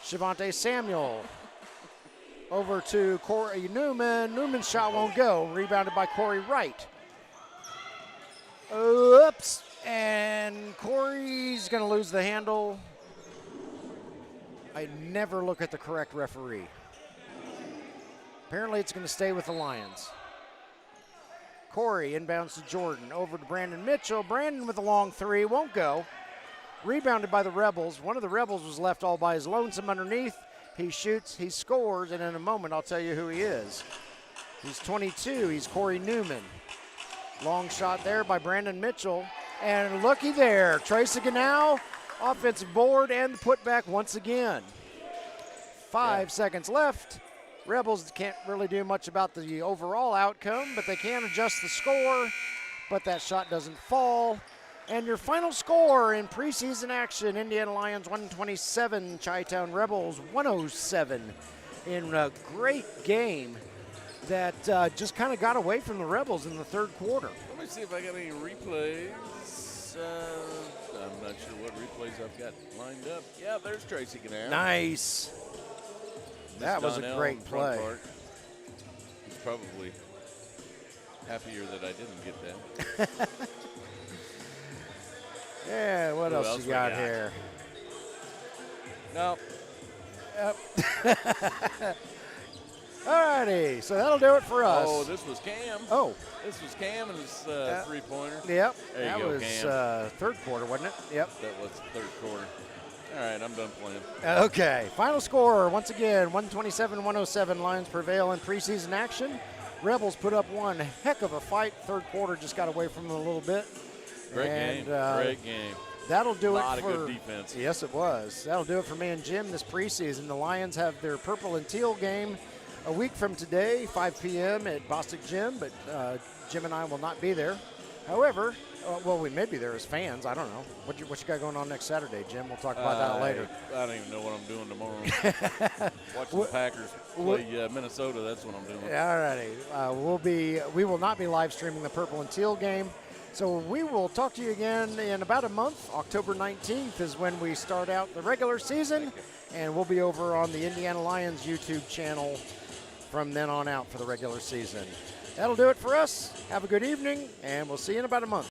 Shavonte Samuel over to Corey Newman. Newman's shot won't go. Rebounded by Corey Wright. Oops. And Corey's going to lose the handle. I never look at the correct referee. Apparently it's going to stay with the Lions. Corey inbounds to Jordan. Over to Brandon Mitchell. Brandon with a long three. Won't go. Rebounded by the Rebels. One of the Rebels was left all by his lonesome underneath. He shoots, he scores, and in a moment I'll tell you who he is. He's 22. He's Corey Newman. Long shot there by Brandon Mitchell. And looky there. Tracy Ganau, offensive board and the putback once again. 5 seconds left. Rebels can't really do much about the overall outcome, but they can adjust the score. But that shot doesn't fall. And your final score in preseason action, Indiana Lions 127, Chi-Town Rebels 107, in a great game that just kind of got away from the Rebels in the third quarter. Let me see if I got any replays. I'm not sure what replays I've got lined up. Yeah, there's Tracy Ganau. Nice. That was a great play. He's probably happier that I didn't get that. Yeah, what else you got we got here? No. Yep. All righty, so that'll do it for us. Oh, this was Cam. Oh. This was Cam and his three-pointer. Yep. There you that go, was Cam. third quarter, wasn't it? Yep. That was third quarter. All right, I'm done playing. Okay, final score, once again, 127-107, Lions prevail in preseason action. Rebels put up one heck of a fight. Third quarter just got away from them a little bit. Great game. Great game. That'll do it for. A lot of good defense. Yes, it was. That'll do it for me and Jim this preseason. The Lions have their purple and teal game a week from today, 5 p.m. at Bostic Gym, but Jim and I will not be there. However, well, we may be there as fans. I don't know. What you got going on next Saturday, Jim? We'll talk about that later. I don't even know what I'm doing tomorrow. Watching the Packers play Minnesota. That's what I'm doing. All righty. We will not be live streaming the purple and teal game. So we will talk to you again in about a month. October 19th is when we start out the regular season, and we'll be over on the Indiana Lyons YouTube channel from then on out for the regular season. That'll do it for us. Have a good evening, and we'll see you in about a month.